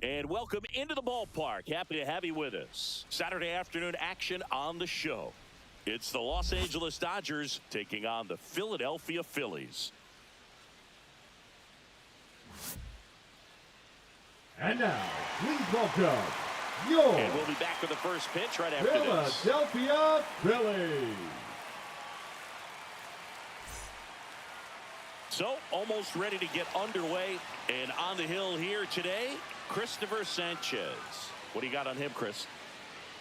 And welcome into the ballpark. Happy to have you with us. Saturday afternoon action on the show. It's the Los Angeles Dodgers taking on the Philadelphia Phillies. And now, please welcome your... And we'll be back with the first pitch right after this. Philadelphia Phillies. So, almost ready to get underway. And on the hill here today, Christopher Sanchez. What do you got on him, Chris?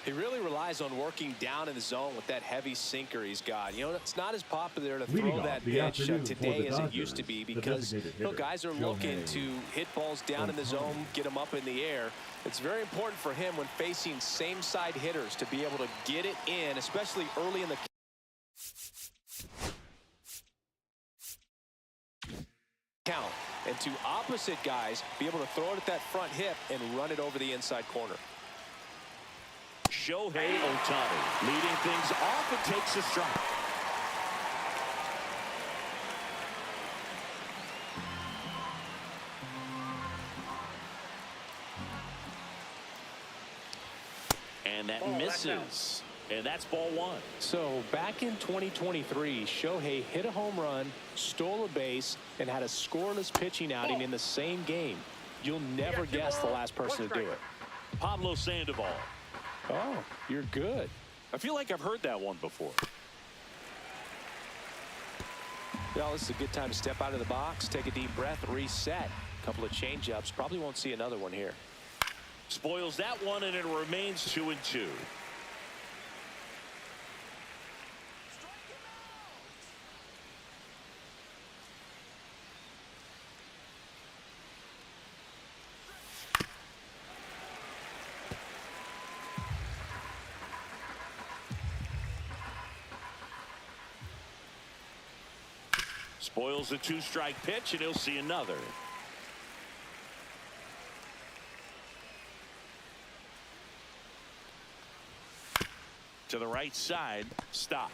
He really relies on working down in the zone with that heavy sinker he's got. You know, it's not as popular to throw that pitch today as it used to be because guys are looking to hit balls down in the zone, get them up in the air. It's very important for him when facing same-side hitters to be able to get it in, especially early in the count. And to opposite guys, be able to throw it at that front hip and run it over the inside corner. Shohei Ohtani leading things off and takes a strike. And that misses. And that's ball one. So back in 2023, Shohei hit a home run, stole a base, and had a scoreless pitching outing in the same game. You'll never guess the last person to do it. Pablo Sandoval. Oh, you're good. I feel like I've heard that one before. Well, this is a good time to step out of the box, take a deep breath, reset. A couple of change-ups. Probably won't see another one here. Spoils that one, and it remains 2-2. Spoils the two-strike pitch, and he'll see another. To the right side, stop.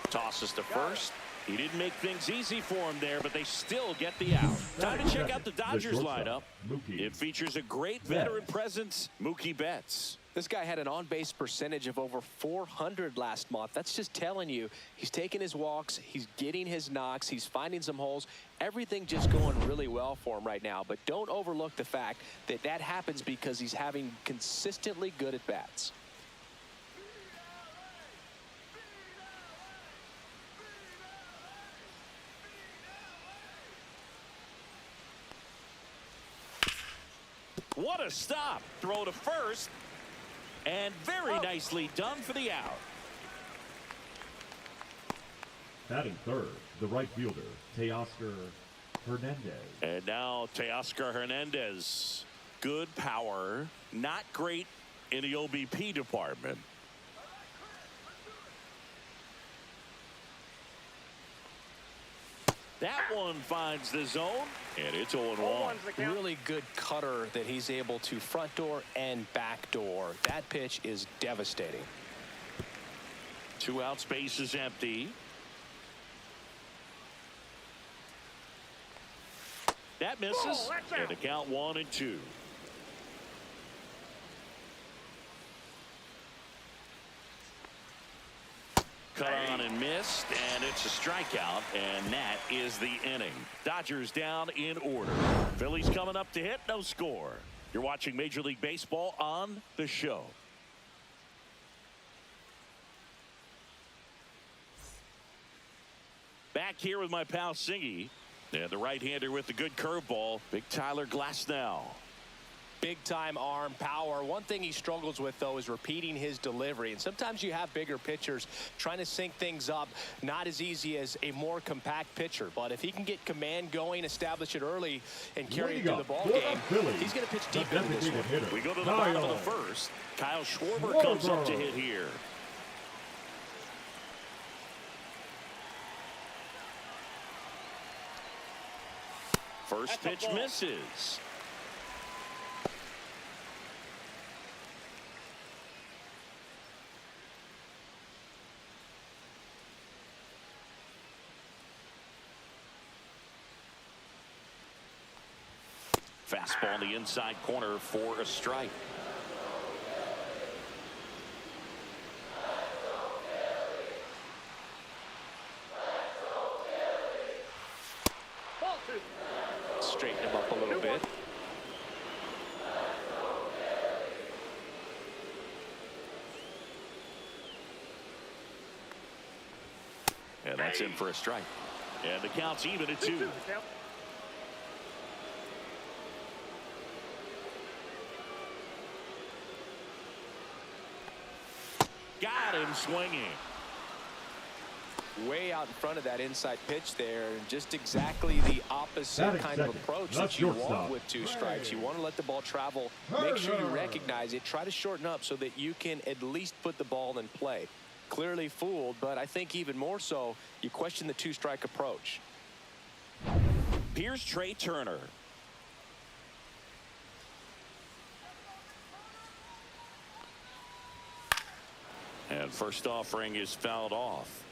Tosses to first. He didn't make things easy for him there, but they still get the out. Time to check out the Dodgers lineup. It features a great veteran presence, Mookie Betts. This guy had an on-base percentage of over 400 last month. That's just telling you he's taking his walks, he's getting his knocks, he's finding some holes. Everything just going really well for him right now. But don't overlook the fact that that happens because he's having consistently good at-bats. What a stop. Throw to first. And very nicely done for the out. Batting third, the right fielder, Teoscar Hernandez. And now Teoscar Hernandez. Good power. Not great in the OBP department. That one finds the zone, and it's 0-1. Really good cutter that he's able to front door and back door. That pitch is devastating. 2 out, space is empty. That misses, and the count 1-2. Cut on and missed, and it's a strikeout, and that is the inning. Dodgers down in order. Phillies coming up to hit, no score. You're watching Major League Baseball on the show. Back here with my pal Singy, and the right-hander with the good curveball, Big Tyler Glasnow. Big-time arm power. One thing he struggles with, though, is repeating his delivery. And sometimes you have bigger pitchers trying to sync things up. Not as easy as a more compact pitcher. But if he can get command going, establish it early, and carry it through the ball game, he's going to pitch deep into this one. We go to the bottom of the first. Kyle Schwarber comes up to hit here. First pitch misses. Fastball in the inside corner for a strike. Straighten him up a little bit. And that's in for a strike. And the count's even at 2. Got him swinging. Way out in front of that inside pitch there, and just exactly the opposite kind of approach that you want with 2 strikes. You want to let the ball travel, make sure you recognize it, try to shorten up so that you can at least put the ball in play. Clearly fooled, but I think even more so, you question the 2-strike approach. Here's Trey Turner. And first offering is fouled off.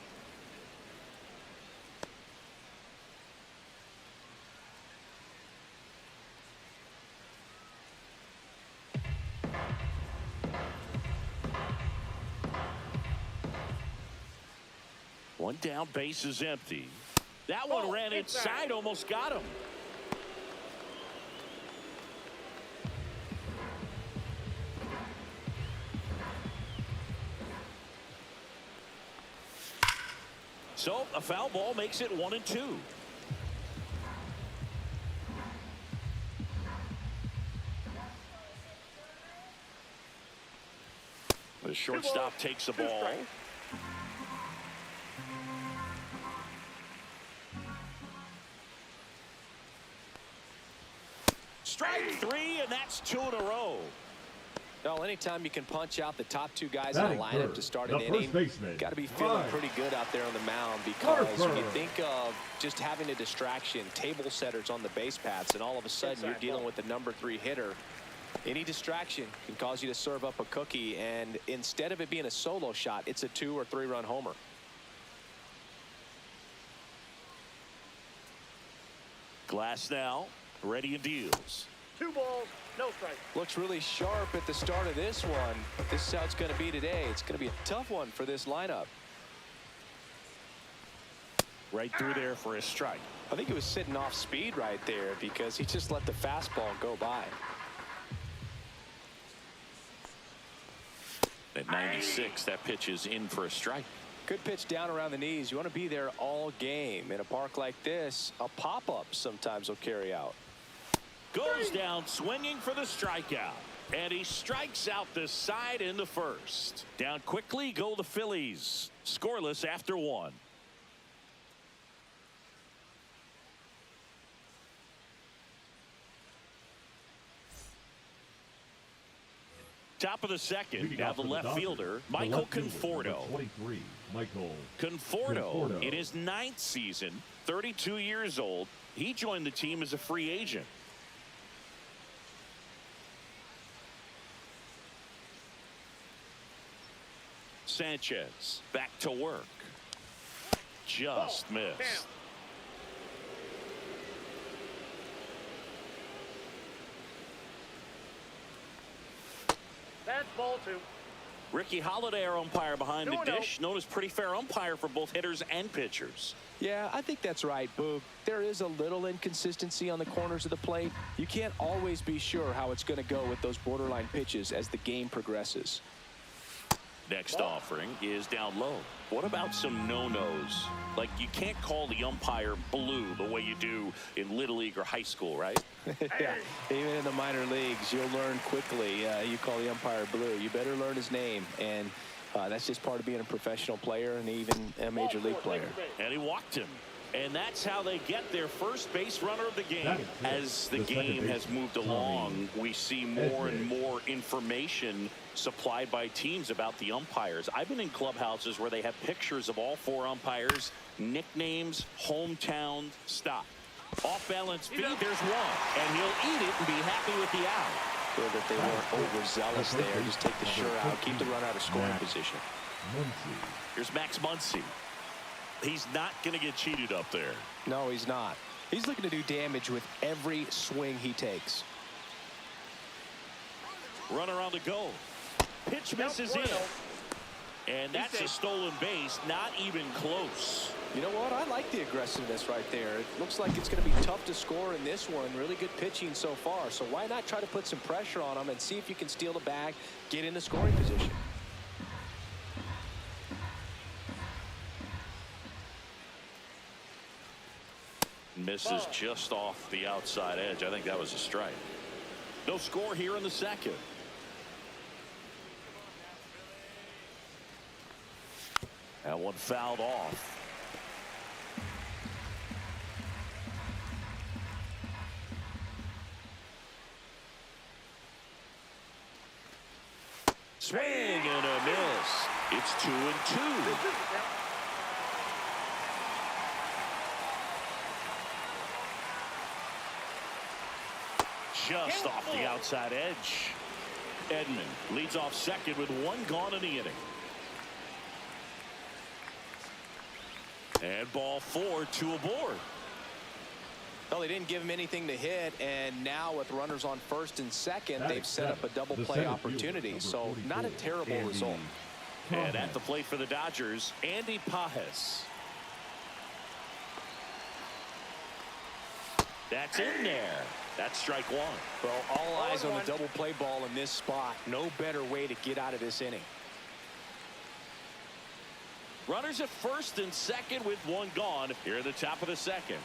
One down, base is empty. That one ran inside, almost got him. So a foul ball makes it 1-2. The shortstop takes the ball. Strike 3, and that's 2 in a row. Well, anytime you can punch out the top 2 guys in the lineup to start an inning, got to be feeling pretty good out there on the mound, because when you think of just having a distraction, table setters on the base paths, and all of a sudden you're dealing with the number 3 hitter, any distraction can cause you to serve up a cookie, and instead of it being a solo shot, it's a 2 or 3 run homer. Glass now, ready and deals. 2 balls, no strike. Looks really sharp at the start of this one. This is how it's going to be today. It's going to be a tough one for this lineup. Right through there for a strike. I think he was sitting off speed right there, because he just let the fastball go by. At 96, that pitch is in for a strike. Good pitch down around the knees. You want to be there all game. In a park like this, a pop-up sometimes will carry out. Goes down swinging for the strikeout. And he strikes out the side in the first. Down quickly go the Phillies. Scoreless after 1. Top of the second, now the left fielder, Michael Conforto. 23, Michael Conforto, in his 9th season, 32 years old. He joined the team as a free agent. Sanchez back to work. Just missed. That's ball 2. Ricky Holiday, our umpire behind the dish, known as pretty fair umpire for both hitters and pitchers. Yeah, I think that's right, Boog. There is a little inconsistency on the corners of the plate. You can't always be sure how it's going to go with those borderline pitches as the game progresses. Next offering is down low. What about some no-nos? Like, you can't call the umpire blue the way you do in Little League or high school, right? Yeah, even in the minor leagues, you'll learn quickly. You call the umpire blue. You better learn his name. And that's just part of being a professional player and even a major league player. And he walked him. And that's how they get their first base runner of the game. As the game has moved along, we see more and more information supplied by teams about the umpires. I've been in clubhouses where they have pictures of all 4 umpires, nicknames, hometown, stop. Off balance feed, there's one. And he'll eat it and be happy with the out. Feel that they weren't overzealous there. Just take the sure out, keep the run out of scoring position. Here's Max Muncy. He's not going to get cheated up there. No, he's not. He's looking to do damage with every swing he takes. Runner on the go. Pitch misses in. And that's a stolen base, not even close. You know what? I like the aggressiveness right there. It looks like it's going to be tough to score in this one. Really good pitching so far. So why not try to put some pressure on him and see if you can steal the bag, get in the scoring position. Misses just off the outside edge. I think that was a strike. No score here in the second. That one fouled off. Swing and a miss. It's 2-2. Just off the outside edge. Edman leads off second with one gone in the inning. And ball 4, 2 aboard. Well, they didn't give him anything to hit, and now with runners on first and second, they've set up a double play opportunity. So not a terrible result. And at the plate for the Dodgers, Andy Pajes. That's in there. That's strike one. Well, all eyes on the double play ball in this spot. No better way to get out of this inning. Runners at first and second with one gone here at the top of the second.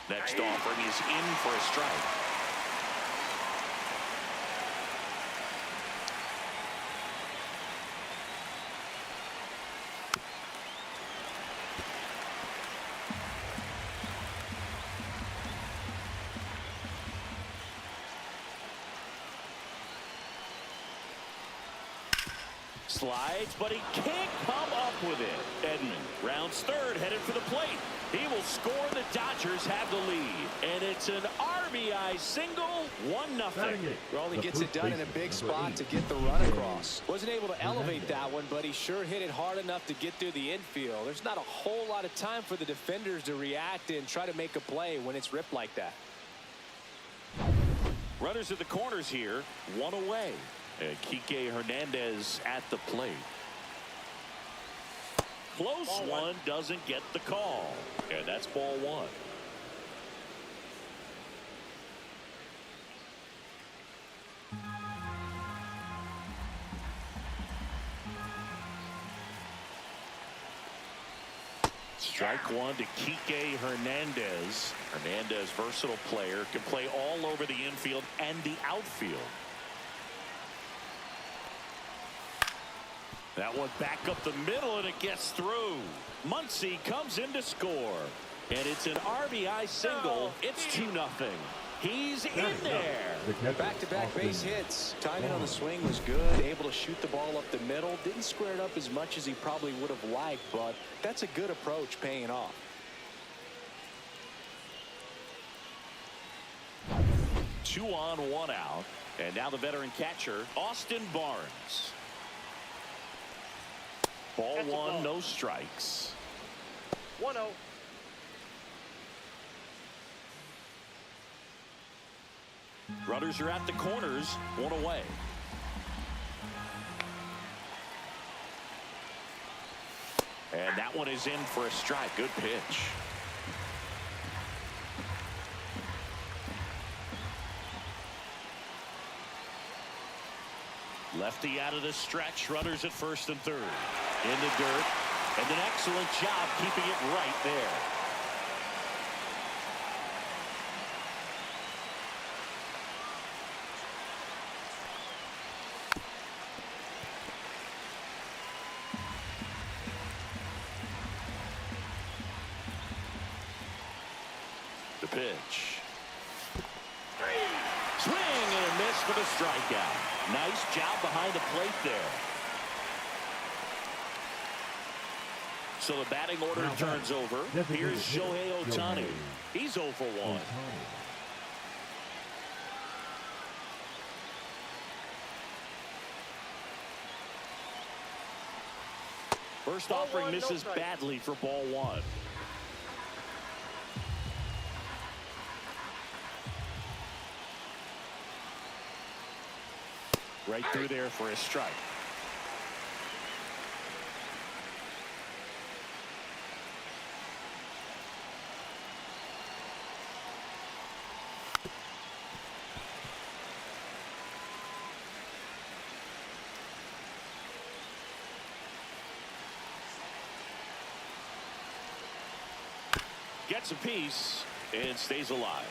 Next offering is in for a strike. Slides, but he can't come up with it. Edman rounds third, headed for the plate. He will score. The Dodgers have the lead. And it's an RBI single, 1-0. Well, he gets it done in a big spot to get the run across. Wasn't able to elevate that one, but he sure hit it hard enough to get through the infield. There's not a whole lot of time for the defenders to react and try to make a play when it's ripped like that. Runners at the corners here, one away. And Kike Hernandez at the plate. Close one, doesn't get the call. And that's ball one. Strike one to Kike Hernandez. Hernandez, versatile player, can play all over the infield and the outfield. That one back up the middle, and it gets through. Muncy comes in to score. And it's an RBI single. It's 2-0. He's in there. Back-to-back base hits. Timing on the swing was good. Able to shoot the ball up the middle. Didn't square it up as much as he probably would have liked, but that's a good approach paying off. Two on, one out. And now the veteran catcher, Austin Barnes. Ball one, no strikes. 1-0. Runners are at the corners, one away. And that one is in for a strike. Good pitch. Lefty out of the stretch. Runners at first and third. In the dirt. And an excellent job keeping it right there. The pitch. Swing and a miss for the strikeout. Nice job behind the plate there. So the batting order turns over. Here's Shohei Ohtani. He's 0 for 1. First Ball offering one, no misses strike. badly for ball one. Right through there for a strike. Gets a piece and stays alive.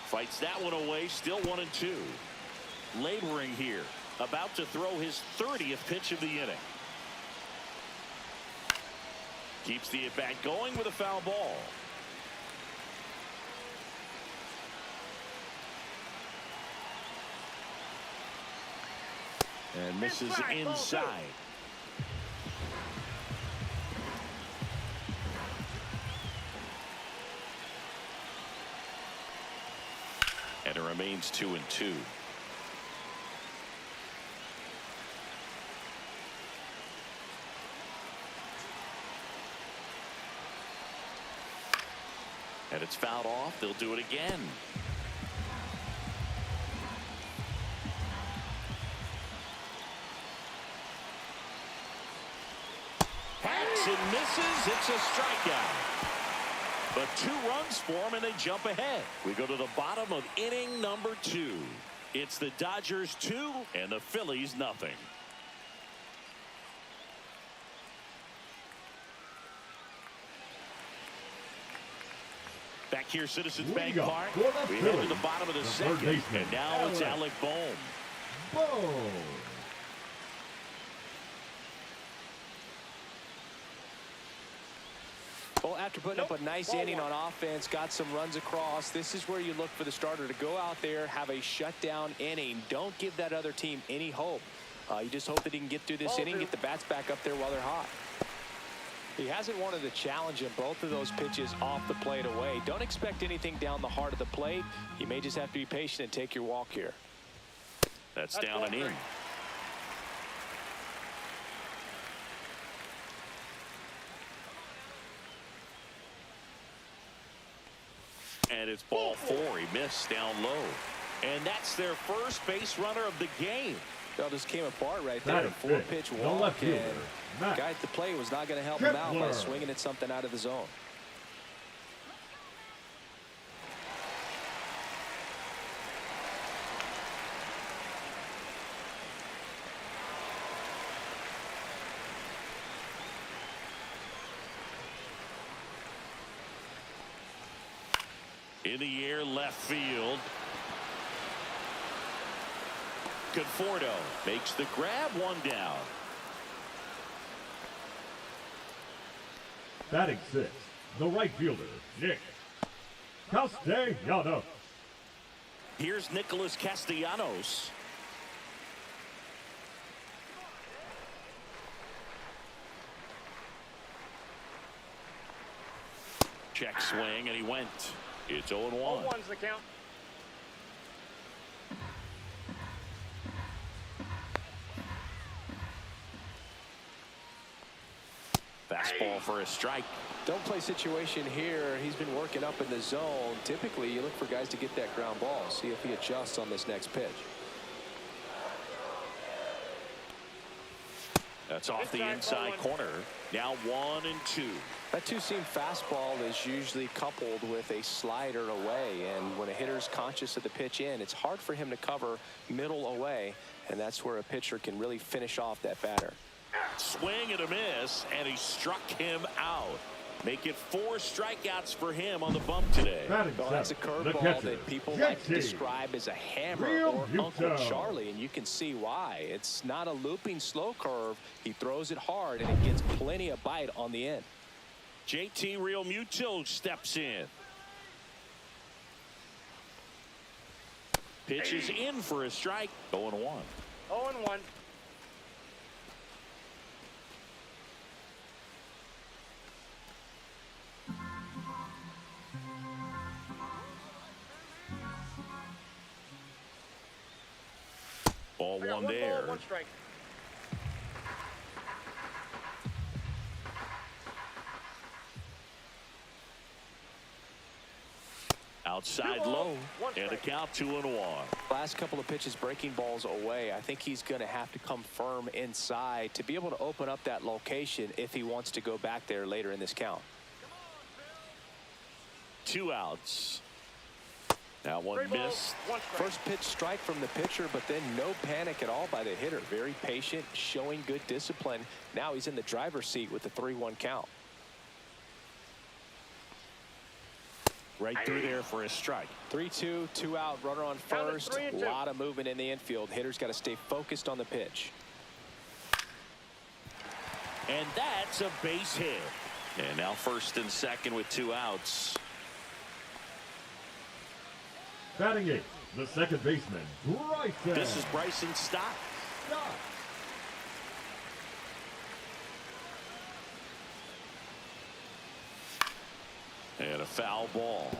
Fights that one away, still 1-2. Laboring here, about to throw his 30th pitch of the inning. Keeps the at-bat going with a foul ball. And misses inside. And it remains 2-2. And it's fouled off. They'll do it again. And misses. It's a strikeout. But 2 runs for him, and they jump ahead. We go to the bottom of inning number 2. It's the Dodgers 2 and the Phillies nothing. Back here, Citizens Bank Park. We head to the bottom of the second, and now it's Alec Bohm. Well, after putting up a nice inning on offense, got some runs across, this is where you look for the starter to go out there, have a shutdown inning. Don't give that other team any hope. You just hope that he can get through this inning, get the bats back up there while they're hot. He hasn't wanted the challenge in both of those pitches off the plate away. Don't expect anything down the heart of the plate. You may just have to be patient and take your walk here. That's down and in. And it's ball 4. He missed down low. And that's their first base runner of the game. That just came apart right there. 4-pitch walk. And the guy at the plate was not going to help him out by swinging at something out of the zone. In the air, left field. Conforto makes the grab, 1 down. Batting 6, the right fielder, Nick Castellanos. Here's Nicholas Castellanos. Check swing, and he went. It's 0-1. 0-1's the count. Fastball for a strike. Don't play situation here. He's been working up in the zone. Typically, you look for guys to get that ground ball. See if he adjusts on this next pitch. That's off the inside corner. Now 1-2. That 2-seam fastball is usually coupled with a slider away, and when a hitter's conscious of the pitch in, it's hard for him to cover middle away, and that's where a pitcher can really finish off that batter. Swing and a miss, and he struck him out. Make it 4 strikeouts for him on the bump today. Well, that's a curveball that people like to describe as a hammer or Uncle Charlie, and you can see why. It's not a looping slow curve. He throws it hard, and it gets plenty of bite on the end. JT Realmuto steps in. Pitches in for a strike. 0-1. 0-1. Ball I got one one there. ball, one strike. Outside Two low, balls, one and a strike. count 2-1. Last couple of pitches breaking balls away. I think he's going to have to come firm inside to be able to open up that location if he wants to go back there later in this count. 2 outs. That one Three balls, missed. one strike. First pitch strike from the pitcher, but then no panic at all by the hitter. Very patient, showing good discipline. Now he's in the driver's seat with the 3-1 count. Right through there for a strike. 3-2, 2 out, runner on Counted first. 3-2. A lot of movement in the infield. Hitter's got to stay focused on the pitch. And that's a base hit. And now first and second with 2 outs. Batting 8th, the second baseman, Bryson. This is Bryson Stott. Stott. And a foul ball.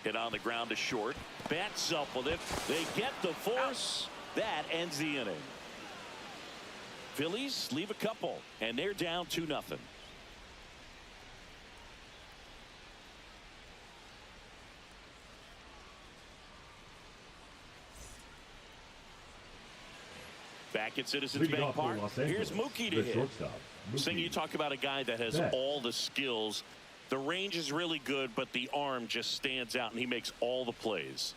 Hit on the ground to short. Bats up with it. They get the force. That ends the inning. Phillies leave a couple, and they're down 2-0. Back at Citizens Leading Bank off for Park. Los Here's Angeles, Mookie to the hit. shortstop, Sing, Mookie you talk about a guy that has Betts. all the skills. The range is really good, but the arm just stands out, and he makes all the plays.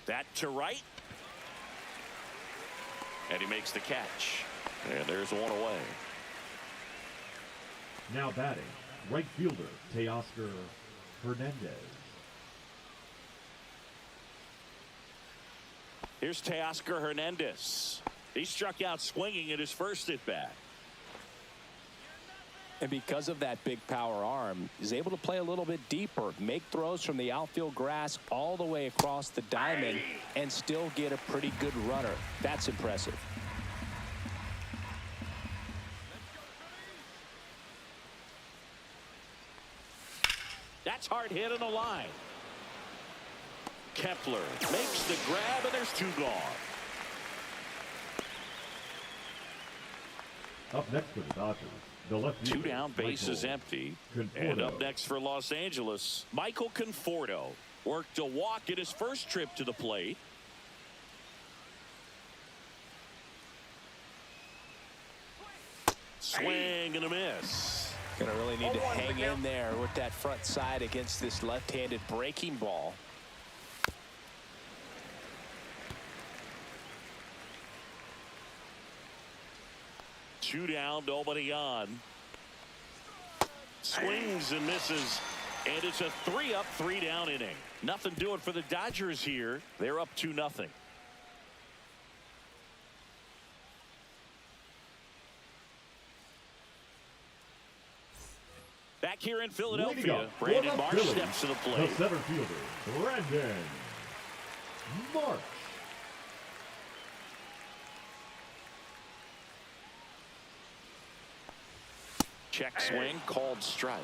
That to right. And he makes the catch. And there's one away. Now batting, right fielder, Teoscar Hernandez. Here's Teoscar Hernandez. He struck out swinging at his first at bat. And because of that big power arm, he's able to play a little bit deeper, make throws from the outfield grass all the way across the diamond, and still get a pretty good runner. That's impressive. That's hard hit on the line. Kepler makes the grab, and there's 2 gone. Up next for the Dodgers, the left 2 fielder, down, base Michael is empty. Conforto. And up next for Los Angeles, Michael Conforto worked a walk at his first trip to the plate. Swing and a miss. Gonna really need to 0-1 hang count. in there with that front side against this left-handed breaking ball. Two down, nobody on. Swings and misses. And it's a 3-up, 3-down inning. Nothing doing for the Dodgers here. They're up 2-0. Back here in Leading Philadelphia, up, Brandon one-up Marsh Phillies, steps to the the plate. center fielder, Brandon Marsh. Check swing, called strike.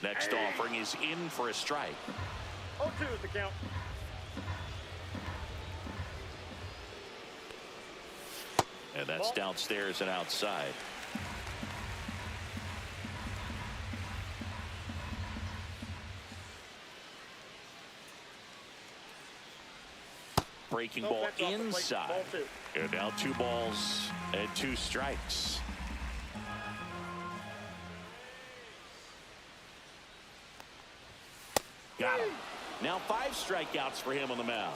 Next offering is in for a strike. 0-2 is the count. And that's downstairs and outside. Breaking No ball catch off the plate. inside. Ball 2. And now 2 balls and 2 strikes. Got him. Now 5 strikeouts for him on the mound.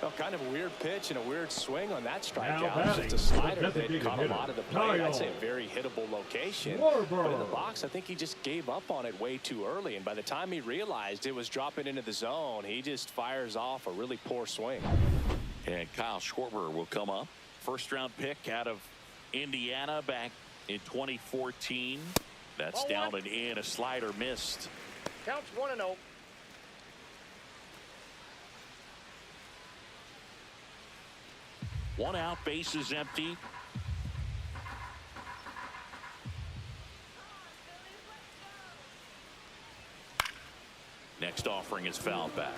Well, kind of a weird pitch and a weird swing on that Now strikeout. batting, Just a slider the that designated caught a hitter, lot of the plate. Kyle I'd say a very hittable location. Schwarber. But in the box, I think he just gave up on it way too early. And by the time he realized it was dropping into the zone, he just fires off a really poor swing. And Kyle Schwarber will come up. First round pick out of Indiana back in 2014. That's down and in. A slider missed. Counts 1-0. One out, bases empty. Next offering is fouled back.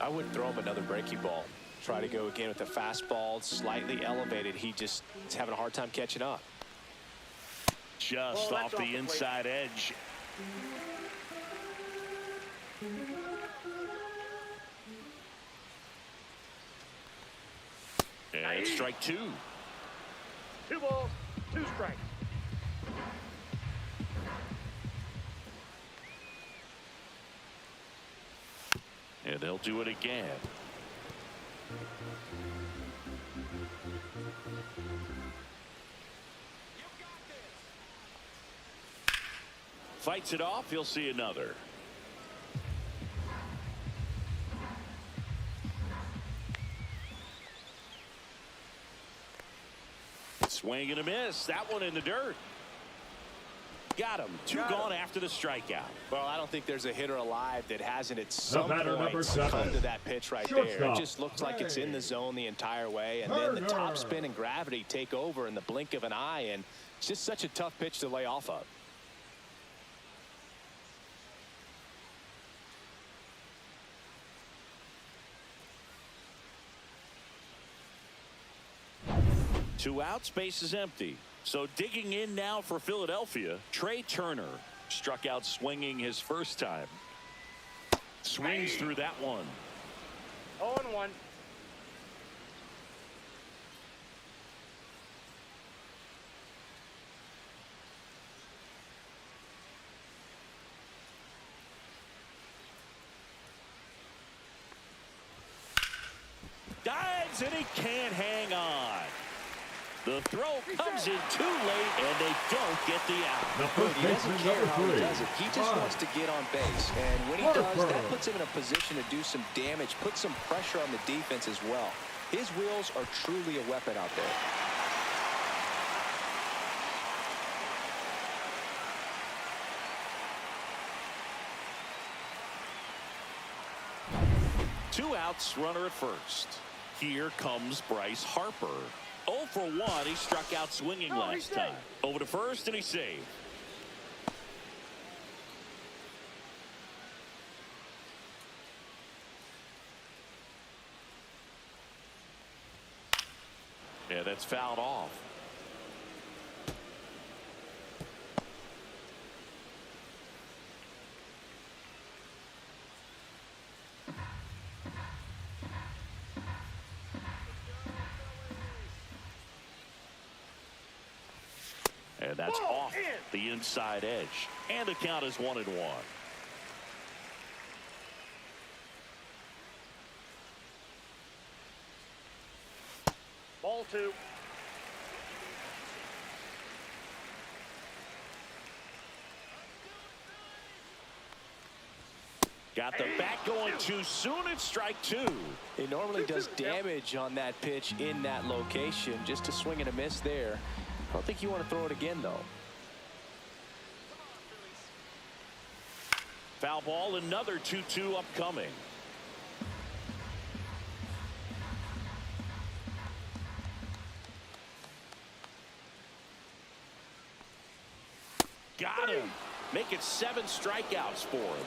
I wouldn't throw him another breaking ball. Try to go again with the fastball, slightly elevated. He just is having a hard time catching up. Just off the inside edge. And strike two. 2 balls, 2 strikes. And they'll do it again. Fights it off. He'll see another. Swing and a miss. That one in the dirt. Got him. Two gone after the strikeout. Well, I don't think there's a hitter alive that hasn't at some point #7. come to that pitch right there. It just looks like it's in the zone the entire way, and then the top spin and gravity take over in the blink of an eye, and it's just such a tough pitch to lay off of. Two outs, base is empty. So digging in now for Philadelphia, Trey Turner struck out swinging his first time. Swings through that one. 0-1. Dives and he can't hang on. The throw comes in too late, and they don't get the out. He doesn't care how he does it. He just wants to get on base. And when he does, that puts him in a position to do some damage, put some pressure on the defense as well. His wheels are truly a weapon out there. Two outs, runner at first. Here comes Bryce Harper. 0 for 1. He struck out swinging last time. Over to first, and he saved. Yeah, that's fouled off. And that's off the inside edge. And the count is 1-1. Ball 2. Got the bat going too soon. It's strike 2. He normally does damage on that pitch in that location. Just a swing and a miss there. I don't think you want to throw it again, though. Foul ball, another 2-2 upcoming. Got him. Make it 7 strikeouts for him.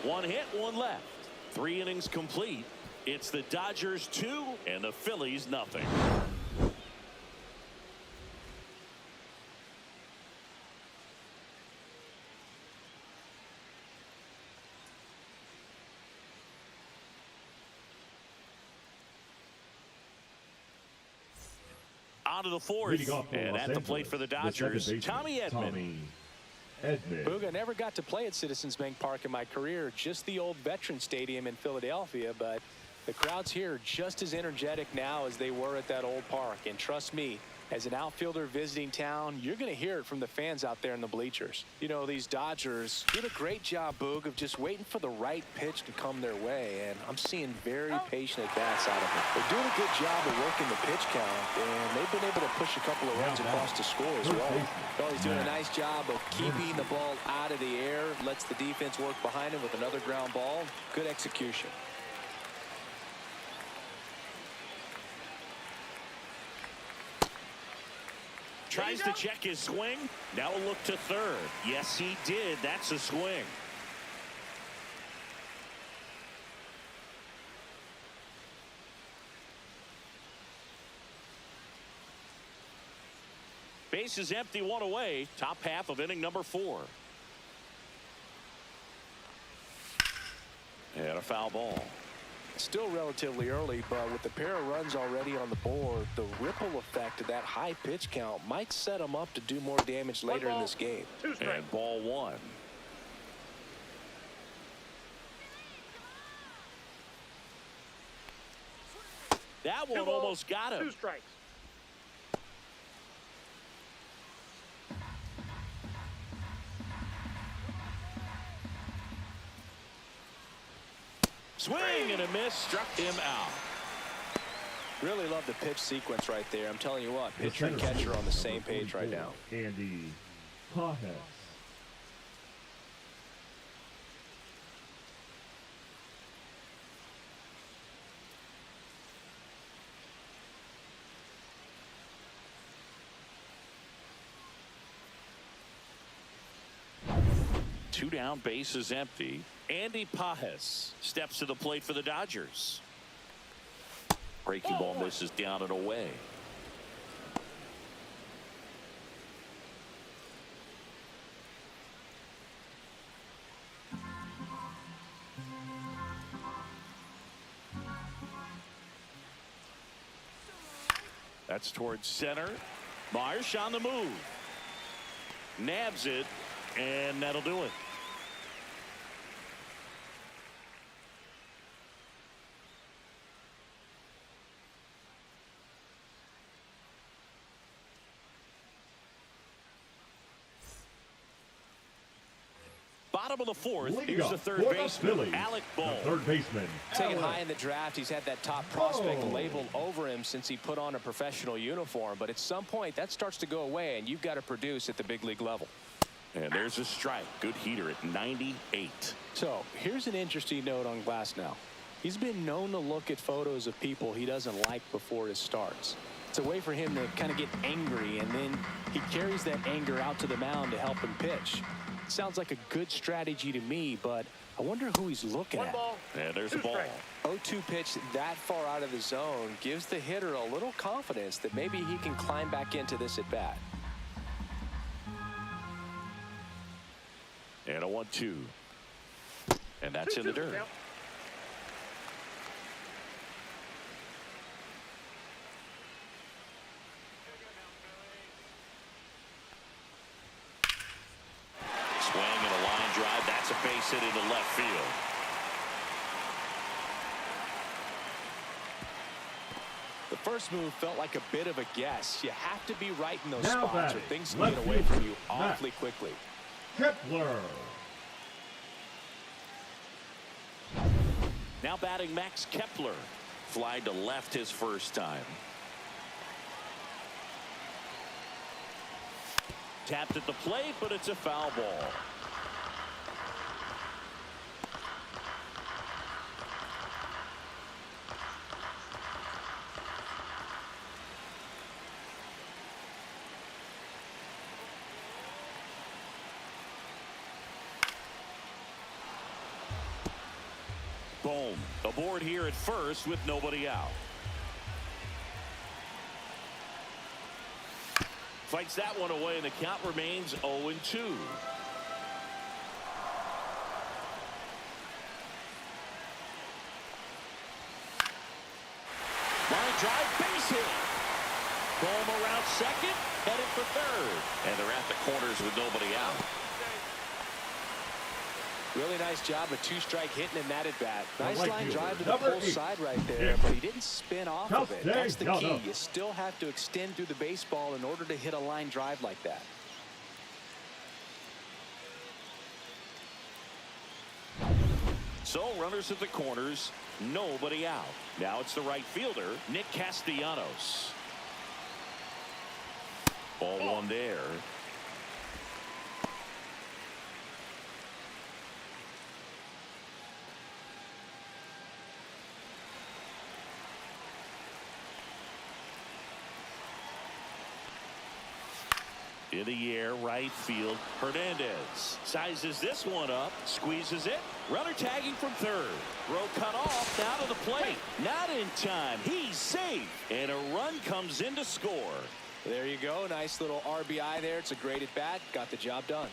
1 hit, 1 left. 3 innings complete. It's the Dodgers 2 and the Phillies nothing. On to the fourth, and at the plate for the Dodgers, Tommy Edman. Booga, never got to play at Citizens Bank Park in my career, just the old Veteran Stadium in Philadelphia, but the crowds here are just as energetic now as they were at that old park, and trust me, As an outfielder visiting town, you're going to hear it from the fans out there in the bleachers. You know, these Dodgers did a great job, Boog, of just waiting for the right pitch to come their way, and I'm seeing very patient at-bats out of them. They're doing a good job of working the pitch count, and they've been able to push a couple of runs across the score as well. He's doing a nice job of keeping the ball out of the air, lets the defense work behind him with another ground ball. Good execution. Tries to check his swing. Now a look to third. Yes, he did. That's a swing. Base is empty, one away. Top half of inning number 4. And a foul ball. Still relatively early, but with the pair of runs already on the board, the ripple effect of that high pitch count might set them up to do more damage later in this game. And ball 1. That one almost got him. 2 strikes. Swing and a miss, struck him out. Really love the pitch sequence right there. I'm telling you what, pitcher and catcher are on the same page right now. Andy Pajes. Two down, base is empty. Andy Pajes steps to the plate for the Dodgers. Breaking ball misses down and away. That's towards center. Marsh on the move. Nabs it, and that'll do it. Bottom of the 4th. Here's the third baseman, Alec Bohm. Third baseman. Taken high in the draft, he's had that top prospect labeled over him since he put on a professional uniform. But at some point, that starts to go away, and you've got to produce at the big league level. And there's a strike. Good heater at 98. So here's an interesting note on Glasnow. He's been known to look at photos of people he doesn't like before his starts. It's a way for him to kind of get angry, and then he carries that anger out to the mound to help him pitch. Sounds like a good strategy to me, but I wonder who he's looking at. And there's a ball. 0-2 pitch that far out of the zone gives the hitter a little confidence that maybe he can climb back into this at bat. And a 1-2. And that's in the dirt. Swing and a line drive. That's a base hit into left field. The first move felt like a bit of a guess. You have to be right in those Now spots or batting, things can left get away from fielder, you awfully quickly. Kepler. Now batting Max Kepler. Fly to left his first time. Tapped at the plate, but it's a foul ball. Bohm aboard here at first with nobody out. Fights that one away, and the count remains 0-2. Line drive, base hit. Bohm around second, headed for third. And they're at the corners with nobody out. Really nice job, a two-strike hitting in that at bat. Nice right line fielder, drive to the number pull 8. side right there, but he didn't spin off of it. That's the key. No. You still have to extend through the baseball in order to hit a line drive like that. So runners at the corners, nobody out. Now it's the right fielder, Nick Castellanos. Ball one there. In the air, right field, Hernandez sizes this one up, squeezes it. Runner tagging from third. Throw cut off, now to the plate. Not in time, he's safe. And a run comes in to score. There you go, nice little RBI there. It's a great at bat, got the job done.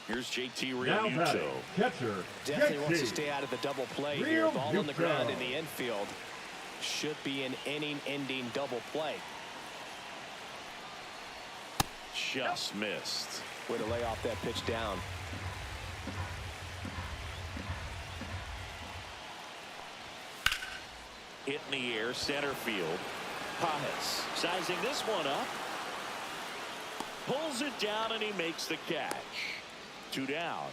Here's JT Now Realmuto. batting, catcher, Definitely wants to JT. stay out of the double play here. Ball on the Realmuto. ground in the infield. Should be an inning-ending double play. Just missed. Way to lay off that pitch down. Hit in the air, center field. Pajes sizing this one up. Pulls it down and he makes the catch. 2 down.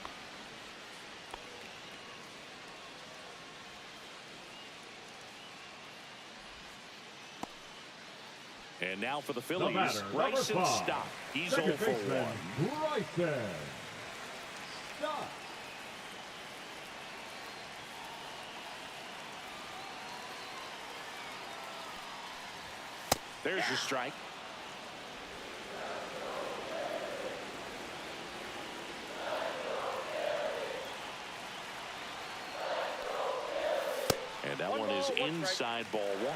And now for the Phillies, batter, Bryson number 5. Stott. He's Second 0 for baseman, 1. Bryson Stott. There's your strike. And that one is inside ball 1.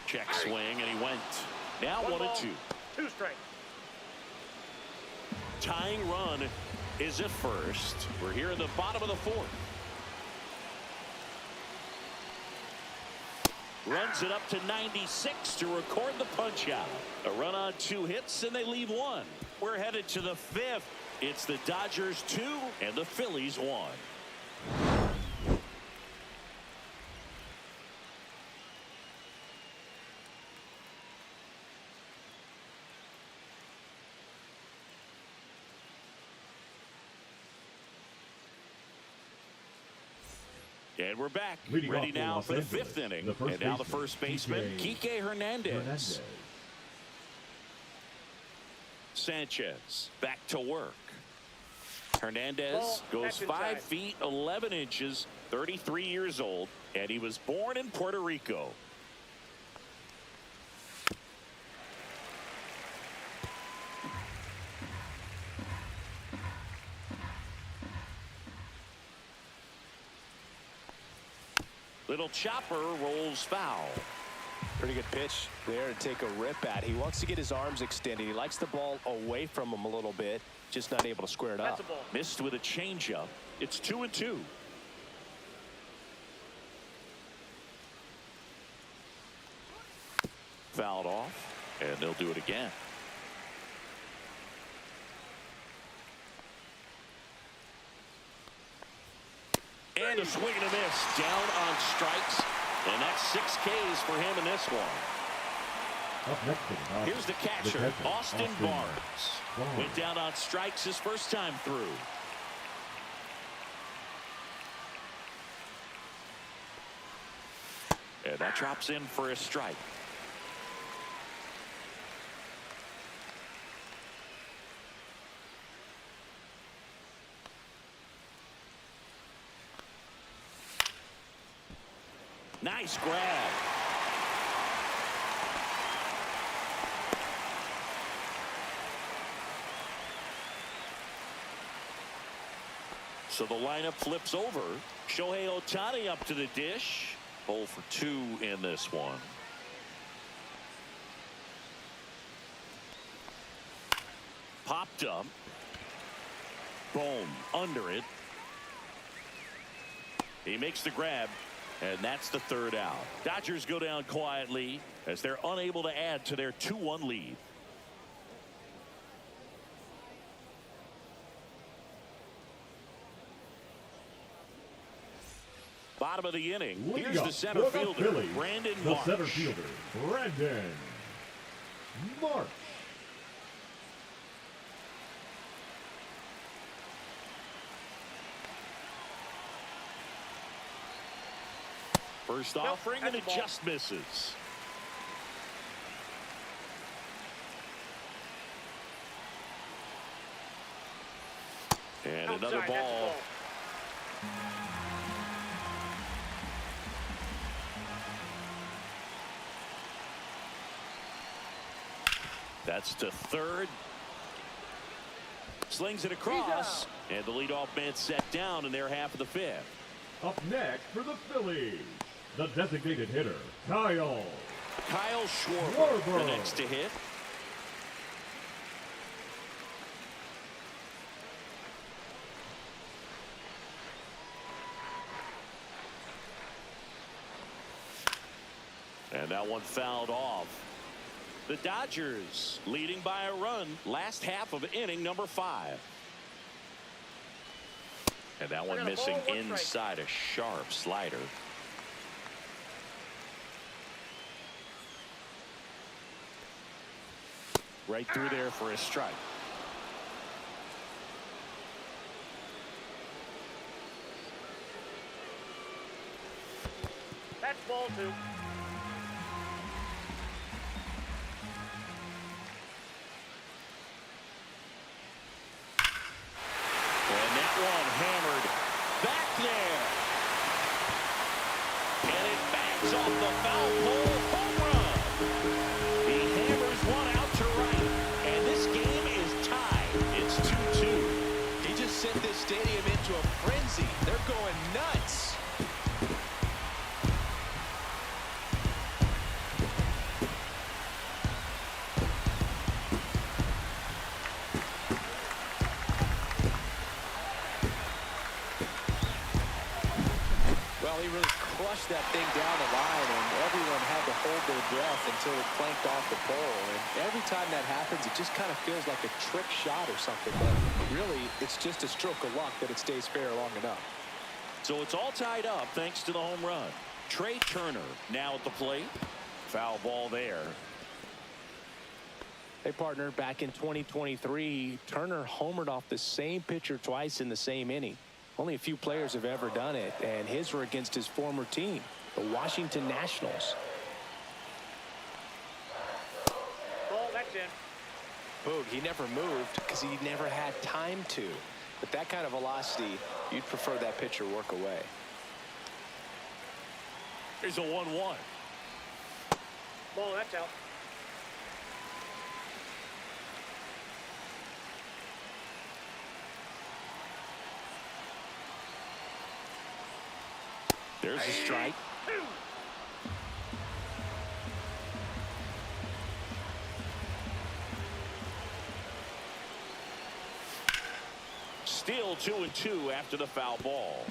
Check swing, and he went. Now 1-2. 2 strikes. Tying run is at first. We're here in the bottom of the 4th. Runs it up to 96 to record the punch out. A run on 2 hits, and they leave 1. We're headed to the 5th. It's the Dodgers 2 and the Phillies 1. And we're back. Leading Ready off for now Los for the Angeles, 5th inning. the first And now the baseman, first baseman, Kike Hernandez. Sanchez back to work. Hernandez Ball, goes back 5 inside. feet 11 inches, 33 years old, and he was born in Puerto Rico. Little chopper rolls foul. Pretty good pitch there to take a rip at. He wants to get his arms extended. He likes the ball away from him a little bit, just not able to square it That's up. a ball. Missed with a changeup. It's 2-2. Fouled off, and they'll do it again. And a swing and a miss. Down on strikes. And that's 6 Ks for him in this one. Up next to the Dodgers, Here's the catcher, Austin Barnes. Went down on strikes his first time through. And that drops in for a strike. Nice grab. So the lineup flips over. Shohei Ohtani up to the dish. 0 for 2 in this one. Popped up. Boom. Under it. He makes the grab. And that's the third out. Dodgers go down quietly as they're unable to add to their 2-1 lead. Bottom of the inning. Here's the center fielder, Phillies, Brandon the Marsh. center fielder, Brandon Marsh. First offering, and it just misses. And another ball. That's to third. Slings it across, and the leadoff man set down in their half of the fifth. Up next for the Phillies, the designated hitter, Kyle Schwarber, the next to hit. And that one fouled off. The Dodgers leading by a run last half of inning number 5. And that one missing inside, a sharp slider. Right through there for a strike. That's ball 2. One hammered back there, and it bangs off the foul pole. Home run. He hammers one out to right, and this game is tied. It's 2-2. He just sent this stadium into a frenzy. They're going nuts. He really crushed that thing down the line, and everyone had to hold their breath until it clanked off the pole. And every time that happens, it just kind of feels like a trick shot or something. But really, it's just a stroke of luck that it stays fair long enough. So it's all tied up thanks to the home run. Trey Turner now at the plate. Foul ball there. Hey, partner, back in 2023, Turner homered off the same pitcher twice in the same inning. Only a few players have ever done it, and his were against his former team, the Washington Nationals. Ball, that's in. Boog, he never moved because he never had time to. With that kind of velocity, you'd prefer that pitcher work away. Here's a 1-1. Ball, that's out. There's a strike. Still 2-2 after the foul ball.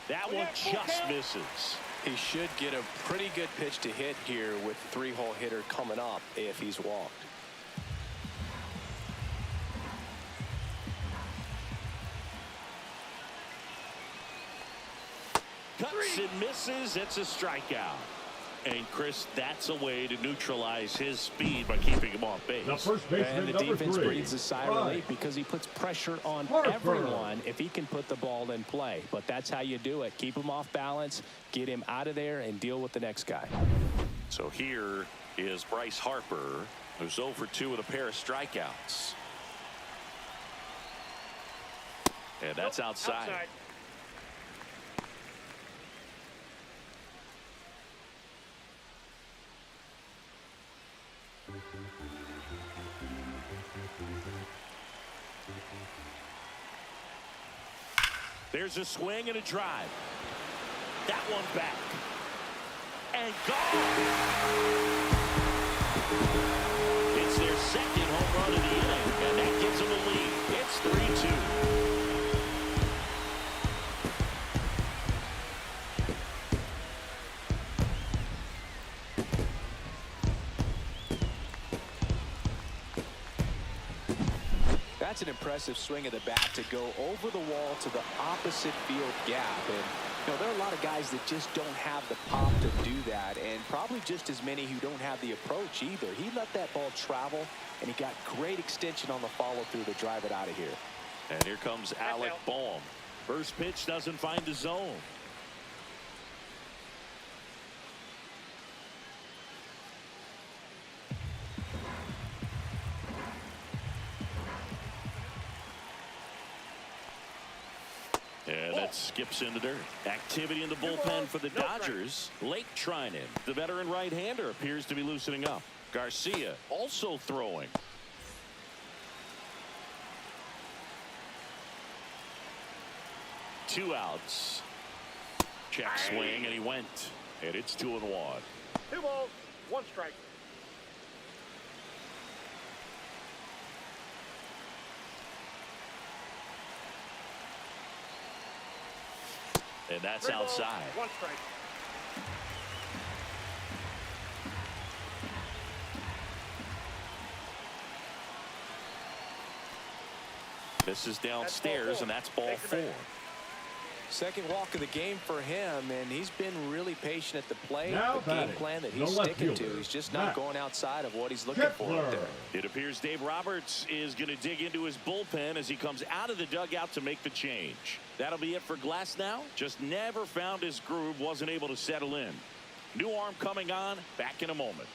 That one just misses. He should get a pretty good pitch to hit here with the 3-hole hitter coming up if he's walked. Cuts and misses. It's a strikeout. And Chris, that's a way to neutralize his speed by keeping him off base. The first baseman, and the number defense 3, breathes a sigh of relief because he puts pressure on everyone if he can put the ball in play. But that's how you do it. Keep him off balance, get him out of there, and deal with the next guy. So here is Bryce Harper, who's 0 for 2 with a pair of strikeouts. And that's outside. There's a swing and a drive. That one back. And gone. It's their second home run of the inning, and that gives them That's an impressive swing of the bat to go over the wall to the opposite field gap. And, you know, there are a lot of guys that just don't have the pop to do that, and probably just as many who don't have the approach either. He let that ball travel, and he got great extension on the follow-through to drive it out of here. And here comes Alec Bohm. First pitch doesn't find the zone. And that skips into dirt. Activity in the bullpen for the Dodgers. Lake Trinan, the veteran right-hander, appears to be loosening up. Garcia also throwing. Two outs. Check swing, and he went. And it's 2-1. 2 balls, 1 strike. And that's 3 balls, outside. 1 strike. This is downstairs, and that's ball 4. Second walk of the game for him, and he's been really patient at the plate. Now The game plan that he's sticking to, he's just not going outside of what he's looking for up there. It appears Dave Roberts is going to dig into his bullpen as he comes out of the dugout to make the change. That'll be it for Glass now. Just never found his groove, wasn't able to settle in. New arm coming on, back in a moment.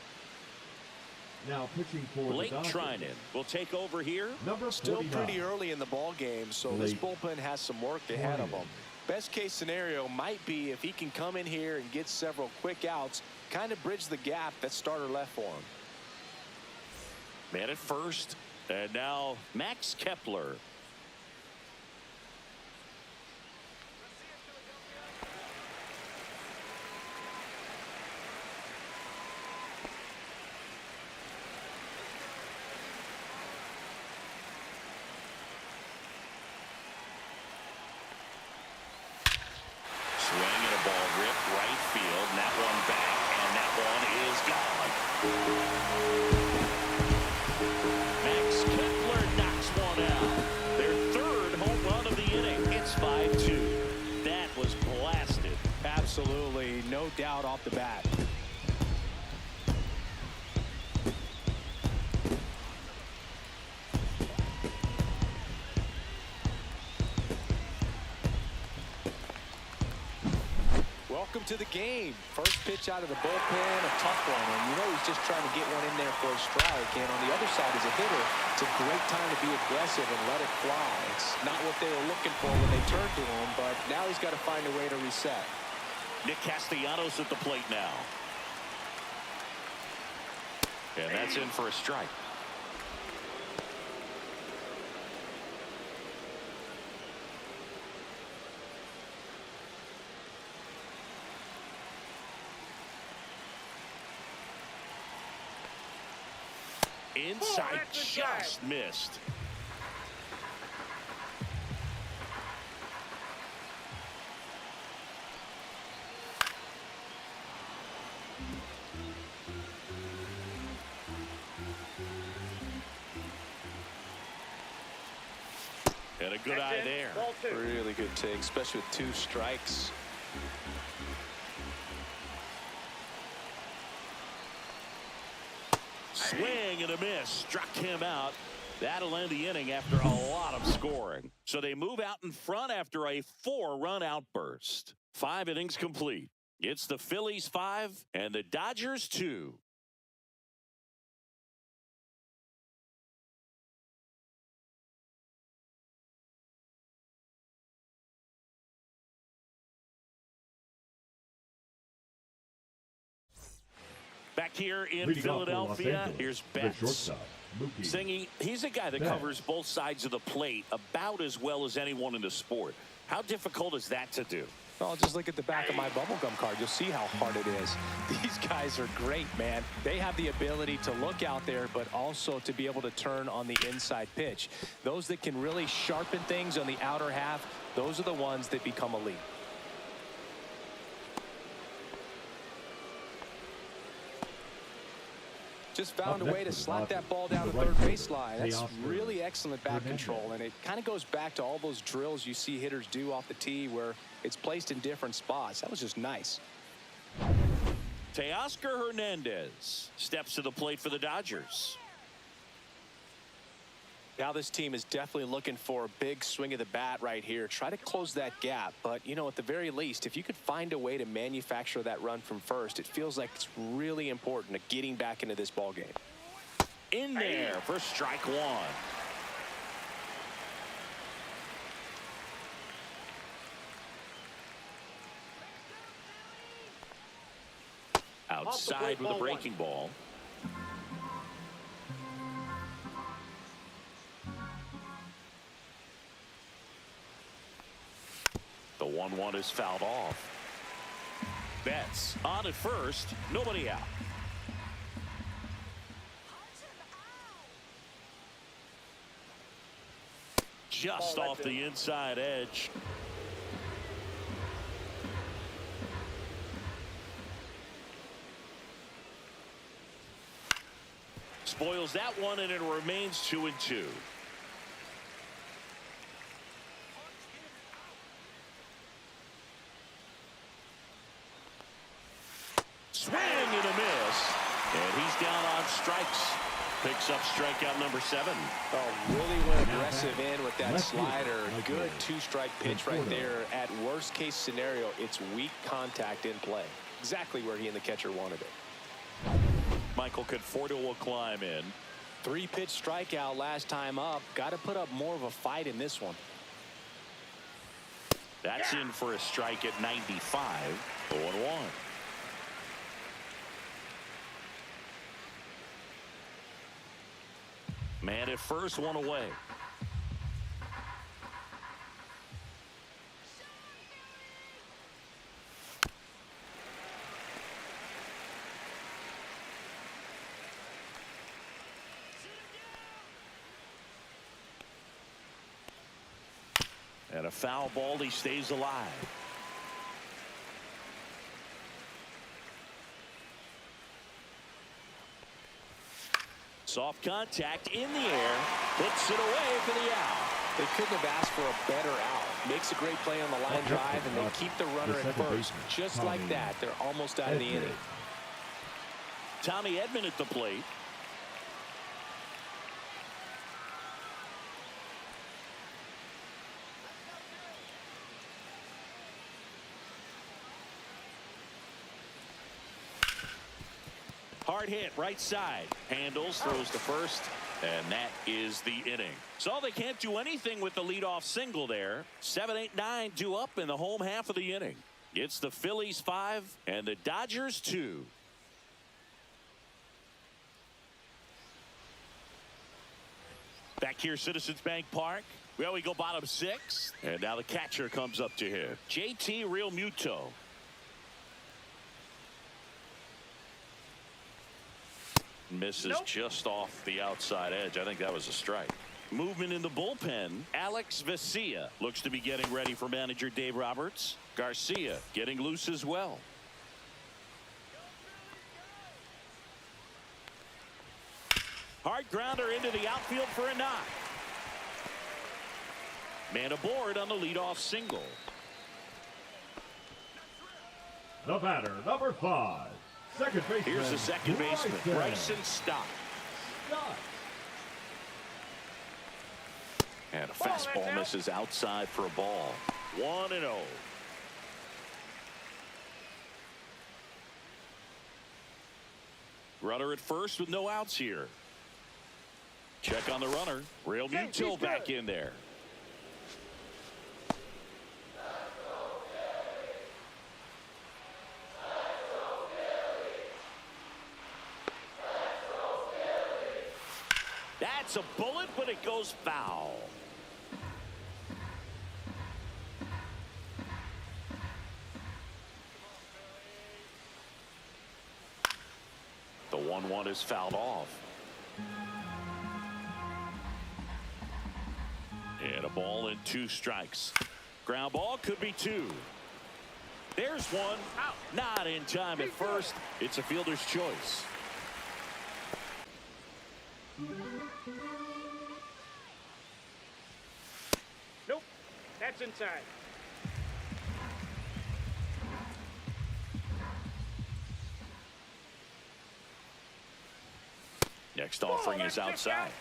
Now pitching for Lake the Dodgers. Trinan will take over here. Number Still 49. pretty early in the ball game, so this bullpen has some work ahead of him. Best case scenario might be if he can come in here and get several quick outs, kind of bridge the gap that starter left for him. Man at first, and now Max Kepler. Swing and a ball ripped right field, and that one back, and that one is gone. Max Kepler knocks one out. Their third home run of the inning. It's 5-2. That was blasted. Absolutely, no doubt off the bat. Welcome to the game. First pitch out of the bullpen, a tough one, and you know he's just trying to get one in there for a strike. And on the other side, as a hitter, it's a great time to be aggressive and let it fly. It's not what they were looking for when they turned to him, but now he's got to find a way to reset. Nick Castellanos at the plate now. And that's in for a strike. Inside, just missed. And a good eye there. Really good take, especially with 2 strikes. Swing and a miss. Struck him out. That'll end the inning after a lot of scoring. So they move out in front after a 4-run outburst. 5 innings complete. It's the Phillies 5 and the Dodgers 2. Back here in Philadelphia, here's Betts. Singy, he's a guy that covers both sides of the plate about as well as anyone in the sport. How difficult is that to do? Well, just look at the back of my bubblegum card. You'll see how hard it is. These guys are great, man. They have the ability to look out there, but also to be able to turn on the inside pitch. Those that can really sharpen things on the outer half, those are the ones that become elite. just found a way to slap that ball down the third baseline. That's really excellent bat control, and it kind of goes back to all those drills you see hitters do off the tee where it's placed in different spots. That was just nice. Teoscar Hernandez steps to the plate for the Dodgers. Now this team is definitely looking for a big swing of the bat right here. Try to close that gap. But, you know, at the very least, if you could find a way to manufacture that run from first, it feels like it's really important to getting back into this ball game. In there for strike one. Outside with a breaking ball. The 1-1 is fouled off. Betts on at first, nobody out. Just off the inside edge. Spoils that one, and it remains 2-2. Swing and a miss, and he's down on strikes. Picks up strikeout number 7. Oh, really went aggressive in with that slider. Good two-strike pitch right there. At worst case scenario, it's weak contact in play. Exactly where he and the catcher wanted it. Michael Conforto will climb in. 3-pitch strikeout last time up. Got to put up more of a fight in this one. That's in for a strike at 95. 0-1. Man at first, one away. And a foul ball, he stays alive. Soft contact in the air, puts it away for the out. They couldn't have asked for a better out. Makes a great play on the line drive, and they keep the runner at first. Just like that, they're almost out of the inning. Tommy Edman at the plate. Hard hit, right side. Handles, throws to first, and that is the inning. So they can't do anything with the leadoff single there. 7, 8, 9 due up in the home half of the inning. It's the Phillies 5 and the Dodgers 2. Back here, Citizens Bank Park. Well, we go bottom 6, and now the catcher comes up to hit. JT Realmuto. Misses just off the outside edge. I think that was a strike. Movement in the bullpen. Alex Vesia looks to be getting ready for manager Dave Roberts. Garcia getting loose as well. Hard grounder into the outfield for a knock. Man aboard on the leadoff single. The batter, number 5. Second baseman. Here's the second baseman, Bryson Stott. And a fastball misses outside for a ball. 1-0. Runner at first with no outs here. Check on the runner. Realmuto back in there. That's a bullet, but it goes foul. The 1-1 is fouled off. And a ball and 2 strikes. Ground ball, could be 2. There's one. Out. Not in time at first. It's a fielder's choice. That's inside. Next offering is outside.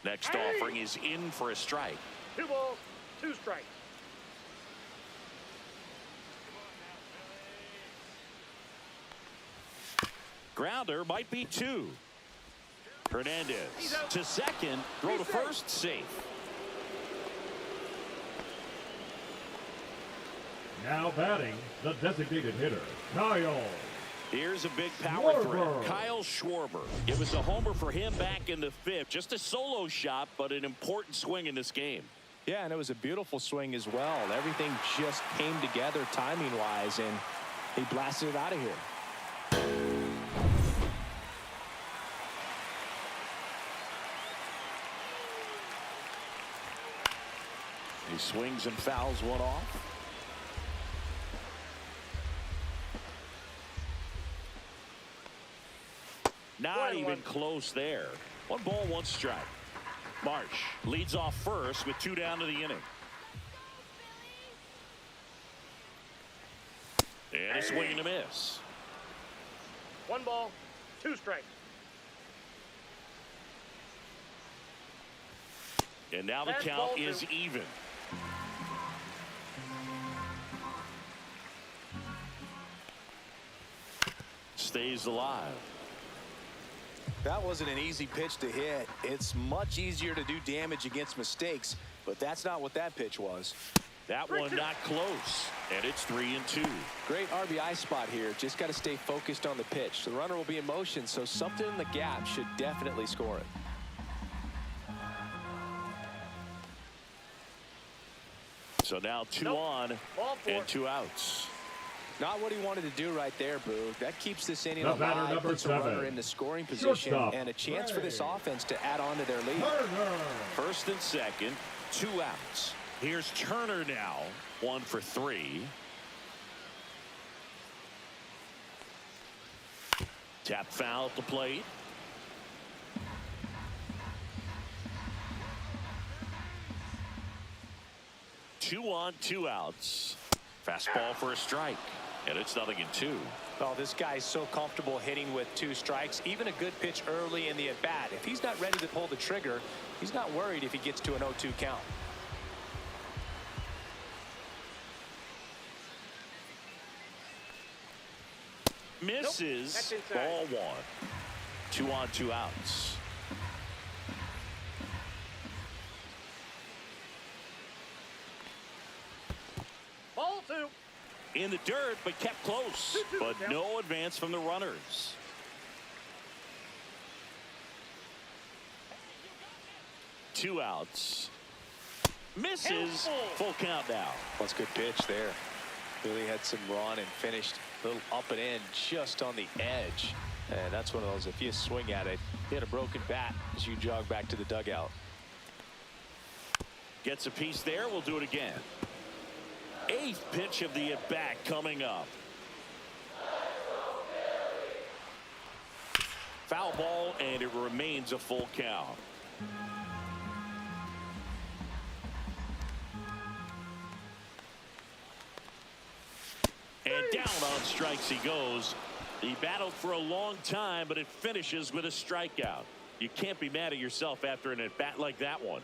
Next offering is in for a strike. 2 balls, 2 strikes. Grounder might be 2. Hernandez to second, throw to first, safe. Now batting, the designated hitter, Kyle. Here's a big power threat, Kyle Schwarber. It was a homer for him back in the 5th. Just a solo shot, but an important swing in this game. Yeah, and it was a beautiful swing as well. Everything just came together timing-wise, and he blasted it out of here. He swings and fouls one off. Not even close there. 1 ball, 1 strike. Marsh leads off first with 2 down to the inning. And a swing and a miss. 1 ball, 2 strikes. And now the count is even. Stays alive. That wasn't an easy pitch to hit. It's much easier to do damage against mistakes, but that's not what that pitch was. That one not close, and it's 3-2. Great RBI spot here. Just got to stay focused on the pitch. The runner will be in motion, so something in the gap should definitely score it. So now 2 on and 2 outs. Not what he wanted to do right there, Boog. That keeps this inning The batter, alive, number puts the 7. runner into scoring position, Shortstop, and a chance for this offense to add on to their lead. Turner. First and second, 2 outs. Here's Turner now, 1 for 3. Tap foul at the plate. Two on, 2 outs. Fastball for a strike, and it's 0-2. Well, this guy's so comfortable hitting with 2 strikes. Even a good pitch early in the at-bat. If he's not ready to pull the trigger, he's not worried if he gets to an 0-2 count. Misses. Nope. Ball 1. 2 on, 2 outs. Ball 2. In the dirt, but kept close. But no advance from the runners. Two outs. Misses. Full count now. That's a good pitch there. Really had some run and finished a little up and in just on the edge. And that's one of those, if you swing at it, hit a broken bat as you jog back to the dugout. Gets a piece there. We'll do it again. 8th pitch of the at-bat coming up. Foul ball, and it remains a full count. And down on strikes he goes. He battled for a long time, but it finishes with a strikeout. You can't be mad at yourself after an at-bat like that one.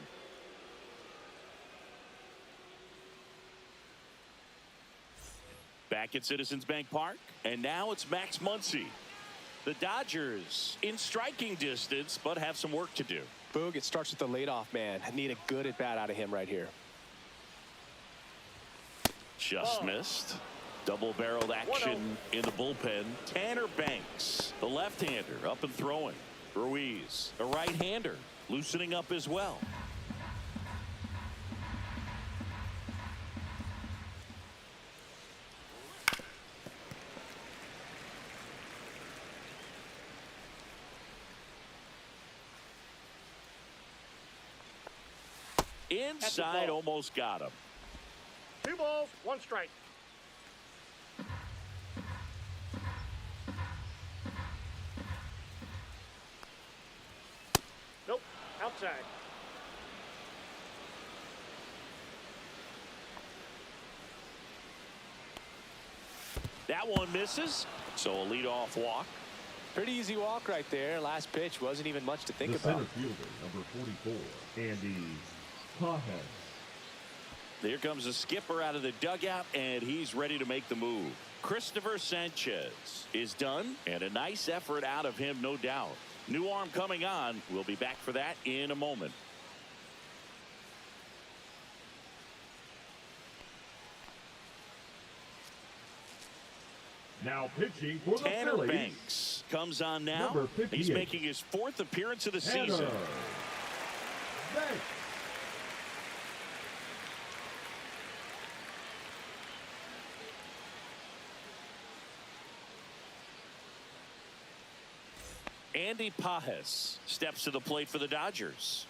Back at Citizens Bank Park, and now it's Max Muncy. The Dodgers in striking distance, but have some work to do. Boog, it starts with the leadoff man. I need a good at-bat out of him right here. Just missed. Double-barreled action in the bullpen. Tanner Banks, the left-hander, up and throwing. Ruiz, a right-hander, loosening up as well. Inside, almost got him. 2 balls, 1 strike. outside. That one misses, so a leadoff walk. Pretty easy walk right there. Last pitch wasn't even much to think The about. center fielder, number 44, Andy Pajes. There comes the skipper out of the dugout, and he's ready to make the move. Christopher Sanchez is done, and a nice effort out of him, no doubt. New arm coming on. We'll be back for that in a moment. Now pitching for the Tanner Phillies. Banks comes on now. Number 58. He's making his 4th appearance of the Tanner season. Banks. Andy Pajes steps to the plate for the Dodgers.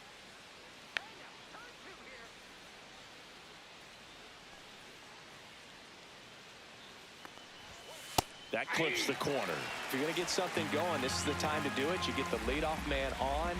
That clips the corner. If you're going to get something going, this is the time to do it. You get the leadoff man on.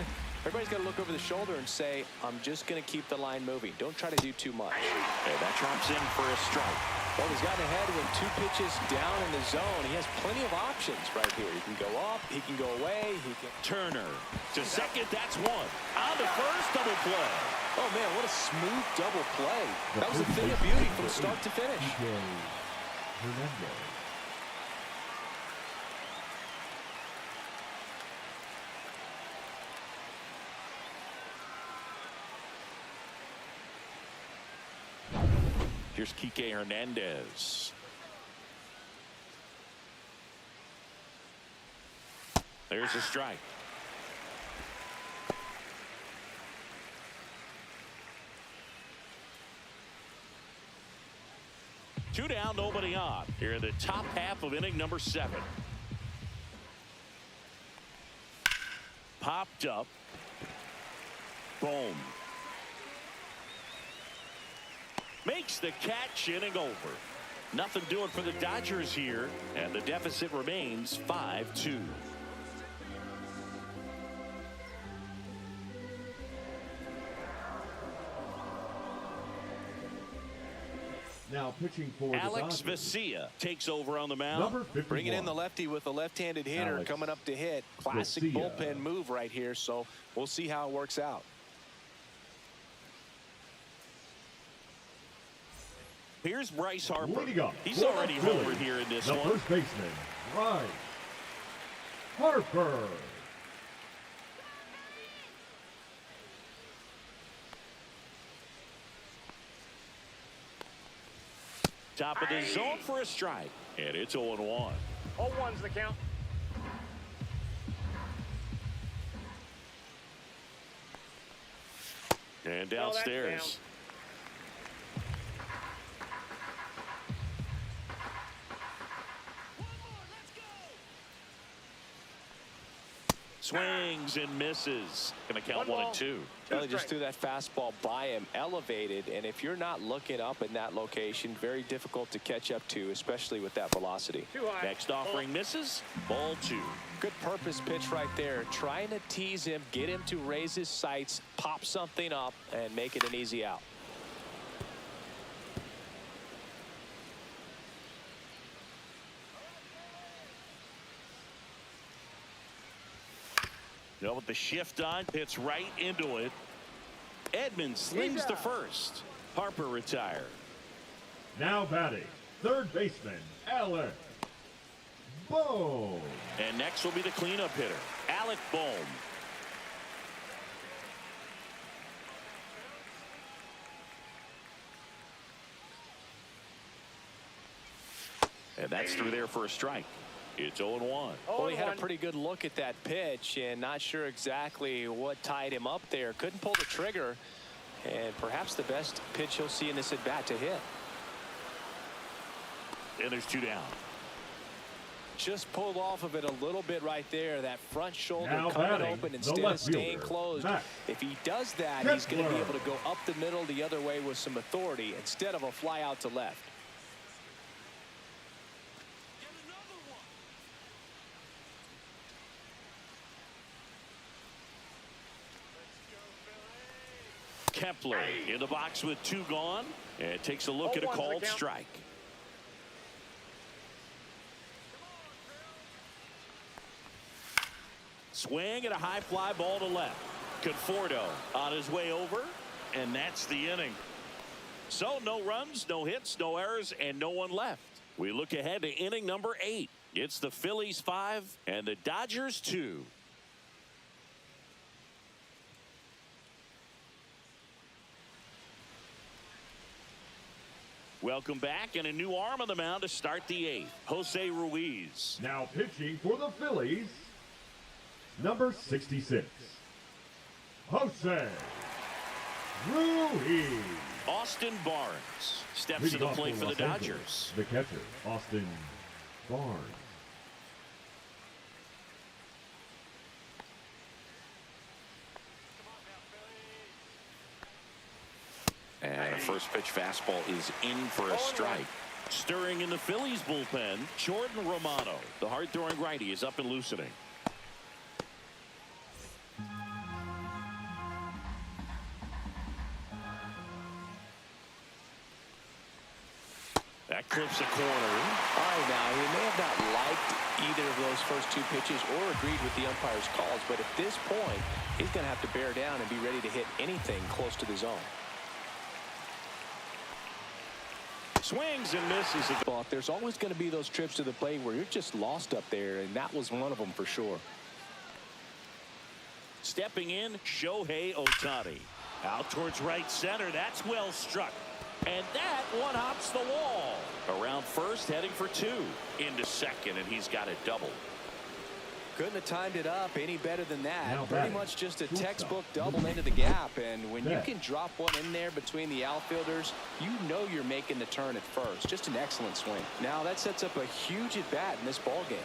Everybody's got to look over the shoulder and say, I'm just going to keep the line moving. Don't try to do too much. And that drops in for a strike. Well, he's gotten ahead with 2 pitches down in the zone. He has plenty of options right here. He can go up, he can go away, he can... Turner to second, that's one. On to first, double play. Oh, man, what a smooth double play. That was a thing of beauty from start to finish. Hernandez. Here's Kike Hernandez. There's a strike. Two down, nobody on. Here in the top half of inning number 7. Popped up. Boom. Makes the catch, inning over. Nothing doing for the Dodgers here, and the deficit remains 5-2. Now pitching for Alex the Dodgers. Vesia takes over on the mound. Number 51. Bringing in the lefty with a left-handed hitter Alex coming up to hit. Classic Vesia. bullpen move right here, so we'll see how it works out. Here's Bryce Harper. Leading up He's for the already Phillies, homered here in this the one. first baseman, Bryce Harper. Top of the zone for a strike, and it's 0-1. 0-1's the count. And Well, that's downstairs. Swings and misses. Gonna count 1 and 2. Well, he just threw that fastball by him, elevated, and if you're not looking up in that location, very difficult to catch up to, especially with that velocity. Too high. Next offering misses. Ball 2. Good purpose pitch right there, trying to tease him, get him to raise his sights, pop something up, and make it an easy out. Now with the shift on, hits right into it. Edmonds slings the first. Harper retired. Now batting, third baseman, Alec Bohm. And next will be the cleanup hitter, Alec Bohm. And that's through there for a strike. It's 0-1. Well, he had a pretty good look at that pitch and not sure exactly what tied him up there. Couldn't pull the trigger, and perhaps the best pitch he'll see in this at bat to hit. And there's 2 down. Just pulled off of it a little bit right there. That front shoulder Now coming batting, open the instead of left staying fielder, closed. Max If he does that, he's going to be able to go up the middle the other way with some authority instead of a fly out to left. Kepler in the box with 2 gone, and takes a look at a called strike. Swing and a high fly ball to left. Conforto on his way over, and that's the inning. So no runs, no hits, no errors, and no one left. We look ahead to inning number 8. It's the Phillies 5 and the Dodgers 2. Welcome back, and a new arm on the mound to start the 8th. Jose Ruiz. Now pitching for the Phillies, number 66, Jose Ruiz. Austin Barnes steps to the plate for the Dodgers. The catcher, Austin Barnes. And the first pitch fastball is in for a strike. Stirring in the Phillies bullpen, Jordan Romano. The hard-throwing righty is up and loosening. That clips a corner. All right, now, he may have not liked either of those first 2 pitches or agreed with the umpire's calls, but at this point, he's going to have to bear down and be ready to hit anything close to the zone. Swings and misses. There's always going to be those trips to the plate where you're just lost up there, and that was one of them for sure. Stepping in, Shohei Ohtani. Out towards right center. That's well struck. And that one hops the wall. Around first, heading for 2. Into second, and he's got it double. Couldn't have timed it up any better than that. Now Pretty batting, much just a shortstop, textbook double into the gap. And when you Back. can drop one in there between the outfielders, you know you're making the turn at first. Just an excellent swing. Now that sets up a huge at bat in this ball game.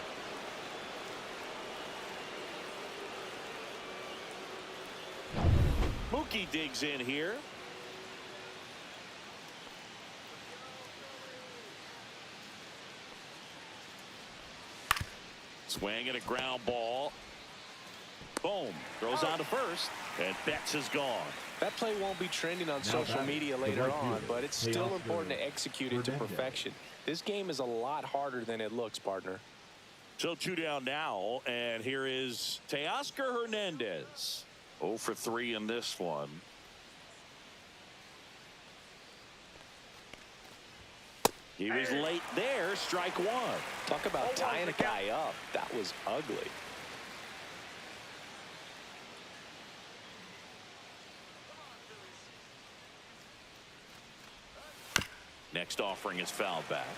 Mookie digs in here. Swing and a ground ball. Boom. Throws on to first. And Betts is gone. That play won't be trending on social media later on, but it's still important to execute it to perfection. This game is a lot harder than it looks, partner. So 2 down now, and here is Teoscar Hernandez. 0 for 3 in this one. He was late there. Strike 1. Talk about tying a guy up. That was ugly. Next offering is fouled back.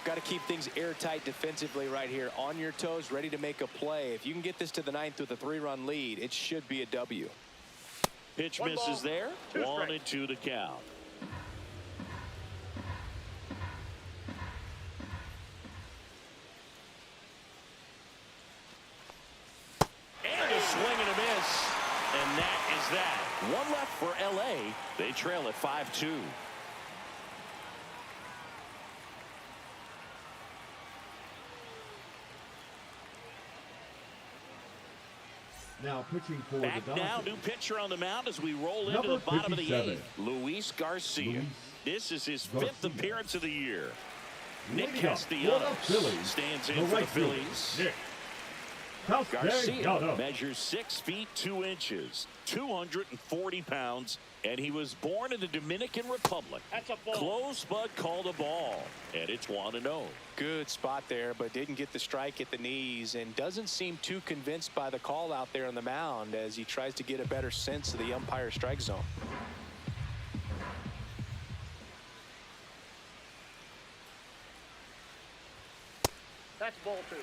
Got to keep things airtight defensively right here. On your toes, ready to make a play. If you can get this to the 9th with a 3-run lead, it should be a W. Pitch misses there. 1-2 to count. And a swing and a miss. And that is that. 1 left for LA. They trail at 5-2. Now pitching for Back the Dodgers. now, new pitcher on the mound as we roll into Number the bottom of the 57. 8th. Luis Garcia. This is his 5th appearance of the year. Nick Leading up for the Phillies, Castellanos stands in the for the right fielder, Phillies. Nick Garcia Castellanos. measures 6 feet 2 inches, 240 pounds, and he was born in the Dominican Republic. That's a ball. Close, but called a ball, and it's 1-0. Good spot there, but didn't get the strike at the knees and doesn't seem too convinced by the call out there on the mound as he tries to get a better sense of the umpire strike zone. That's ball 2.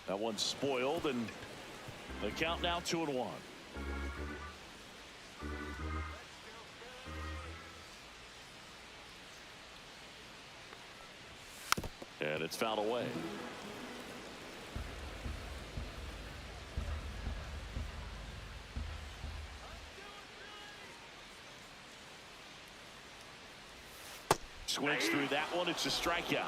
That one's spoiled, and the count now 2-1. And it's fouled away. Swings through that one. It's a strikeout.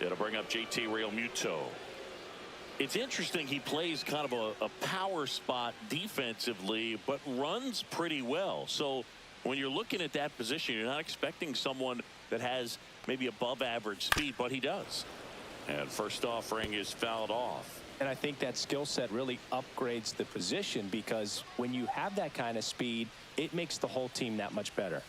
It'll bring up JT Realmuto. It's interesting, he plays kind of a power spot defensively, but runs pretty well. So when you're looking at that position, you're not expecting someone that has maybe above average speed, but he does. And first offering is fouled off. And I think that skill set really upgrades the position, because when you have that kind of speed, it makes the whole team that much better.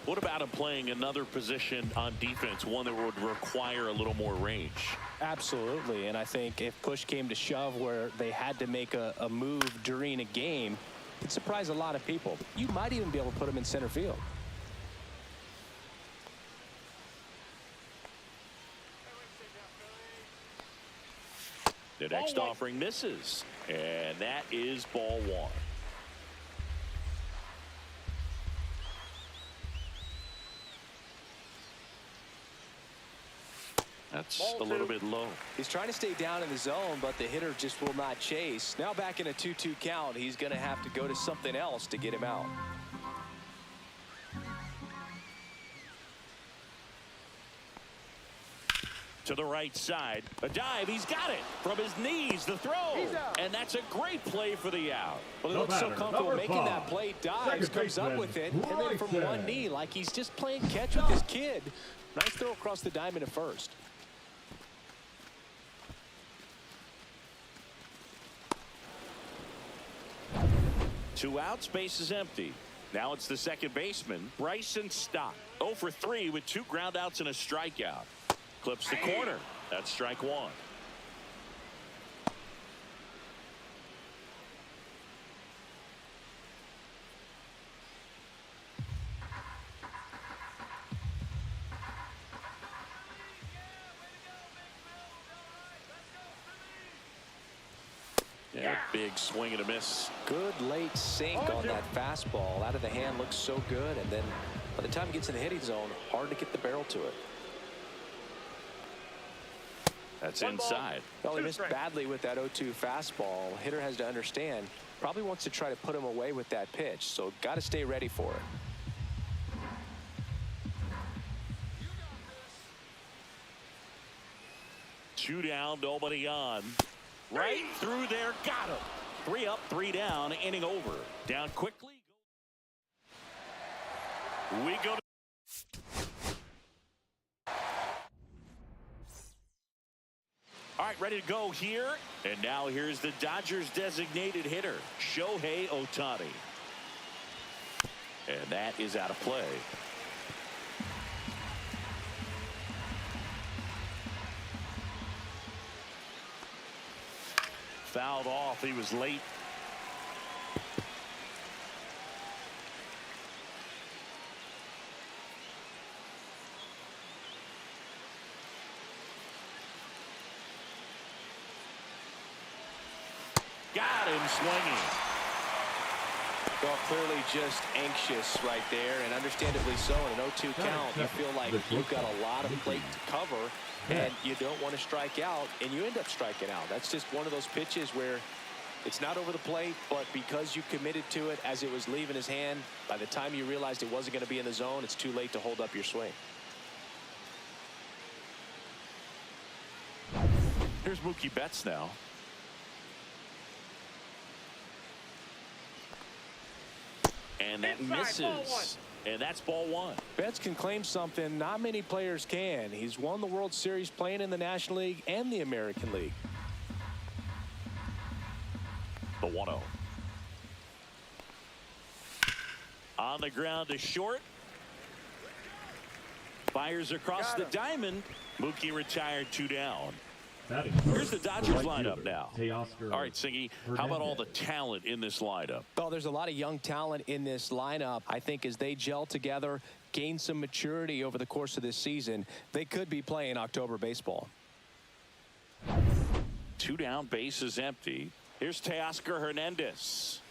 What about him playing another position on defense, one that would require a little more range? Absolutely. And I think if push came to shove where they had to make a move during a game, it'd surprise a lot of people. You might even be able to put him in center field. The next offering misses, and that is ball one. That's a little bit low. He's trying to stay down in the zone, but the hitter just will not chase. Now back in a 2-2 count, he's going to have to go to something else to get him out. To the right side, a dive, he's got it from his knees, the throw, and that's a great play for the out. Well, he looks so comfortable making that play, dives, comes up with it, and then from one knee, like he's just playing catch with his kid. Nice throw across the diamond at first. Two outs, base is empty. Now it's the second baseman, Bryson Stott. 0 for 3 with 2 ground outs and a strikeout. Clips the corner. That's strike one. Yeah, big swing and a miss. Good late sink on that fastball. Out of the hand, looks so good, and then by the time it gets in the hitting zone, hard to get the barrel to it. That's inside. Well, he missed badly with that 0-2 fastball. Hitter has to understand, probably wants to try to put him away with that pitch, so got to stay ready for it. Two down, nobody on. Right through there, got him. 3 up, 3 down, inning over. Down quickly. We go to all right, ready to go here. And now here's the Dodgers designated hitter, Shohei Ohtani. And that is out of play. Fouled off. He was late. Got him swinging. Well, clearly just anxious right there, and understandably so. In an 0-2 count, you feel like you've got a lot of plate to cover, and you don't want to strike out, and you end up striking out. That's just one of those pitches where it's not over the plate, but because you committed to it as it was leaving his hand, by the time you realized it wasn't going to be in the zone, it's too late to hold up your swing. Here's Mookie Betts now. And that misses. And that's ball one. Betts can claim something not many players can. He's won the World Series playing in the National League and the American League. The 1-0. On the ground to short. Fires across the diamond. Mookie retired 2 down. Here's the Dodgers lineup now. All right, Singy, how about all the talent in this lineup? Well, there's a lot of young talent in this lineup. I think as they gel together, gain some maturity over the course of this season, they could be playing October baseball. 2 down, base is empty. Here's Teoscar Hernandez.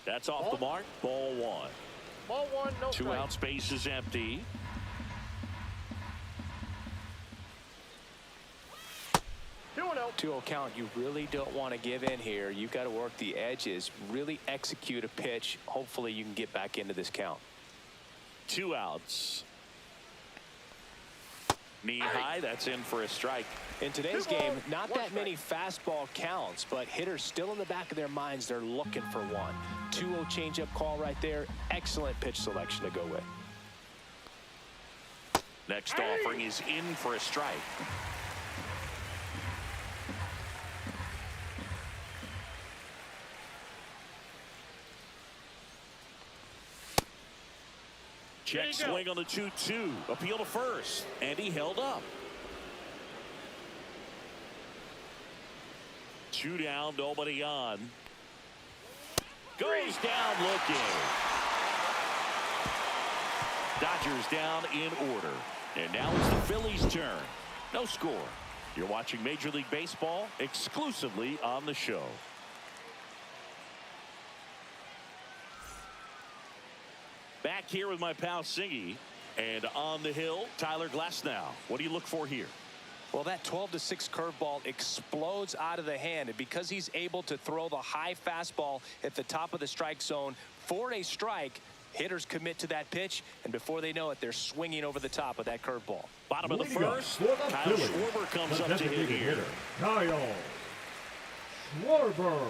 That's off the mark. Ball one. Ball one, no 2 strike. outs, base is empty. Two and 0. 2-0 count. You really don't want to give in here. You've got to work the edges, really execute a pitch. Hopefully you can get back into this count. 2 outs. Knee high, that's in for a strike. In today's game, not that many fastball counts, but hitters still in the back of their minds, they're looking for one. 2-0 changeup call right there. Excellent pitch selection to go with. Next offering is in for a strike. Check swing on the 2-2. Appeal to first, and he held up. 2 down, nobody on. Goes down looking. Dodgers down in order. And now it's the Phillies' turn. No score. You're watching Major League Baseball exclusively on the show. Back here with my pal Singy. And on the hill, Tyler Glasnow. What do you look for here? Well, that 12-6 curveball explodes out of the hand. And because he's able to throw the high fastball at the top of the strike zone for a strike, hitters commit to that pitch, and before they know it, they're swinging over the top of that curveball. Bottom of the first, Kyle Schwarber comes up to hit here. Kyle Schwarber.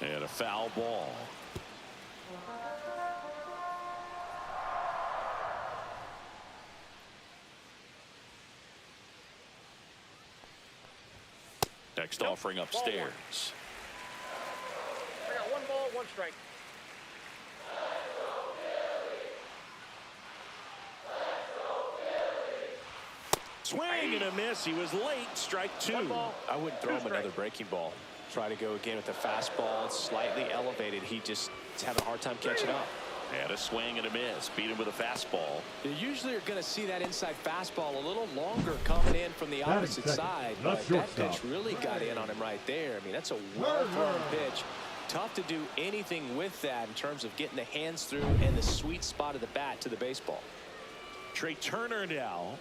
And a foul ball. Next offering upstairs. I got 1 ball, 1 strike. Swing and a miss. He was late. Strike 2. I wouldn't throw him another breaking ball. Try to go again with the fastball. It's slightly elevated. He just is having a hard time catching up. And a swing and a miss. Beat him with a fastball. You usually are going to see that inside fastball a little longer coming in from the opposite side. But that pitch really got in on him right there. I mean, that's a well-thrown pitch. Tough to do anything with that in terms of getting the hands through and the sweet spot of the bat to the baseball. Trey Turner now.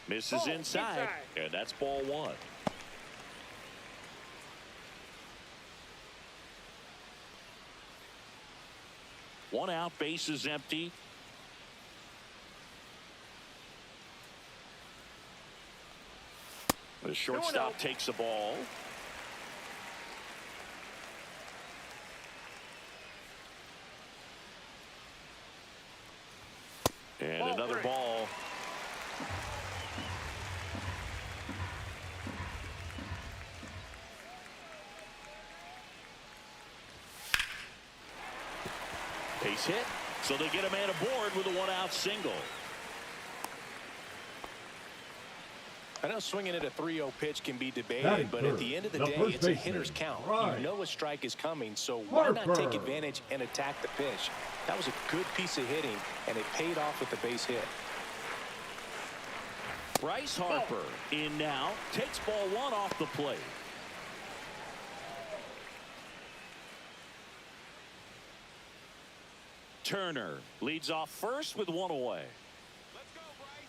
Misses inside. And that's ball 1. One out, base is empty. The shortstop takes the ball. And another ball. Base hit, so they get a man aboard with a 1-out single. I know swinging at a 3-0 pitch can be debated, but at the end of the day, it's a hitter's count. You know a strike is coming, so why not take advantage and attack the pitch? That was a good piece of hitting, and it paid off with the base hit. Bryce Harper in now, takes ball 1 off the plate. Turner leads off first with 1 away. Let's go, Bryce.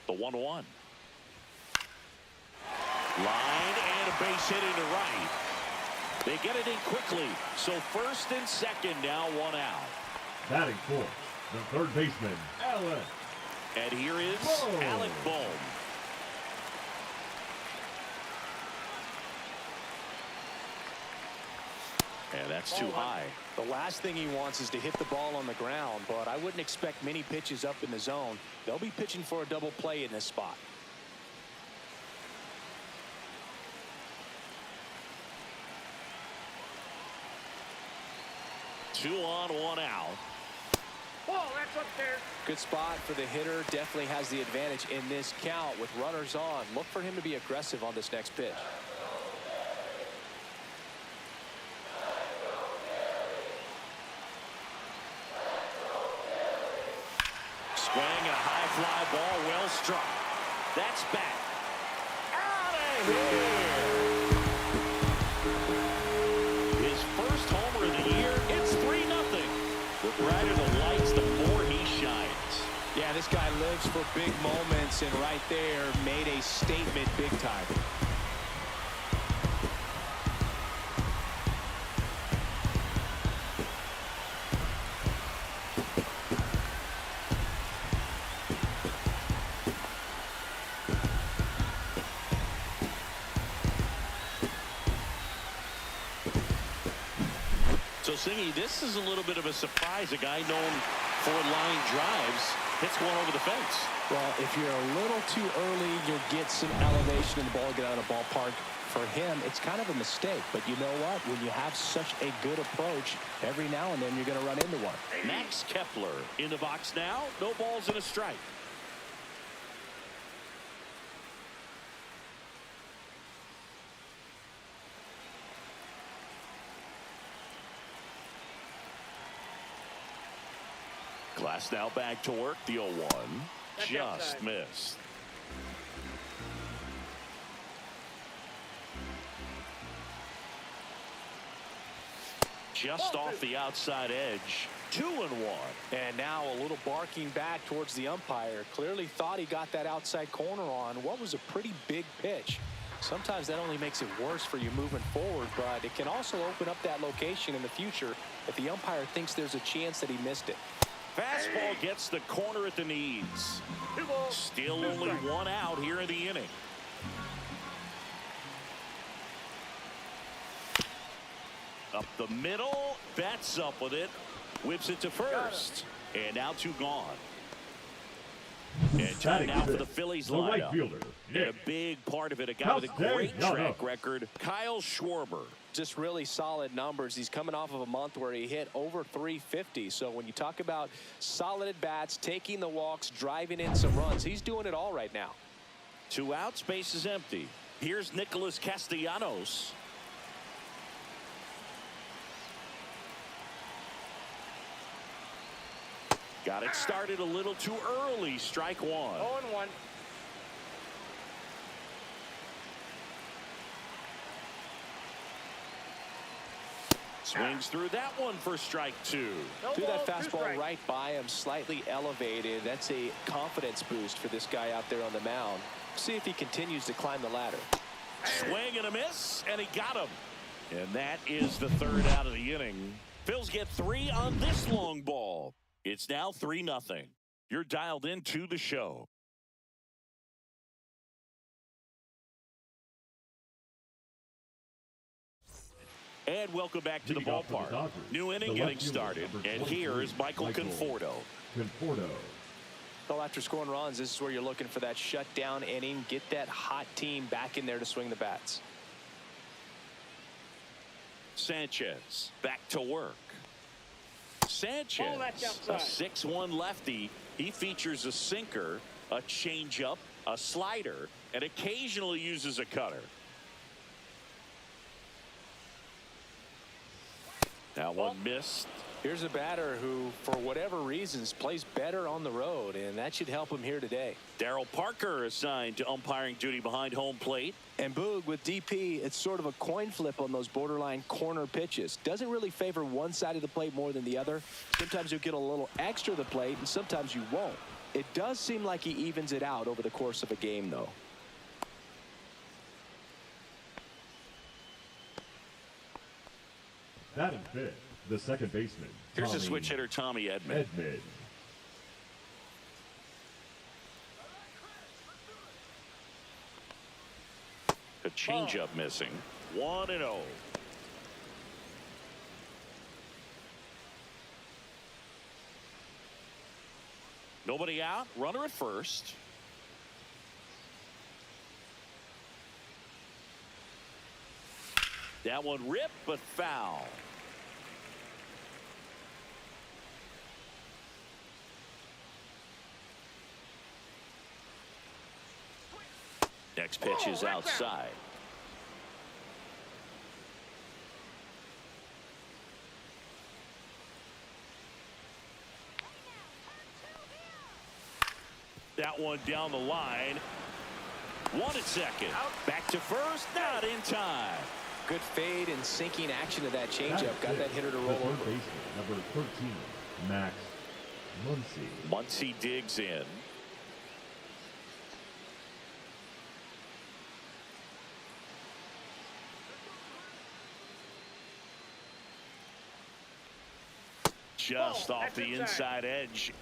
The 1-1. Line and a base hit into right. They get it in quickly. So first and second now, 1 out. Batting fourth, the third baseman, Alec. And here is Alec Bohm. And that's too high. The last thing he wants is to hit the ball on the ground, but I wouldn't expect many pitches up in the zone. They'll be pitching for a double play in this spot. Two on, 1 out. Ball, that's upstairs. Good spot for the hitter. Definitely has the advantage in this count with runners on. Look for him to be aggressive on this next pitch. Swing and a high fly ball, well struck. That's back. Out of here. His first homer of the year. It's 3-0. The brighter the lights, the more he shines. Yeah, this guy lives for big moments, and right there made a statement big time. So, Singy, this is a little bit of a surprise. A guy known for line drives hits one over the fence. Well, if you're a little too early, you'll get some elevation and the ball get out of the ballpark. For him, it's kind of a mistake. But you know what? When you have such a good approach, every now and then you're going to run into one. Max Kepler in the box now. No balls and a strike. Glass now back to work. The 0-1 just missed. Just off the outside edge. 2-1. And now a little barking back towards the umpire. Clearly thought he got that outside corner on what was a pretty big pitch. Sometimes that only makes it worse for you moving forward, but it can also open up that location in the future if the umpire thinks there's a chance that he missed it. Fastball gets the corner at the knees. Still only one out here in the inning. Up the middle. Bats up with it. Whips it to first. And now 2 gone. And time out for the Phillies the lineup. right fielder. And a big part of it, a guy with a great track record, Kyle Schwarber. Just really solid numbers. He's coming off of a month where he hit over 350. So when you talk about solid at bats, taking the walks, driving in some runs, he's doing it all right now. 2 outs, base is empty. Here's Nicholas Castellanos. Got it started a little too early. Strike 1. 0-1. Swings through that one for strike 2. Threw that fastball right by him, slightly elevated. That's a confidence boost for this guy out there on the mound. See if he continues to climb the ladder. Swing and a miss, and he got him. And that is the 3rd out of the inning. Phils get 3 on this long ball. It's now 3-0. You're dialed into the show. And welcome back to the ballpark. New inning getting started. And here is Michael Conforto. Well, after scoring runs, this is where you're looking for that shutdown inning. Get that hot team back in there to swing the bats. Sanchez back to work. Sanchez, a 6-1 lefty. He features a sinker, a changeup, a slider, and occasionally uses a cutter. That one missed. Here's a batter who, for whatever reasons, plays better on the road, and that should help him here today. Darryl Parker assigned to umpiring duty behind home plate. And Boog, with DP, it's sort of a coin flip on those borderline corner pitches. Doesn't really favor one side of the plate more than the other. Sometimes you'll get a little extra the plate, and sometimes you won't. It does seem like he evens it out over the course of a game, though. Batting fifth, the second baseman. Here's a switch hitter, Tommy Edman. A changeup missing. 1-0. Nobody out. Runner at first. That one ripped, but foul. Next pitch is outside. that one down the line. 1 at second. Back to first. Not in time. Good fade and sinking action of that changeup. Got that hitter to roll over. Number 13, Max Muncy. Muncy digs in. Just off the inside edge.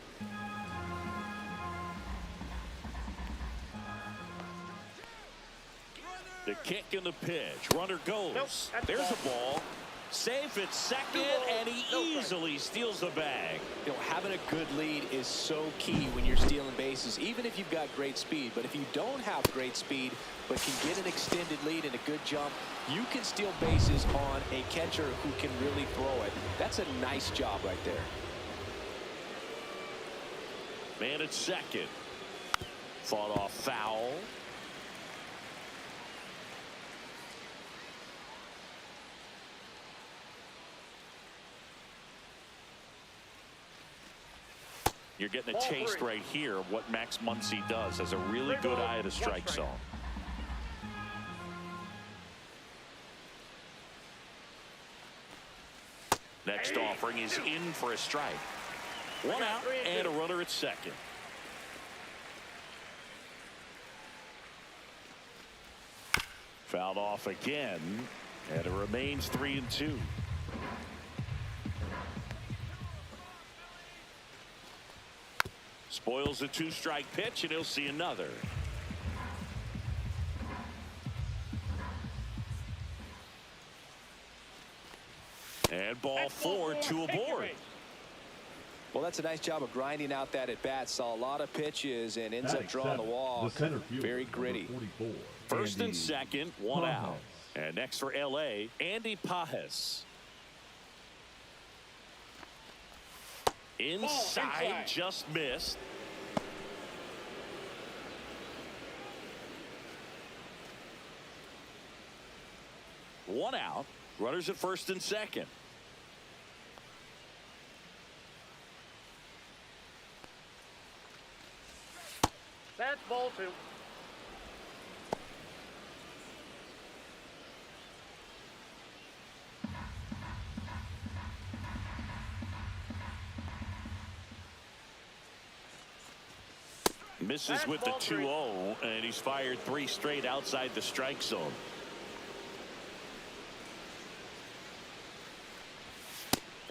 The kick and the pitch. Runner goes. Nope, there's a ball. Safe at second, and he easily steals the bag. You know, having a good lead is so key when you're stealing bases, even if you've got great speed. But if you don't have great speed, but can get an extended lead and a good jump, you can steal bases on a catcher who can really throw it. That's a nice job right there. Man at second. Fought off foul. You're getting a taste right here of what Max Muncy does. Has a really good eye at the strike zone. Next offering is in for a strike. 1 out and a runner at second. Fouled off again, and it remains 3-2. Spoils the 2-strike pitch, and he'll see another. And ball 4, 2 aboard. Well, that's a nice job of grinding out that at bat. Saw a lot of pitches and ends up drawing the walk. Very gritty. First and second, 1 out. And next for LA, Andy Pajes. Inside, just missed. One out. Runners at first and second. That's ball 2. Misses with the 2-0, and he's fired 3 straight outside the strike zone.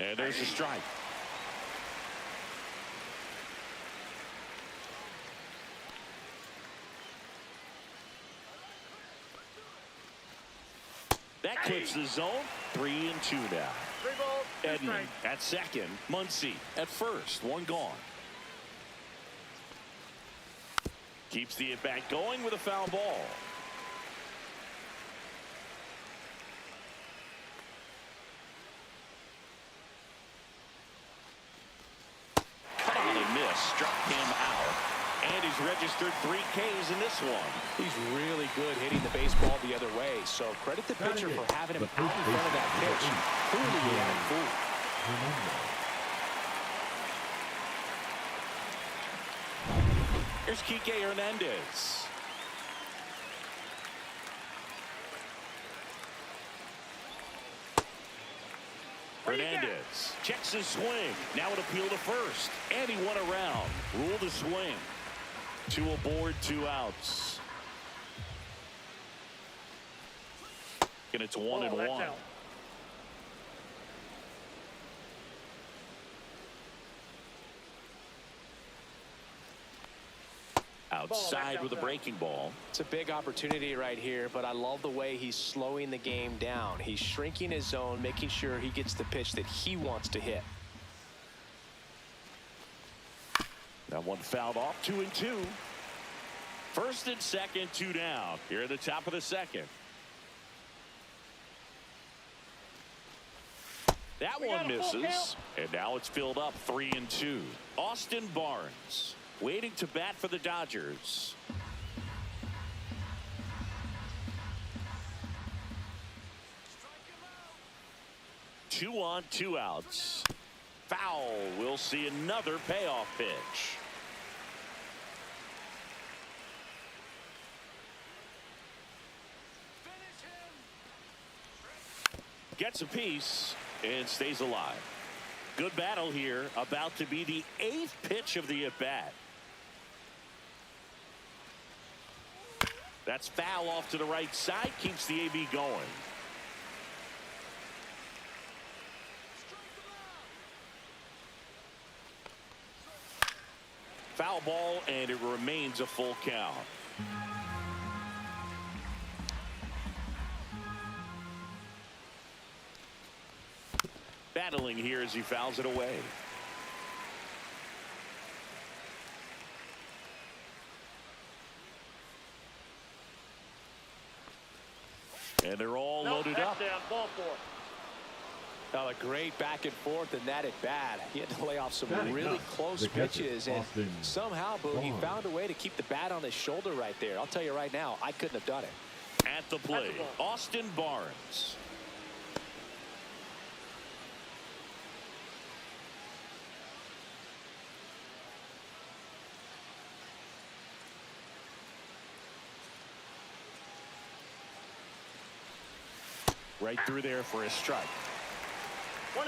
And there's a strike. That clips the zone. 3-2 now. 3 balls, 2 Edmund strikes. at second. Muncy at first. 1 gone. Keeps the at-bat going with a foul ball. Cut on and miss. Struck him out. And he's registered 3 Ks in this one. He's really good hitting the baseball the other way. So credit the pitcher for having him out in front of that pitch. Clearly he had him fooled. Here's Kike Hernandez. Hernandez checks his swing. Now an appeal to first. And he won around. Rule the swing. 2 aboard, 2 outs. And it's 1-1. Outside with a breaking ball. It's a big opportunity right here, but I love the way he's slowing the game down. He's shrinking his zone, making sure he gets the pitch that he wants to hit. That one fouled off. 2-2. First and second, 2 down. Here at the top of the second. That one misses. And now it's filled up. 3-2. Austin Barnes waiting to bat for the Dodgers. Two on, 2 outs. Foul. We'll see another payoff pitch. gets a piece and stays alive. Good battle here. About to be the 8th pitch of the at-bat. That's foul off to the right side. Keeps the AB going. Foul ball, and it remains a full count. Battling here as he fouls it away. And they're all loaded up. Down, ball four. Oh, a great back and forth, and that at bat. He had to lay off some really close pitches, and somehow, Boo, he found a way to keep the bat on his shoulder right there. I'll tell you right now, I couldn't have done it. At the plate, Austin Barnes. Right through there for a strike. 1-1.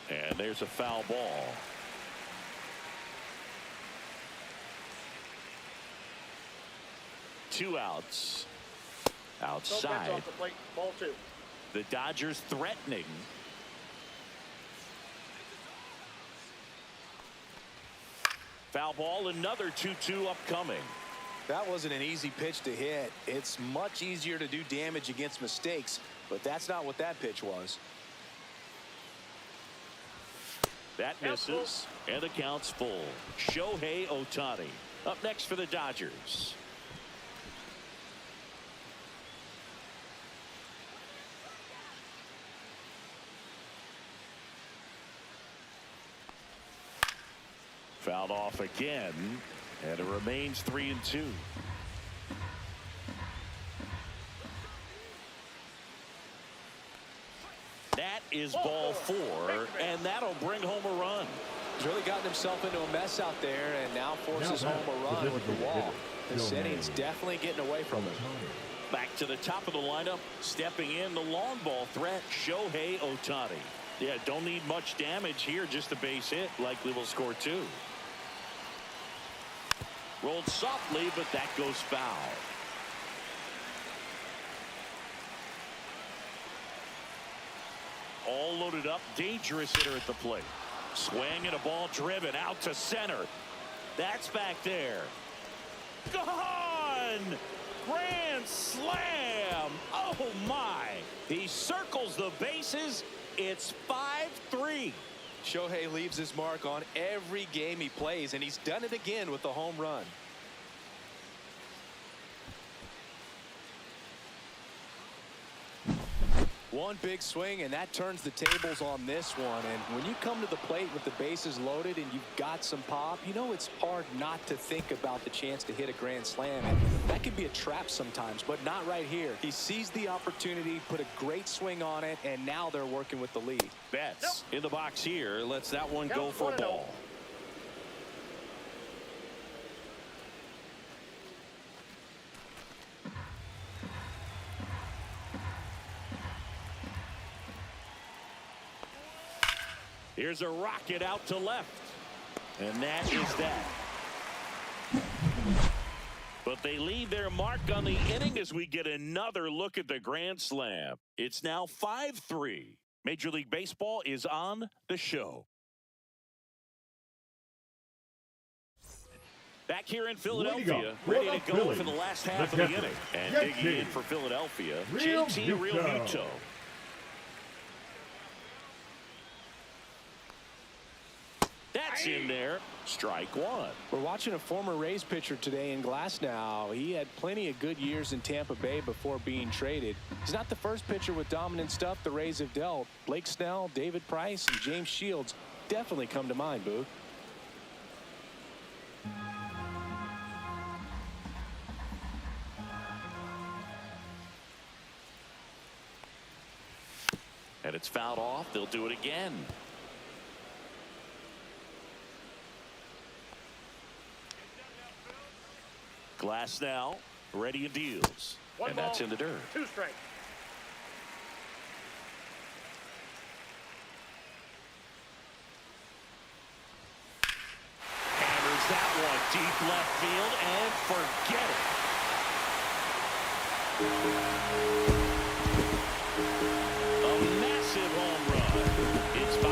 And there's a foul ball. Two outs. Outside. Off the plate. Ball two. The Dodgers threatening. Foul ball, another 2-2 upcoming. That wasn't an easy pitch to hit. It's much easier to do damage against mistakes, but that's not what that pitch was. That misses, and the count's full. Shohei Ohtani up next for the Dodgers. Fouled off again, and it remains 3-2. That is ball four, and that'll bring home a run. He's really gotten himself into a mess out there, and now forces home a run with the wall. This inning's definitely getting away from him. Back to the top of the lineup, stepping in the long ball threat, Shohei Ohtani. Yeah, don't need much damage here, just a base hit. Likely will score two. Rolled softly, but that goes foul. All loaded up, dangerous hitter at the plate. Swing and a ball driven out to center. That's back there. Gone! Grand slam! Oh my! He circles the bases. It's 5-3. Shohei leaves his mark on every game he plays, and he's done it again with the home run. One big swing, and that turns the tables on this one. And when you come to the plate with the bases loaded and you've got some pop, you know it's hard not to think about the chance to hit a grand slam. And that can be a trap sometimes, but not right here. He sees the opportunity, put a great swing on it, and now they're working with the lead. Betts in the box here. Lets that one go for a ball. Here's a rocket out to left. And that is that. But they leave their mark on the inning as we get another look at the grand slam. It's now 5-3. Major League Baseball is on the show. Back here in Philadelphia, ready to go for the last half of the inning. And digging in for Philadelphia, JT Realmuto. That's in there. Strike one. We're watching a former Rays pitcher today in Glasnow. He had plenty of good years in Tampa Bay before being traded. He's not the first pitcher with dominant stuff the Rays have dealt. Blake Snell, David Price, and James Shields definitely come to mind, Boo. And it's fouled off. They'll do it again. Glass now, ready and deals. One And that's ball, in the dirt. 2 strikes. Hammers that one deep left field and forget it. A massive home run. It's 5-4.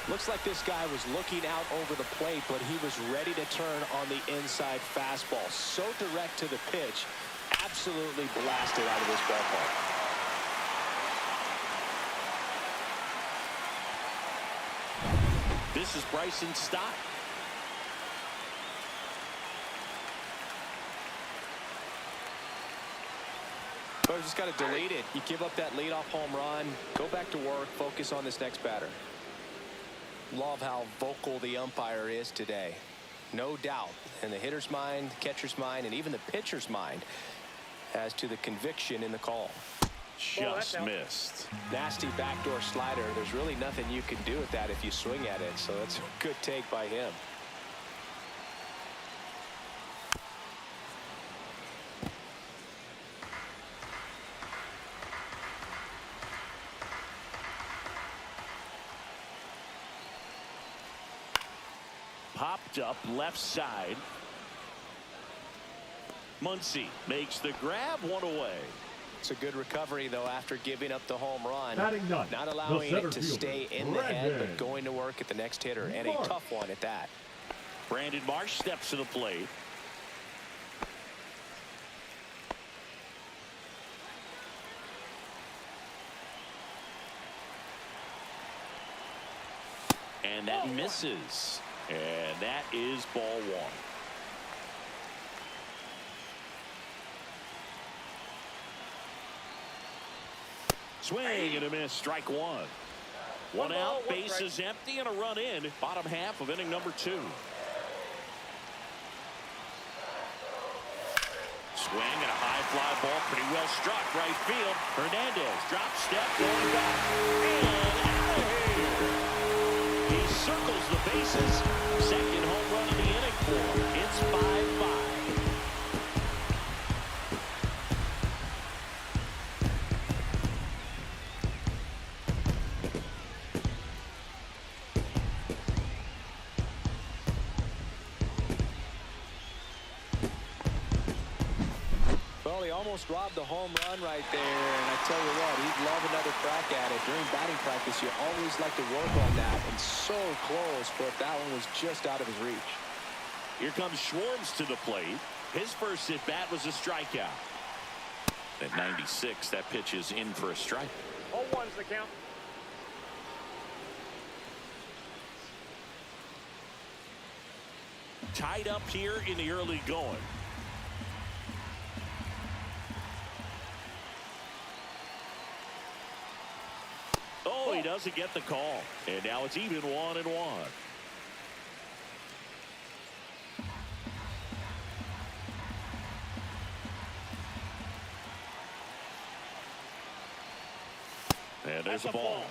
Looks like this guy was looking out over the plate, but he was ready to turn on the inside fastball. So direct to the pitch, absolutely blasted out of this ballpark. This is Bryson's stop. But just got to delete it. You give up that leadoff home run, go back to work, focus on this next batter. Love how vocal the umpire is today. No doubt in the hitter's mind, catcher's mind, and even the pitcher's mind as to the conviction in the call. Just missed. Nasty backdoor slider. There's really nothing you can do with that if you swing at it, so that's a good take by him. Popped up left side. Muncy makes the grab, one away. It's a good recovery, though, after giving up the home run. Not allowing it to stay in the head, but going to work at the next hitter, and a tough one at that. Brandon Marsh steps to the plate. And that misses. And that is ball one. Swing and a miss, strike one. One out, bases empty, and a run in. Bottom half of inning number 2. Swing and a high fly ball, pretty well struck right field. Hernandez drop step, going back, and out of here. He circles the bases. Second home run of the inning for him. It's 5-5. Well, he almost robbed the home run right there, and I tell you what, he'd love another crack at it. During batting practice, you always like to work on that, and so close, but that one was just out of his reach. Here comes Schwartz to the plate. His first at-bat was a strikeout. At 96, that pitch is in for a strike. 0-1's the count. Tied up here in the early going. Oh, he doesn't get the call. And now it's even 1-1. And there's a ball.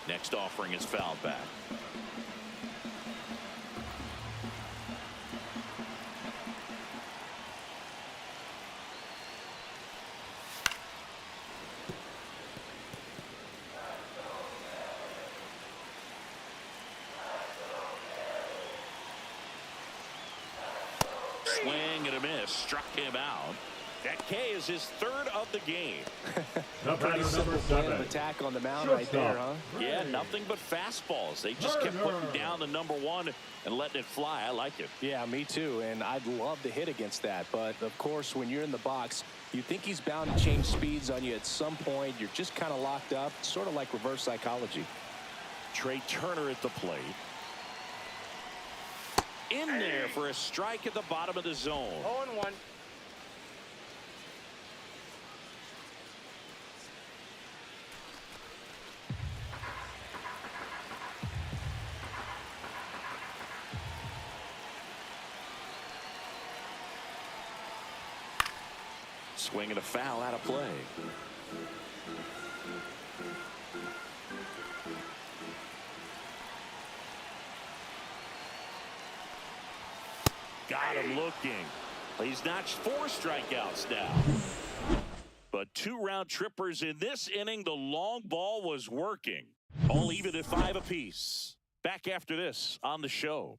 Next offering is fouled back. Swing and a miss, struck him out. That K is his third of the game. Pretty simple plan of attack on the mound right there, huh? Yeah, nothing but fastballs. They just kept putting down the number 1 and letting it fly. I like it. Yeah, me too, and I'd love to hit against that. But, of course, when you're in the box, you think he's bound to change speeds on you at some point. You're just kind of locked up, sort of like reverse psychology. Trey Turner at the plate. In there for a strike at the bottom of the zone. 0-1. Swing and a foul out of play. Got him looking. He's notched 4 strikeouts now. But 2 round trippers in this inning. The long ball was working. All even at 5 apiece. Back after this on the show.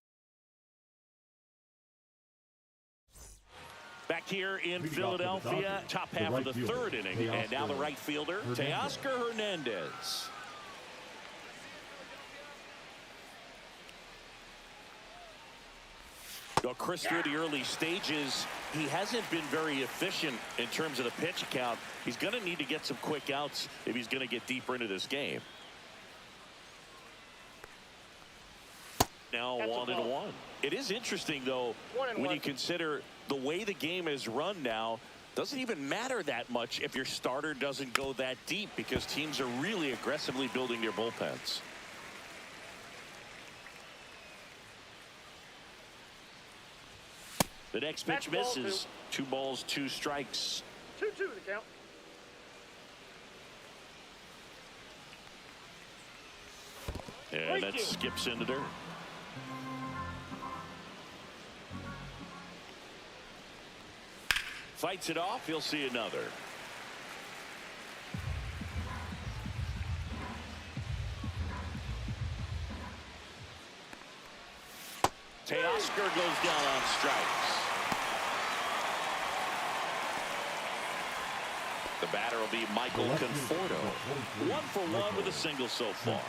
Back here in Philadelphia, top half of the 3rd inning. And now the right fielder, Teoscar Hernandez. Well, Chris, through the early stages, he hasn't been very efficient in terms of the pitch count. He's going to need to get some quick outs if he's going to get deeper into this game. Now 1-1. It is interesting, though, when you consider the way the game is run now. Doesn't even matter that much if your starter doesn't go that deep, because teams are really aggressively building their bullpens. The next pitch misses. 2 balls, 2 strikes. 2-2 the count. And that skips into dirt. Fights it off. He'll see another. Teoscar goes down on strikes. The batter will be Michael Conforto. 1 for 1 with a single so far.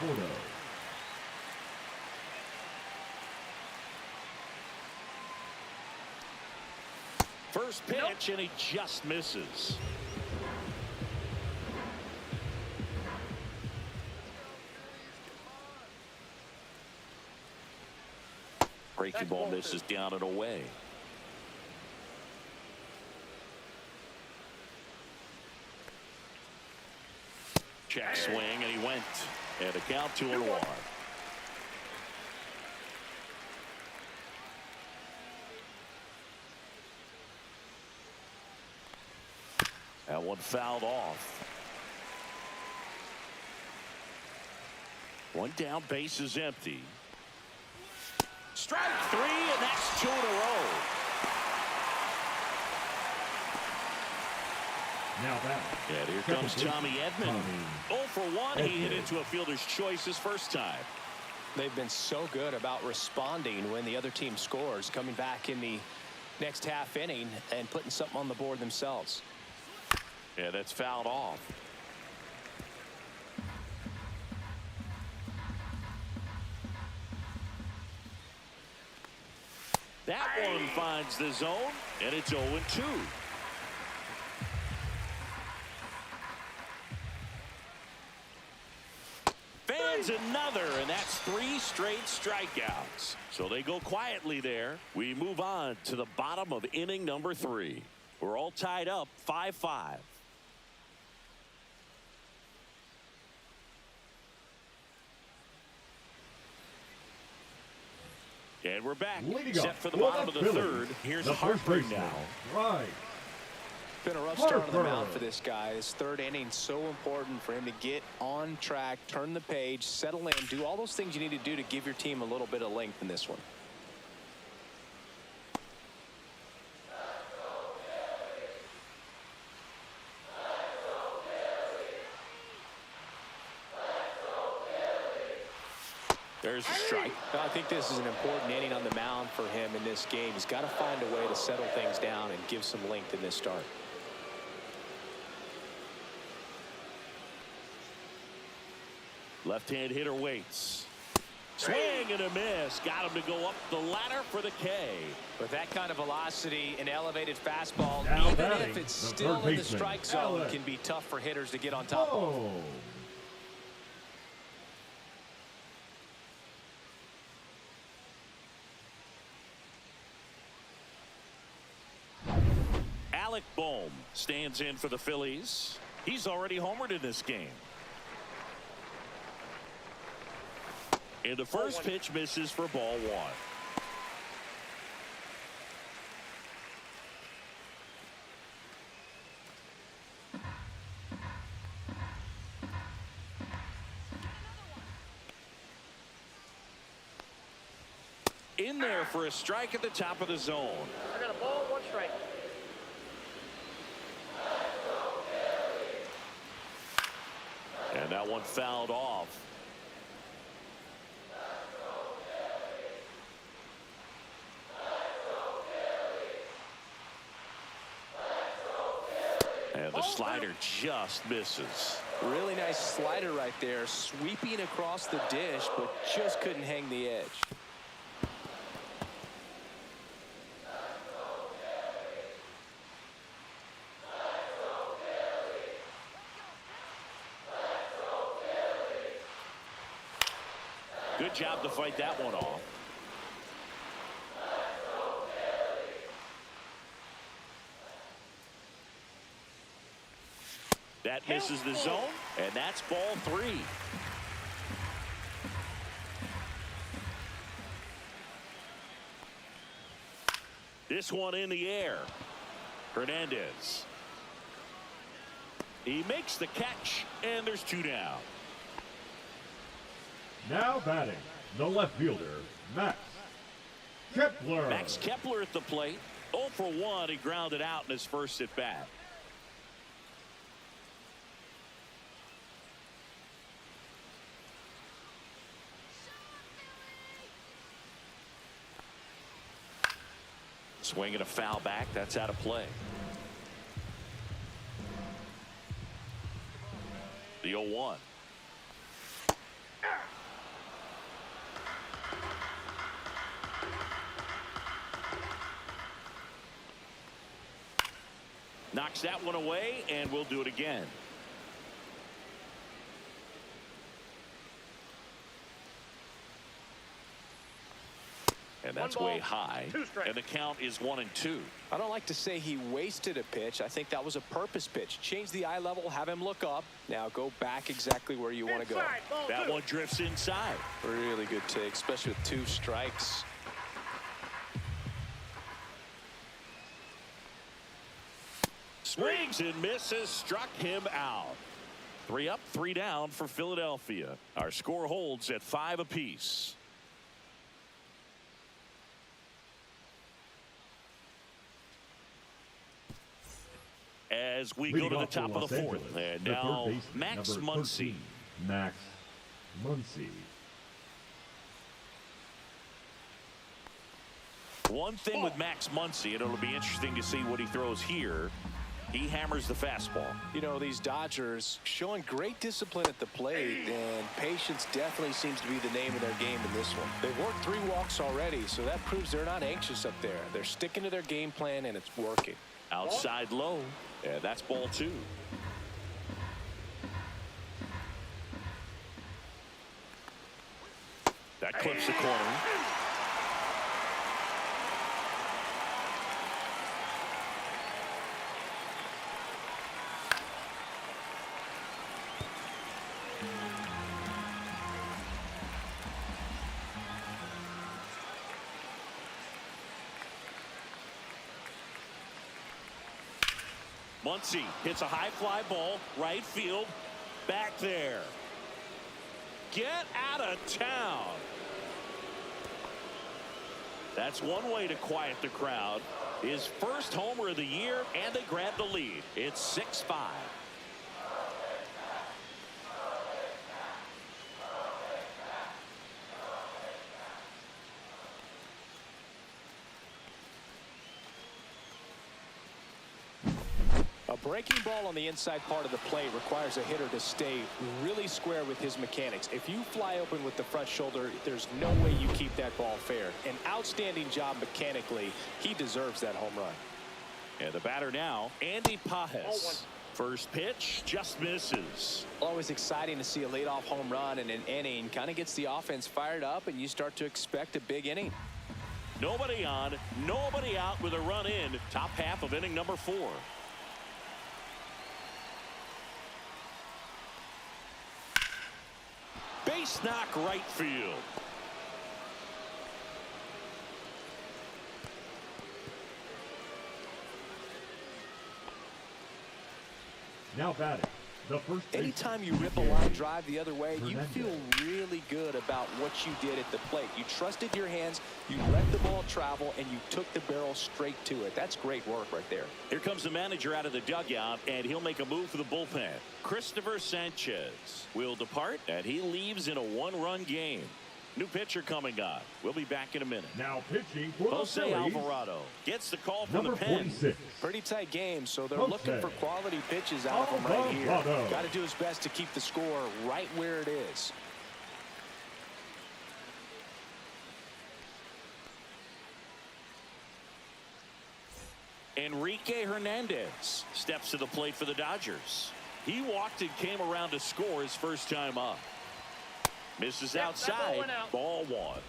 First pitch, and he just misses. Breaking ball misses down and away. Check swing, and he went. And a count 2-1. That one fouled off. 1 down, base is empty. Strike 3, and that's 2 in a row. Now that. And here comes Tommy Edman. 0 for 1. He hit into a fielder's choice his first time. They've been so good about responding when the other team scores, coming back in the next half inning and putting something on the board themselves. Yeah, that's fouled off. That one finds the zone, and it's 0-2. Fans another, and that's 3 straight strikeouts. So they go quietly there. We move on to the bottom of inning number 3. We're all tied up 5-5. And we're back. Set for the bottom of the 3rd. Here's Harper now. Right. Been a rough start on the mound for this guy. His 3rd inning, so important for him to get on track, turn the page, settle in, do all those things you need to do to give your team a little bit of length in this one. There's a strike. I think this is an important inning on the mound for him in this game. He's got to find a way to settle things down and give some length in this start. Left-hand hitter waits. Swing and a miss. Got him to go up the ladder for the K. With that kind of velocity, an elevated fastball, Now even batting, if it's the still third in the baseman, strike zone, Alex. can be tough for hitters to get on top of. Alec Bohm stands in for the Phillies. He's already homered in this game. And the first pitch misses for ball 1. in there for a strike at the top of the zone. I got a ball, 1 strike. And that one fouled off. And the slider just misses. Really nice slider right there, sweeping across the dish, but just couldn't hang the edge. Good job to fight that one off. That misses the zone, and that's ball 3. This one in the air. Hernandez. He makes the catch, and there's 2 down. Now batting, the left fielder, Max Kepler. Max Kepler at the plate. 0 for 1. He grounded out in his first at bat. Swinging a foul back. That's out of play. The 0-1. Knocks that one away, and we'll do it again. And that's way high. And the count is 1-2. I don't like to say he wasted a pitch. I think that was a purpose pitch. Change the eye level, have him look up. Now go back exactly where you want to go. That one drifts inside. Really good take, especially with 2 strikes. Swings and misses, struck him out. 3 up, 3 down for Philadelphia. Our score holds at 5 apiece. As we go to the top of the 4th. And now Max Muncy. Max Muncy. One thing with Max Muncy, and it'll be interesting to see what he throws here. He hammers the fastball. You know, these Dodgers showing great discipline at the plate, and patience definitely seems to be the name of their game in this one. They've worked 3 walks already, so that proves they're not anxious up there. They're sticking to their game plan, and it's working. Outside low, and that's ball 2. That clips the corner. Muncy hits a high fly ball, right field, back there. Get out of town. That's one way to quiet the crowd. His first homer of the year, and they grab the lead. It's 6-5. A breaking ball on the inside part of the plate requires a hitter to stay really square with his mechanics. If you fly open with the front shoulder, there's no way you keep that ball fair. An outstanding job mechanically. He deserves that home run. And the batter now, Andy Pajes. First pitch just misses. Always exciting to see a leadoff home run in an inning. Kind of gets the offense fired up, and you start to expect a big inning. Nobody on, nobody out with a run in. Top half of inning number 4. Base knock right field. Now batting, The first Anytime you rip a line drive the other way, you feel really good about what you did at the plate. You trusted your hands, you let the ball travel, and you took the barrel straight to it. That's great work right there. Here comes the manager out of the dugout, and he'll make a move for the bullpen. Christopher Sanchez will depart, and he leaves in a one-run game. New pitcher coming on. We'll be back in a minute. Now pitching for the Jose Phillies, Alvarado gets the call from number the pen. 46. Pretty tight game, so they're Jose looking for quality pitches out of him right here. Alvarado. Got to do his best to keep the score right where it is. Enrique Hernandez steps to the plate for the Dodgers. He walked and came around to score his first time up. Misses outside. Ball one.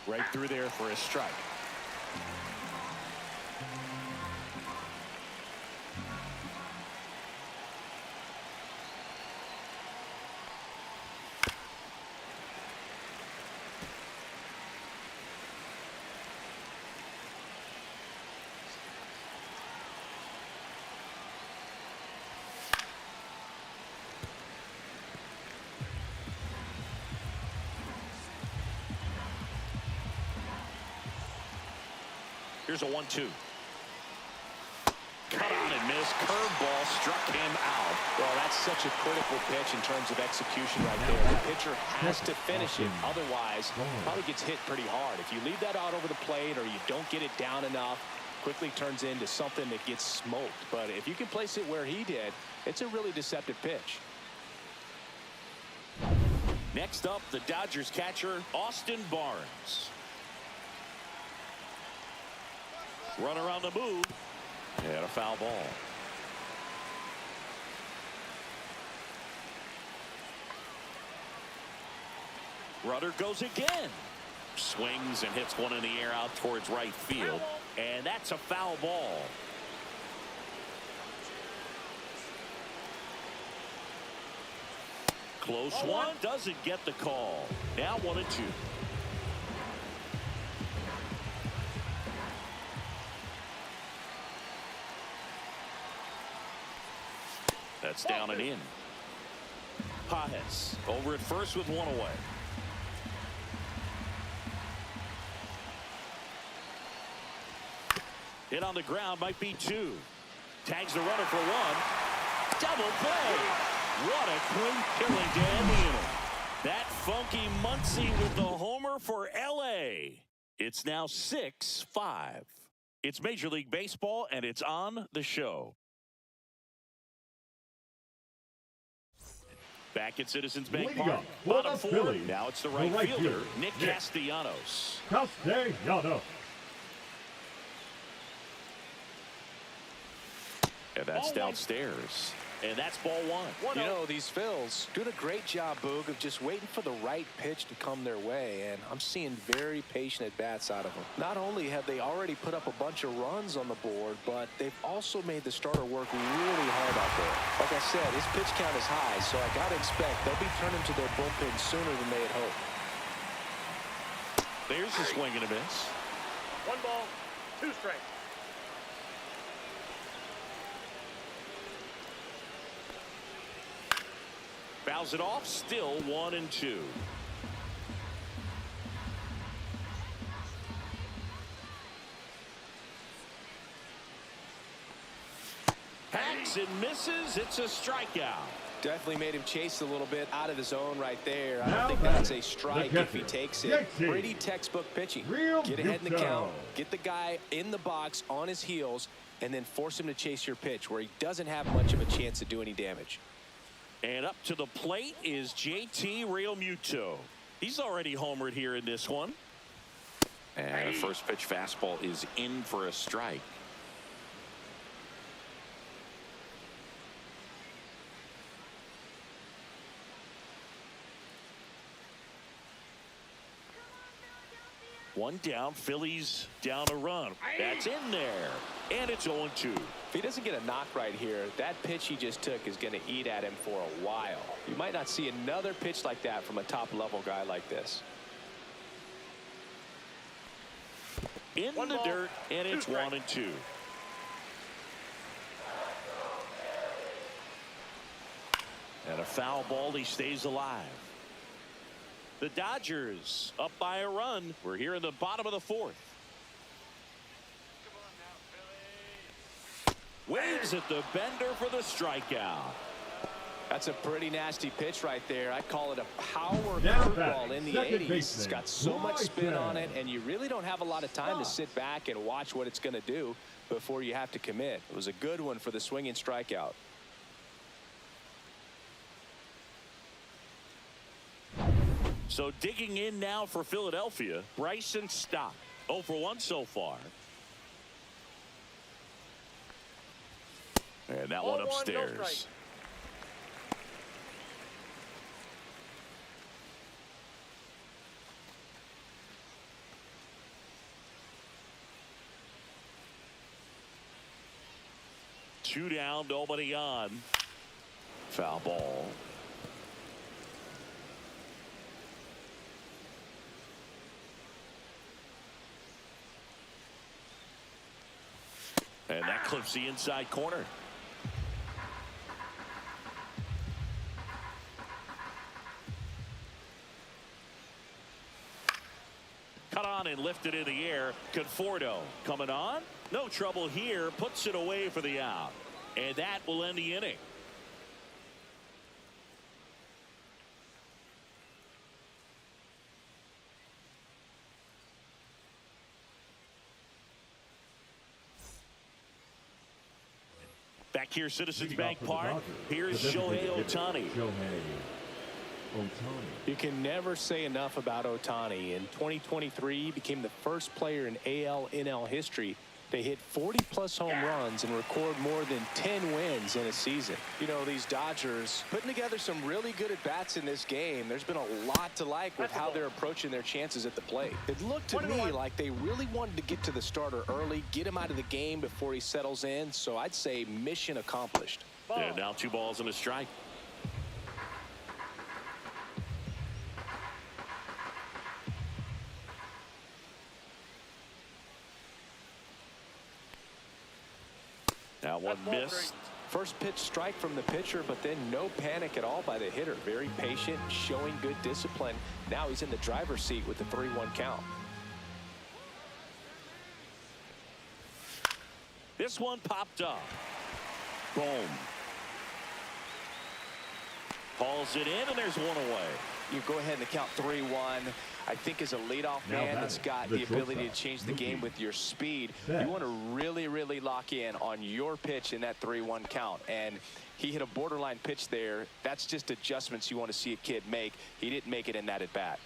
Right through there for a strike. Here's a 1-2. Cut on and miss. Curveball struck him out. Well, that's such a critical pitch in terms of execution right there. The pitcher has to finish it. Otherwise, probably gets hit pretty hard. If you leave that out over the plate or you don't get it down enough, quickly turns into something that gets smoked. But if you can place it where he did, it's a really deceptive pitch. Next up, the Dodgers catcher, Austin Barnes. Runner on the move. And a foul ball. Runner goes again. Swings and hits one in the air out towards right field. And that's a foul ball. Close one. Doesn't get the call. Now 1-2. That's down and in. Pajes over at first with one away. Hit on the ground, might be two. Tags the runner for one. Double play. What a clean killing to end the inning. That funky Muncie with the homer for LA. It's now 6-5. It's Major League Baseball, and it's on the show. Back at Citizens Bank Park. Bottom four. Now it's the right fielder, Nick Castellanos. Castellanos. And that's downstairs. And that's ball one. You know, these Phils doing a great job, Boog, of just waiting for the right pitch to come their way, and I'm seeing very patient at-bats out of them. Not only have they already put up a bunch of runs on the board, but they've also made the starter work really hard out there. Like I said, his pitch count is high, so I got to expect they'll be turning to their bullpen sooner than they had hoped. There's the swing and a miss. 1 ball, 2 strikes. Fouls it off, still 1-2. Hacks and misses. It's a strikeout. Definitely made him chase a little bit out of the zone right there. I don't think that's a strike if he takes it. Pretty textbook pitching. Get ahead in the count, get the guy in the box on his heels, and then force him to chase your pitch where he doesn't have much of a chance to do any damage. And up to the plate is JT Realmuto. He's already homered here in this one. And a first pitch fastball is in for a strike. One down, Phillies down a run. That's in there, and it's 0-2. If he doesn't get a knock right here, that pitch he just took is going to eat at him for a while. You might not see another pitch like that from a top-level guy like this. In the dirt, and it's 1-2. And a foul ball, he stays alive. The Dodgers up by a run. We're here in the bottom of the fourth. Waves at the bender for the strikeout. That's a pretty nasty pitch right there. I call it a power curveball in the 80s. It's got so much spin on it, and you really don't have a lot of time to sit back and watch what it's going to do before you have to commit. It was a good one for the swinging strikeout. So digging in now for Philadelphia, Bryson Stott. 0 for 1 so far. And that one upstairs. Two down, nobody on. Foul ball. And that clips the inside corner. Cut on and lifted in the air. Conforto coming on. No trouble here. Puts it away for the out. And that will end the inning. Back here, Citizens Bank Park. Here's Shohei Ohtani. You can never say enough about Ohtani. In 2023, he became the first player in AL/NL history to hit 40-plus home runs and record more than 10 wins in a season. You know, these Dodgers putting together some really good at-bats in this game. There's been a lot to like with how they're approaching their chances at the plate. It looked to me like they really wanted to get to the starter early, get him out of the game before he settles in. So I'd say mission accomplished. And now 2 balls and a strike. Now one missed. First pitch strike from the pitcher, but then no panic at all by the hitter. Very patient, showing good discipline. Now he's in the driver's seat with the 3-1 count. This one popped up. Boom. Hauls it in, and there's one away. You go ahead and count 3-1. I think as a leadoff man that's got the ability to change the game with your speed, you want to really, really lock in on your pitch in that 3-1 count. And he hit a borderline pitch there. That's just adjustments you want to see a kid make. He didn't make it in that at bat.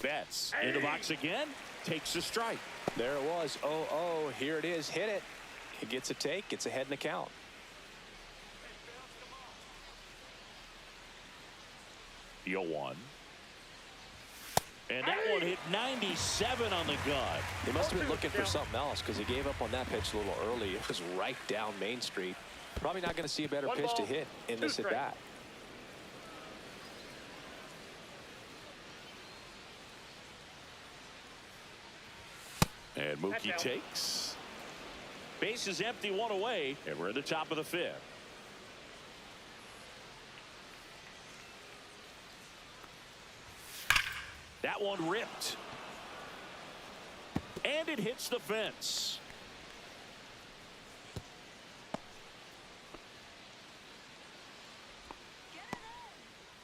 Betts in the box again, takes a strike. There it was. 0-0. Here it is. Hit it. He gets a take, gets ahead in the count. The 0-1. And that one hit 97 on the gut. He must have been looking for something else because he gave up on that pitch a little early. It was right down Main Street. Probably not going to see a better pitch to hit in this at bat. And Mookie takes. Base is empty, 1 away, and we're in the top of the 5th. That one ripped. And it hits the fence.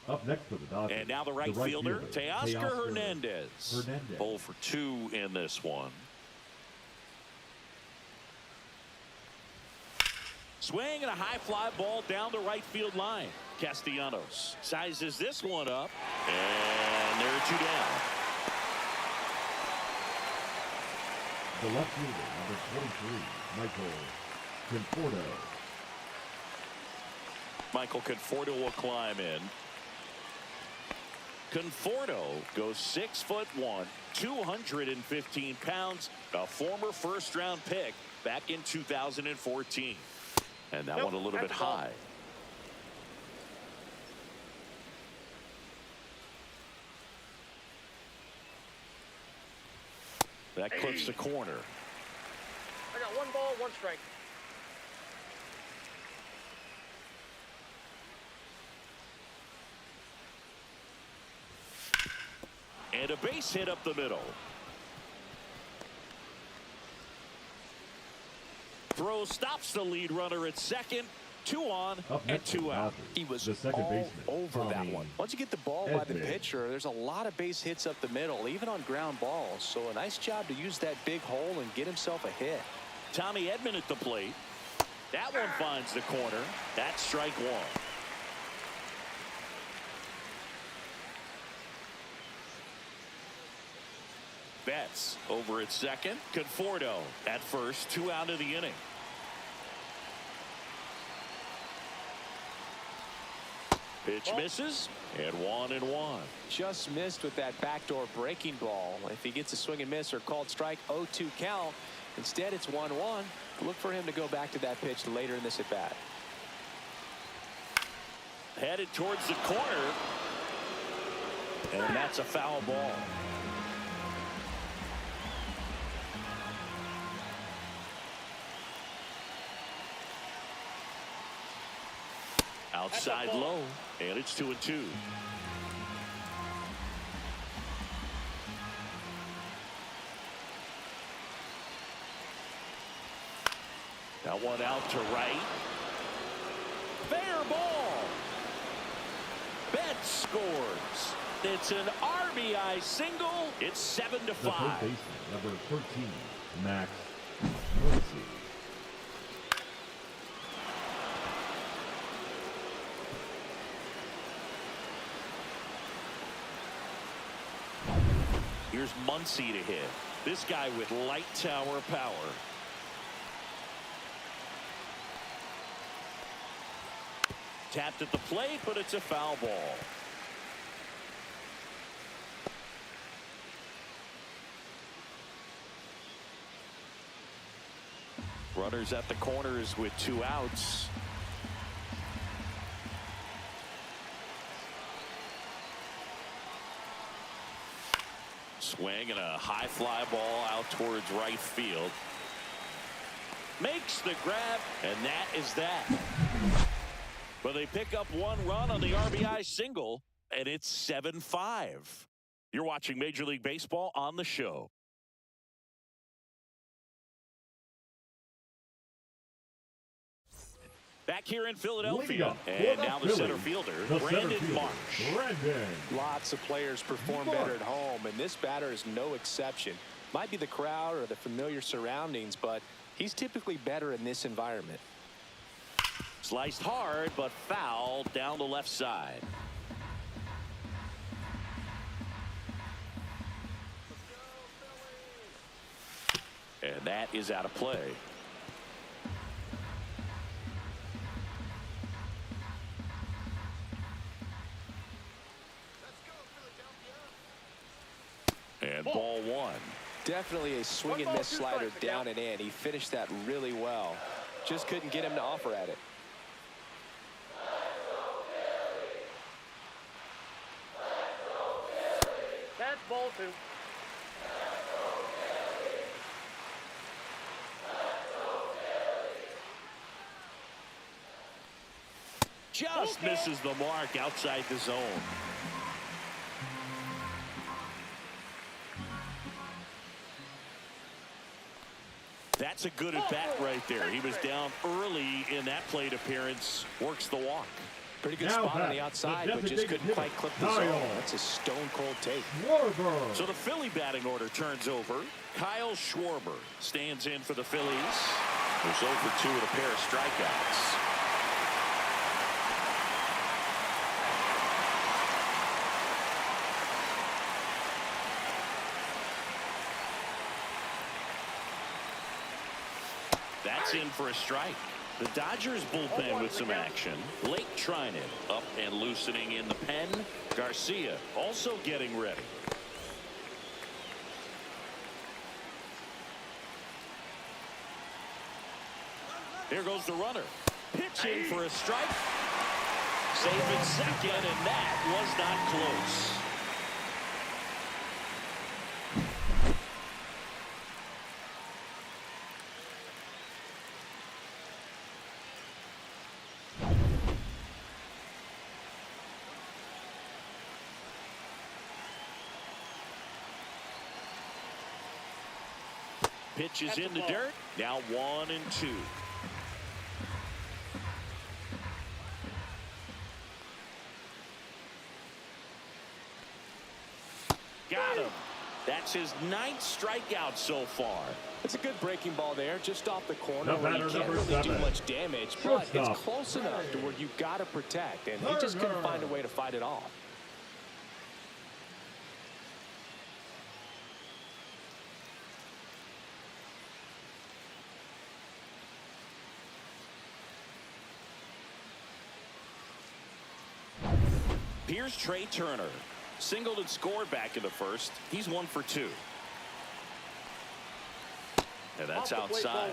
Up next for the Dodgers. And now the right fielder, Teoscar Hernandez. 0 for 2 in this one. Swing and a high fly ball down the right field line. Castellanos sizes this one up, and there are 2 down. The left fielder, number 23, Michael Conforto. Michael Conforto will climb in. Conforto goes 6'1", 215 pounds, a former first-round pick back in 2014. And that one a little bit high. That clips the corner. I got 1 ball, 1 strike. And a base hit up the middle. Throw stops the lead runner at second. 2 on and 2 out. He was the second all baseman, over that one. Once you get the ball by the pitcher, there's a lot of base hits up the middle, even on ground balls. So a nice job to use that big hole and get himself a hit. Tommy Edman at the plate. That one finds the corner. That's strike 1. Betts over at second. Conforto at first. 2 out of the inning. Pitch misses, and 1-1. Just missed with that backdoor breaking ball. If he gets a swing and miss or called strike, 0-2 count. Instead, it's 1-1. Look for him to go back to that pitch later in this at bat. Headed towards the corner, and that's a foul ball. Outside low, and it's 2-2. That one out to right. Fair ball. Betts scores. It's an RBI single. It's 7-5. The third baseman, number 13, Max. Here's Muncy to hit. This guy with light tower power. Tapped at the plate, but it's a foul ball. Runners at the corners with 2 outs. Swing and a high fly ball out towards right field. Makes the grab, and that is that. But they pick up 1 run on the RBI single, and it's 7-5. You're watching Major League Baseball on the show. Back here in Philadelphia, and now the center fielder, Brandon Marsh. Lots of players perform better at home, and this batter is no exception. Might be the crowd or the familiar surroundings, but he's typically better in this environment. Sliced hard, but foul down the left side. And that is out of play. And ball 1. Definitely a swing and miss slider down and in. He finished that really well. Just couldn't get him to offer at it. That's ball 2. Just misses the mark outside the zone. That's a good at bat right there. He was down early in that plate appearance. Works the walk. Pretty good spot on the outside, but just couldn't quite clip the zone. That's a stone-cold take. So the Philly batting order turns over. Kyle Schwarber stands in for the Phillies. Who's 0 for 2 with a pair of strikeouts. That's in for a strike. The Dodgers bullpen with some action. Lake trying it. Up and loosening in the pen. Garcia also getting ready. Here goes the runner. Pitching for a strike. Safe at second, and that was not close. Pitch is in the dirt. Now 1-2. Got him. That's his 9th strikeout so far. It's a good breaking ball there, just off the corner. No, You can't really do 7. much damage, but it's close enough to where you've got to protect, and he just couldn't find a way to fight it off. Here's Trey Turner. Singled and scored back in the first. He's 1 for 2. And that's outside.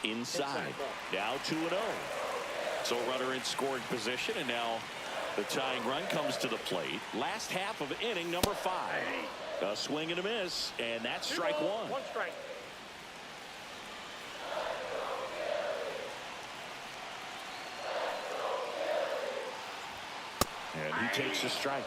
Inside. Now 2-0. So runner in scoring position, and now the tying run comes to the plate. Last half of inning number 5. A swing and a miss, and that's strike 1. 1 strike. And he takes a strike.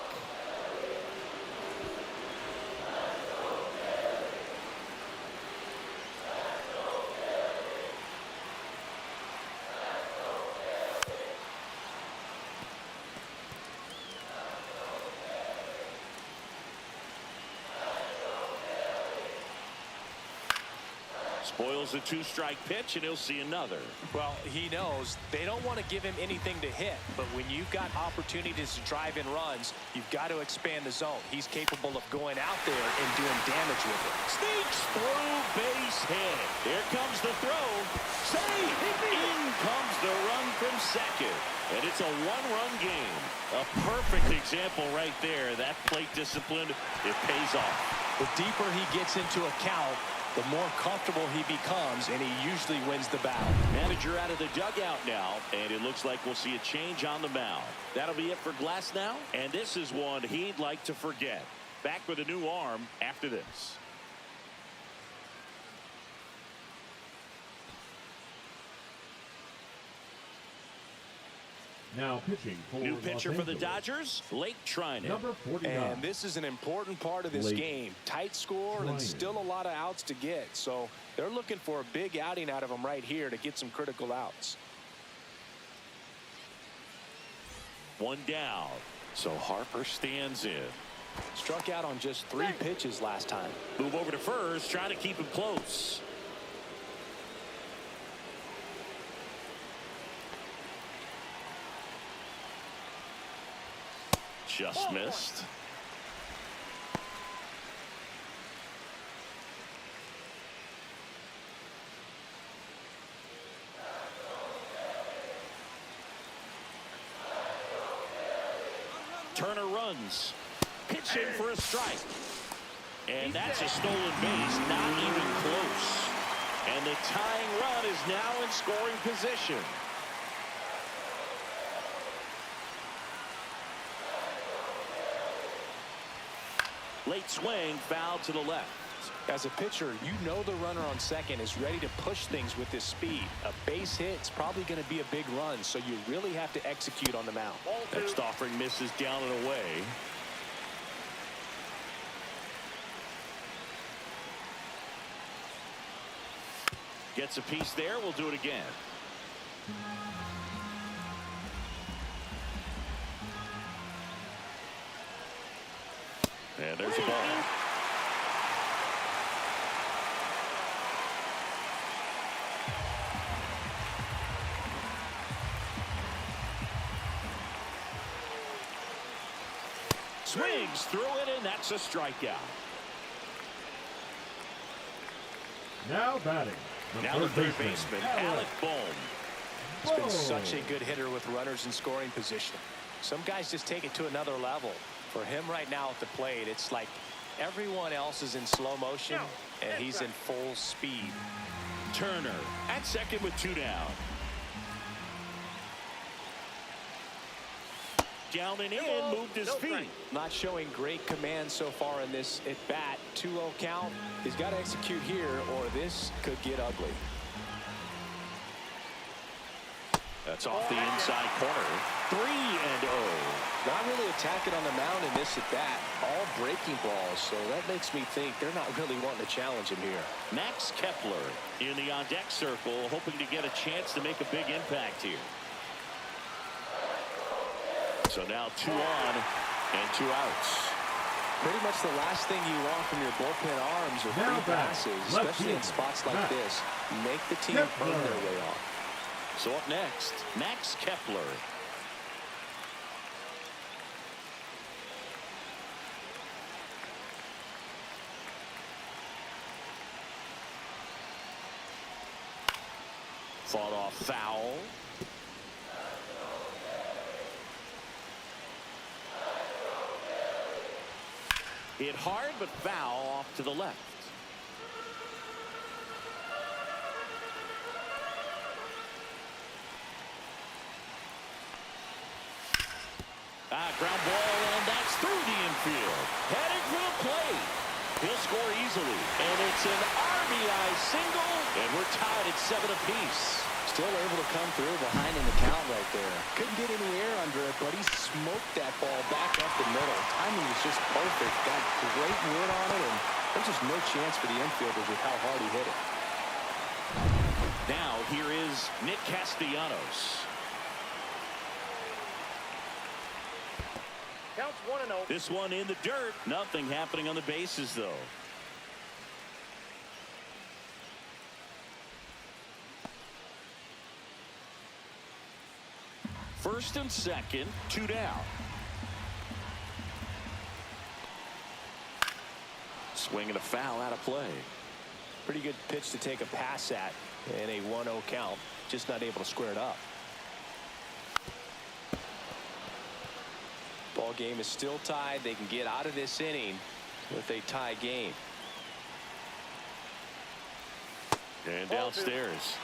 Spoils a 2-strike pitch, and he'll see another. Well, he knows they don't want to give him anything to hit, but when you've got opportunities to drive in runs, you've got to expand the zone. He's capable of going out there and doing damage with it. Sneaks through, base hit. Here comes the throw. Save! In comes the run from second. And it's a 1-run game. A perfect example right there. That plate discipline, it pays off. The deeper he gets into a count, the more comfortable he becomes, and he usually wins the battle. Manager out of the dugout now, and it looks like we'll see a change on the mound. That'll be it for Glass now, and this is one he'd like to forget. Back with a new arm after this. Now pitching for New pitcher Los for the Angeles. Dodgers, Lake Trine. Number 49. And this is an important part of this Lake game. Tight score and still a lot of outs to get. So they're looking for a big outing out of him right here to get some critical outs. 1 down. So Harper stands in. Struck out on just 3 pitches last time. Move over to first, trying to keep him close. Just missed. Turner runs. Pitch in for a strike. And that's a stolen base, not even close. And the tying run is now in scoring position. Late swing, foul to the left. As a pitcher, you know the runner on second is ready to push things with his speed. A base hit is probably going to be a big run, so you really have to execute on the mound. Next offering misses down and away. Gets a piece there. We'll do it again. And there's the ball. swings through it, and that's a strikeout. Now batting. Now the third baseman, Alec Bohm. He's been such a good hitter with runners in scoring position. Some guys just take it to another level. For him right now at the plate, it's like everyone else is in slow motion, and he's in full speed. Turner at second with 2 down. Down and in, moved his feet. Not showing great command so far in this at bat. 2-0 count. He's got to execute here, or this could get ugly. That's off the inside corner. 3-0. Not really attacking on the mound in this at bat. All breaking balls, so that makes me think they're not really wanting to challenge him here. Max Kepler in the on-deck circle, hoping to get a chance to make a big impact here. So now 2 on and 2 outs. Pretty much the last thing you want from your bullpen arms are free passes, especially in spots like this. Make the team burn their way off. So up next, Max Kepler. Fought off foul. Hit hard, but foul off to the left. Ground ball, and that's through the infield. Headed for the plate. He'll score easily, and it's an RBI single, and we're tied at 7 apiece. Still able to come through behind in the count right there. Couldn't get any air under it, but he smoked that ball back up the middle. Timing was just perfect. Got great wood on it, and there's just no chance for the infielders with how hard he hit it. Now here is Nick Castellanos. Counts 1-0. This one in the dirt. Nothing happening on the bases, though. First and second, 2 down. Swing and a foul out of play. Pretty good pitch to take a pass at in a 1-0 count. Just not able to square it up. Ball game is still tied. They can get out of this inning with a tie game. And downstairs.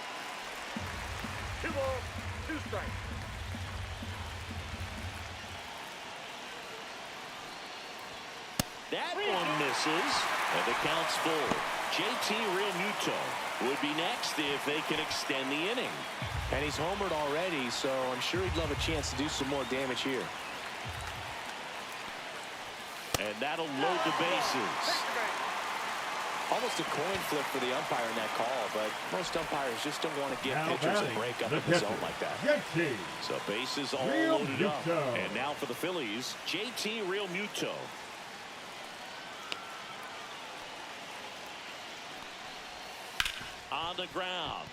2 balls, 2 strikes. That one misses, and the count's full. JT Realmuto would be next if they can extend the inning. And he's homered already, so I'm sure he'd love a chance to do some more damage here. And that'll load the bases. Almost a coin flip for the umpire in that call, but most umpires just don't want to give pitchers a break up in the zone like that. So bases all loaded up. And now for the Phillies, JT Realmuto. On the ground.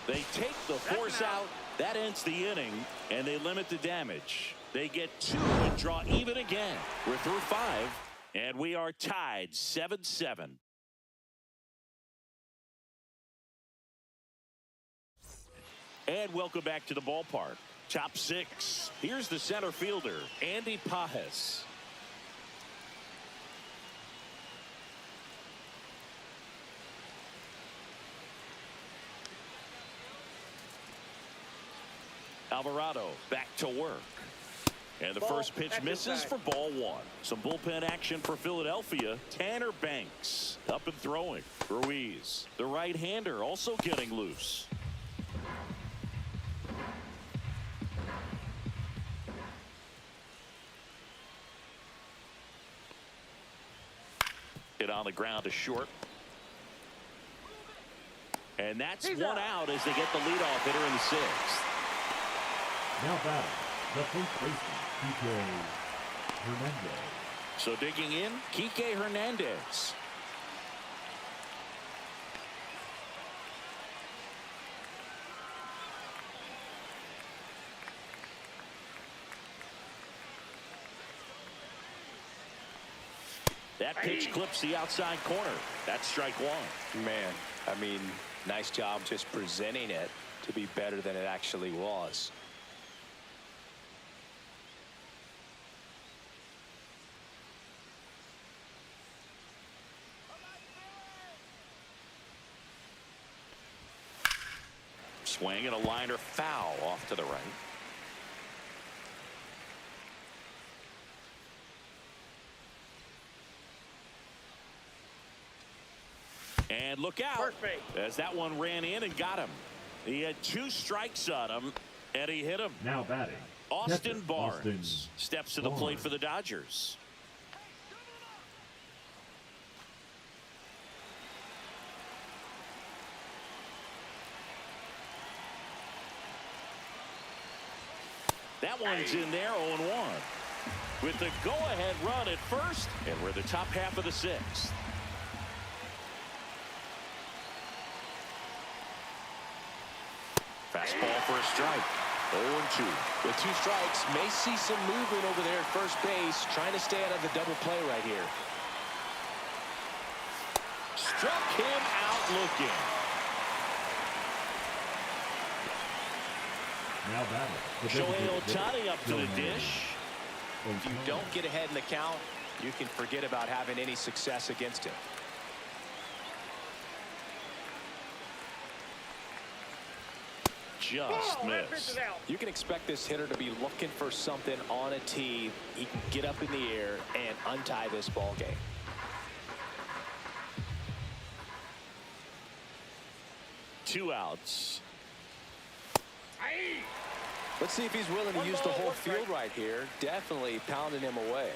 They take the force out. That ends the inning, and they limit the damage. They get 2 and draw even again. We're through 5, and we are tied 7-7. And welcome back to the ballpark. Top 6. Here's the center fielder, Andy Pajes. Alvarado back to work. And the first pitch misses for ball 1. Some bullpen action for Philadelphia. Tanner Banks up and throwing. Ruiz, the right-hander, also getting loose. Hit on the ground to short. And that's 1 out as they get the leadoff hitter in the 6th. Now batting, the first baseman, Kike Hernandez. So digging in, Kike Hernandez. That pitch clips the outside corner. That's strike one. Man, I mean, nice job just presenting it to be better than it actually was. Swing and a liner foul off to the right. And look out, as that one ran in and got him. He had 2 strikes on him, and he hit him. Now batting, Austin Barnes steps to the plate for the Dodgers. That one's in there, 0-1. With the go-ahead run at first, and we're the top half of the 6th. Fastball for a strike. 0-2. With 2 strikes, may see some movement over there at first base, trying to stay out of the double play right here. Struck him out looking. now batting. Shohei Ohtani up to the dish. If you don't get ahead in the count, you can forget about having any success against him. Just missed. You can expect this hitter to be looking for something on a tee. He can get up in the air and untie this ball game. Two outs. Let's see if he's willing to use the whole field right here. Definitely pounding him away.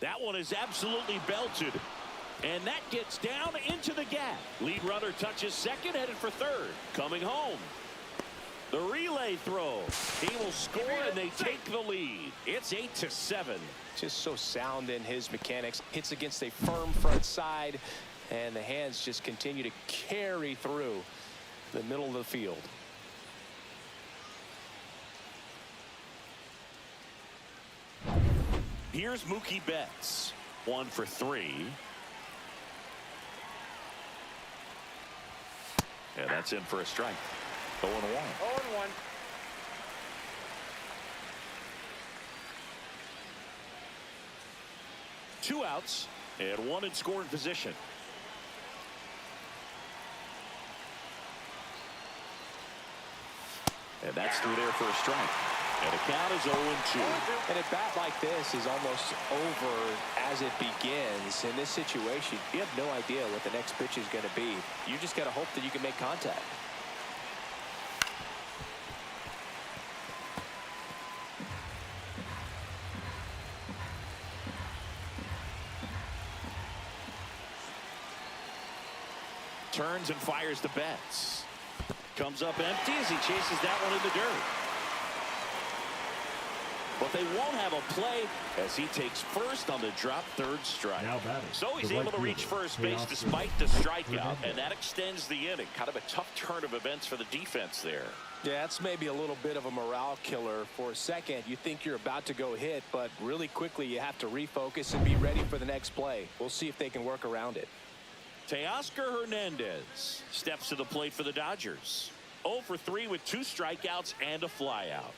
That one is absolutely belted. And that gets down into the gap. Lead runner touches second, headed for third. Coming home. The relay throw. He will score, and they take the lead. It's 8-7. Just so sound in his mechanics. Hits against a firm front side, and the hands just continue to carry through the middle of the field. Here's Mookie Betts. 1 for 3. And that's in for a strike. 0-1. 0-1. Two outs and one in scoring position. And that's through there for a strike. And the count is 0-2. And a bat like this is almost over as it begins. In this situation, you have no idea what the next pitch is going to be. You just got to hope that you can make contact. Turns and fires the Betts. Comes up empty as he chases that one in the dirt. But they won't have a play as he takes first on the drop third strike. So he's able to reach first base despite the strikeout, and that extends the inning. Kind of a tough turn of events for the defense there. Yeah, that's maybe a little bit of a morale killer. For a second, you think you're about to go hit, but really quickly you have to refocus and be ready for the next play. We'll see if they can work around it. Teoscar Hernandez steps to the plate for the Dodgers. 0 for 3 with 2 strikeouts and a flyout.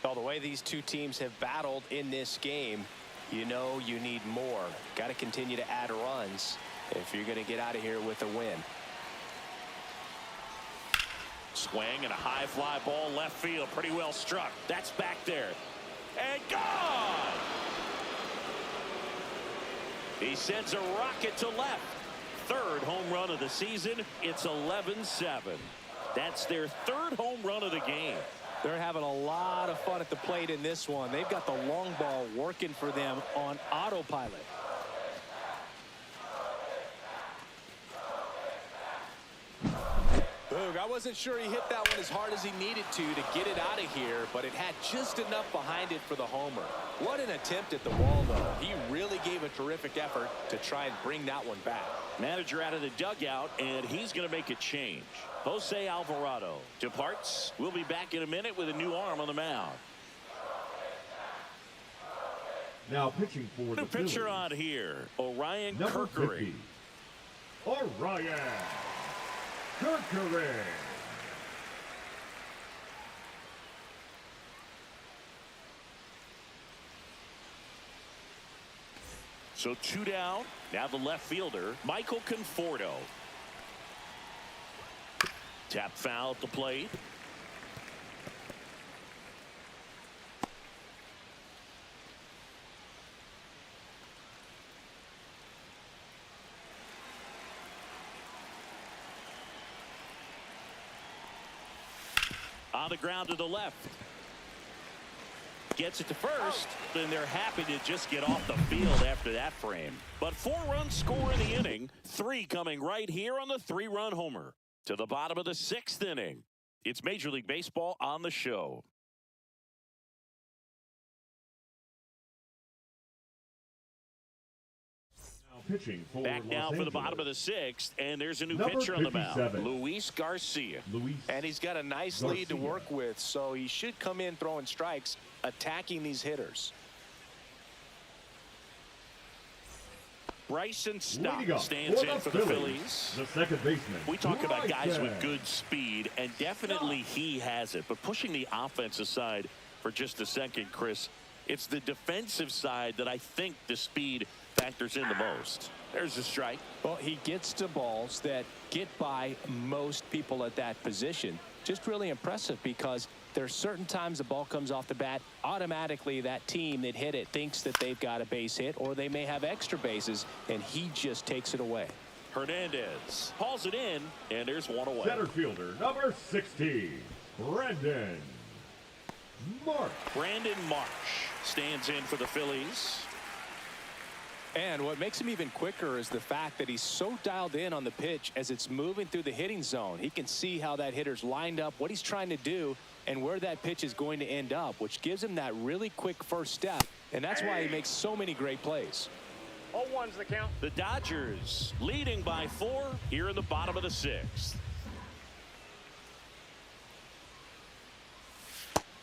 Well, the way these two teams have battled in this game, you know you need more. Got to continue to add runs if you're going to get out of here with a win. Swing and a high fly ball left field. Pretty well struck. That's back there. And gone! He sends a rocket to left. Third home run of the season. It's 11-7. That's their third home run of the game. They're having a lot of fun at the plate in this one. They've got the long ball working for them on autopilot. Boom. Boog, I wasn't sure he hit that one as hard as he needed to get it out of here, but it had just enough behind it for the homer. What an attempt at the wall, though. He really gave a terrific effort to try and bring that one back. Manager out of the dugout, and he's going to make a change. Jose Alvarado departs. We'll be back in a minute with a new arm on the mound. Now pitching for the pitcher Phillies, on here, Orion number Kirkery. 50, Orion Kirkery. So 2 down. Now the left fielder, Michael Conforto. Tap foul at the plate. On the ground to the left. Gets it to first, and they're happy to just get off the field after that frame. But 4 runs score in the inning, 3 coming right here on the 3-run homer. To the bottom of the 6th inning. It's Major League Baseball on the show. Pitching for Back now Los for the bottom of the 6th, and there's a new pitcher on the mound, Luis Garcia. And he's got a nice lead to work with, so he should come in throwing strikes, attacking these hitters. Bryson Stott stands in for the Phillies. The second baseman. We talk about guys with good speed, and definitely he has it. But pushing the offense aside for just a second, Chris, it's the defensive side that I think the speed factors in the most. There's a strike. Well, he gets to balls that get by most people at that position. Just really impressive because there's certain times the ball comes off the bat, automatically that team that hit it thinks that they've got a base hit, or they may have extra bases, and he just takes it away. Hernandez hauls it in, and there's one away. Center fielder, number 60, Brandon Marsh. Brandon Marsh stands in for the Phillies. And what makes him even quicker is the fact that he's so dialed in on the pitch as it's moving through the hitting zone. He can see how that hitter's lined up, what he's trying to do, and where that pitch is going to end up, which gives him that really quick first step. And that's why he makes so many great plays. 0-1's the count. The Dodgers leading by 4 here in the bottom of the 6th.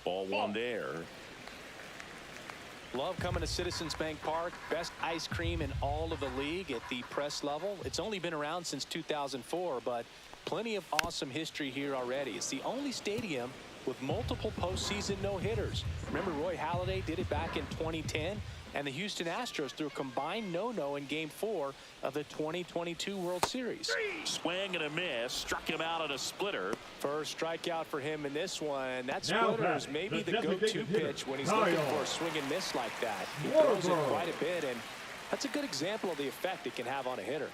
Ball 1 there. Love coming to Citizens Bank Park. Best ice cream in all of the league at the press level. It's only been around since 2004, but plenty of awesome history here already. It's the only stadium with multiple postseason no-hitters. Remember Roy Halladay did it back in 2010, and the Houston Astros threw a combined no-no in Game 4 of the 2022 World Series. Swing and a miss, struck him out on a splitter. First strikeout for him in this one. That splitter is maybe the go-to pitch when he's looking for a swing and miss like that. He throws it quite a bit, and that's a good example of the effect it can have on a hitter.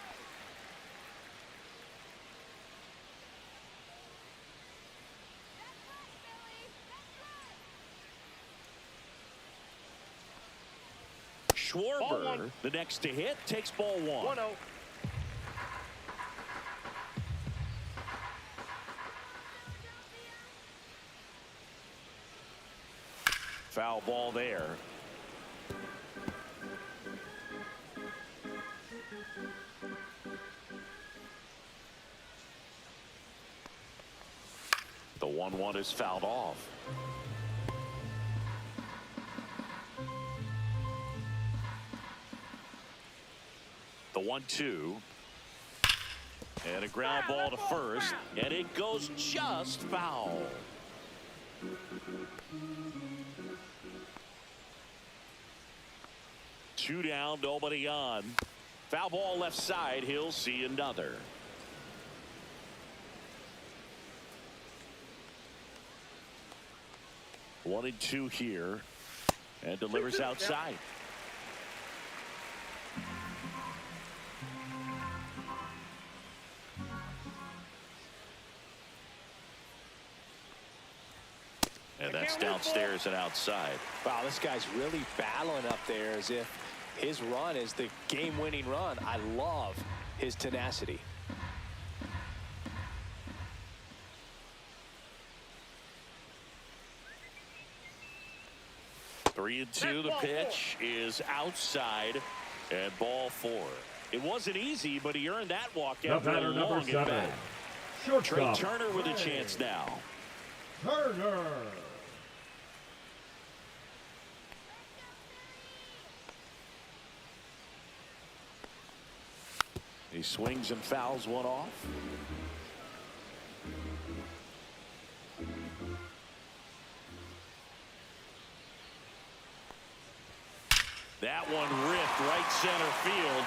Schwarber, the next to hit, takes ball 1. 1-0. Foul ball there. The 1-1 is fouled off. The 1-2. And a ground ball to first, and it goes just foul. Two down, nobody on. Foul ball left side, he'll see another. One and 2 here, and delivers outside. And that's downstairs and outside. Wow, this guy's really battling up there as if his run is the game-winning run. I love his tenacity. 3-2. The pitch is outside and ball 4. It wasn't easy, but he earned that walk after a long at bat. Trey Turner with a chance now. Turner. He swings and fouls one off. That one ripped right center field.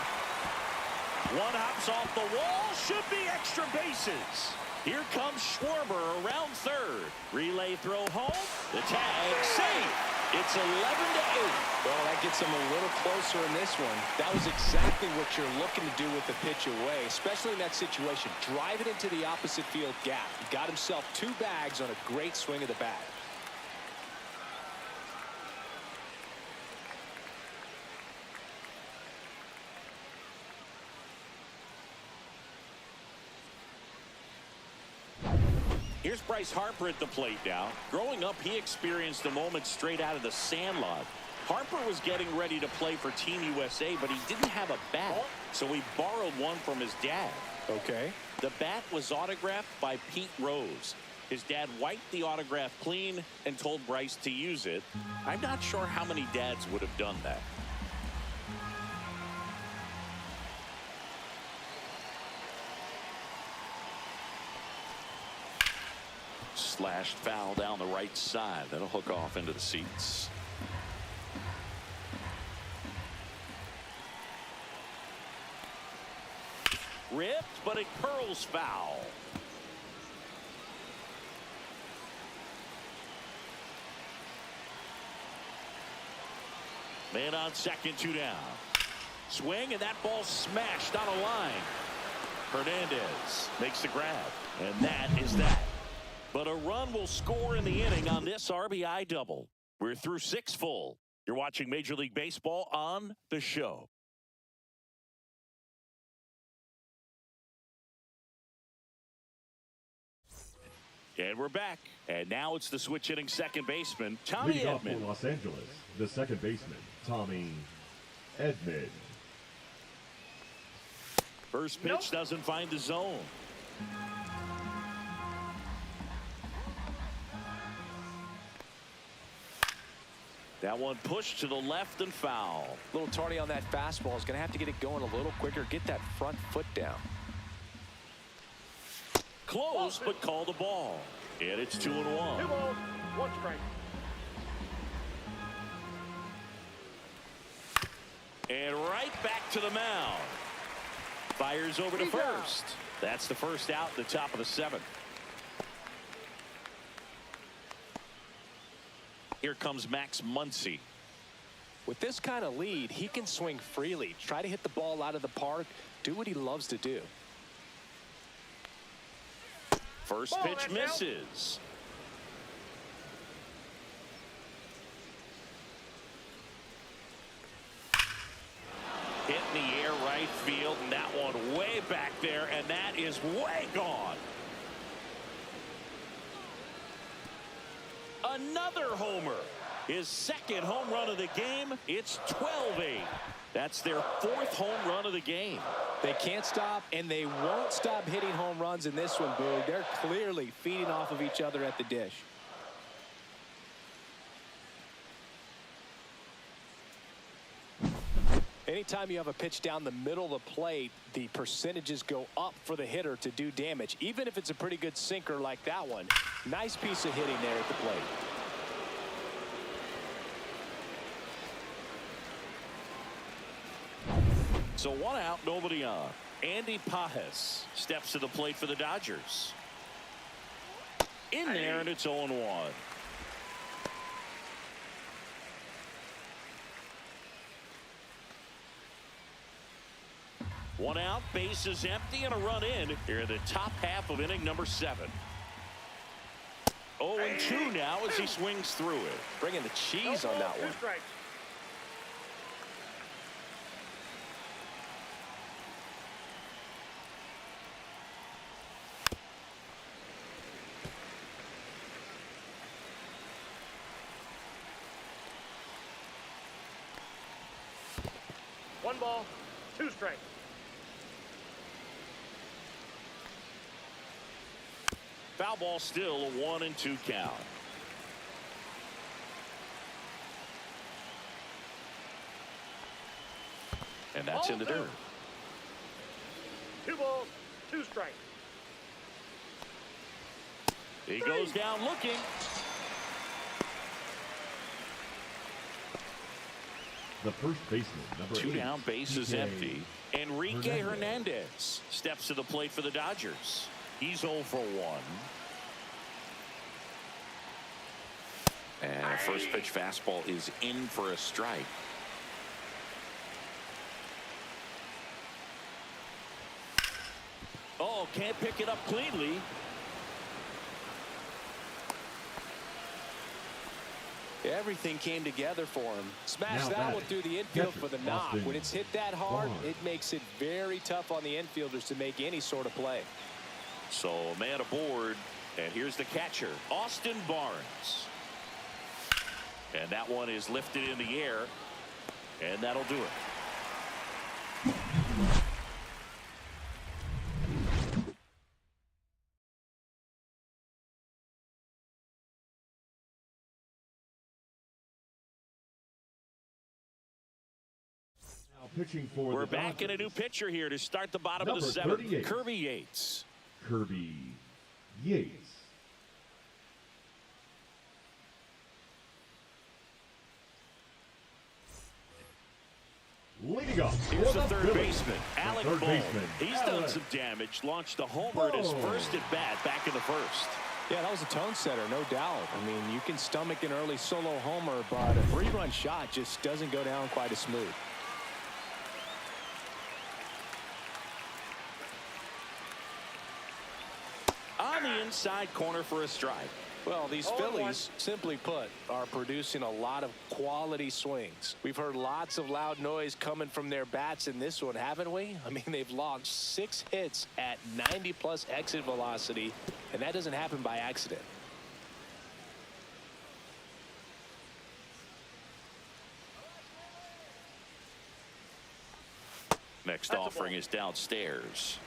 One hops off the wall. Should be extra bases. Here comes Schwarber around third. Relay throw home. The tag safe. It's 11-8. Well, that gets him a little closer in this one. That was exactly what you're looking to do with the pitch away, especially in that situation. Drive it into the opposite field gap. He got himself 2 bags on a great swing of the bat. Here's Bryce Harper at the plate now. Growing up, he experienced a moment straight out of the Sandlot. Harper was getting ready to play for Team USA, but he didn't have a bat, so he borrowed one from his dad. Okay. The bat was autographed by Pete Rose. His dad wiped the autograph clean and told Bryce to use it. I'm not sure how many dads would have done that. Slashed foul down the right side. That'll hook off into the seats. Ripped, but it curls foul. Man on second, 2 down. Swing, and that ball smashed on a line. Hernandez makes the grab, and that is that. But a run will score in the inning on this RBI double. We're through 6 full. You're watching Major League Baseball on The Show. And we're back. And now it's the switch hitting second baseman, Tommy Leading off Edman. for Los Angeles, the second baseman, Tommy Edman. First pitch doesn't find the zone. That one pushed to the left and foul. A little tardy on that fastball. Is going to have to get it going a little quicker. Get that front foot down. Close, but call the ball. And it's 2-1. 2 balls, 1 strike. And right back to the mound. Fires over to first. That's the first out at the top of the 7th. Here comes Max Muncy. With this kind of lead, he can swing freely. Try to hit the ball out of the park. Do what he loves to do. First pitch misses. Hit in the air right field, and that one way back there, and that is way gone. Another homer. His second home run of the game. It's 12-8. That's their 4th home run of the game. They can't stop, and they won't stop hitting home runs in this one, Boog. They're clearly feeding off of each other at the dish. Anytime you have a pitch down the middle of the plate, the percentages go up for the hitter to do damage, even if it's a pretty good sinker like that one. Nice piece of hitting there at the plate. So 1 out, nobody on. Andy Pajes steps to the plate for the Dodgers. In there, and it's 0-1. One out, bases empty, and a run in here in the top half of inning number 7. 0-2 now as he swings through it. Bringing the cheese on that one. 2 strikes. 1 ball, 2 strikes. Foul ball, still a 1-2 count. And that's in the dirt. 2 balls, 2 strikes. He goes down looking. The first baseman, number 2 8, down, base is TK empty. Enrique Hernandez steps to the plate for the Dodgers. He's 0 for 1. And first pitch fastball is in for a strike. Oh, can't pick it up cleanly. Everything came together for him. Smash Now that one batting, through the infield catcher, for the knock. Austin When it's hit that hard, Barnes. it makes it very tough on the infielders to make any sort of play. So a man aboard, and here's the catcher, Austin Barnes. And that one is lifted in the air, and that'll do it. Pitching for We're the back in a new Dodgers, pitcher here to start the bottom Number of the 7th. 38. Kirby Yates. Kirby Yates. Leading off, Here's for the third Phillies, baseman, Alec third Bohm. baseman, He's done Alec some damage, launched a homer at his Bohm. first at bat back in the first. Yeah, that was a tone setter, no doubt. I mean, you can stomach an early solo homer, but a 3-run shot just doesn't go down quite as smooth. On the inside corner for a strike. Well, these 0-1. Phillies, simply put, are producing a lot of quality swings. We've heard lots of loud noise coming from their bats in this one, haven't we? I mean, they've launched 6 hits at 90-plus exit velocity, and that doesn't happen by accident. Next That's a offering ball. is downstairs.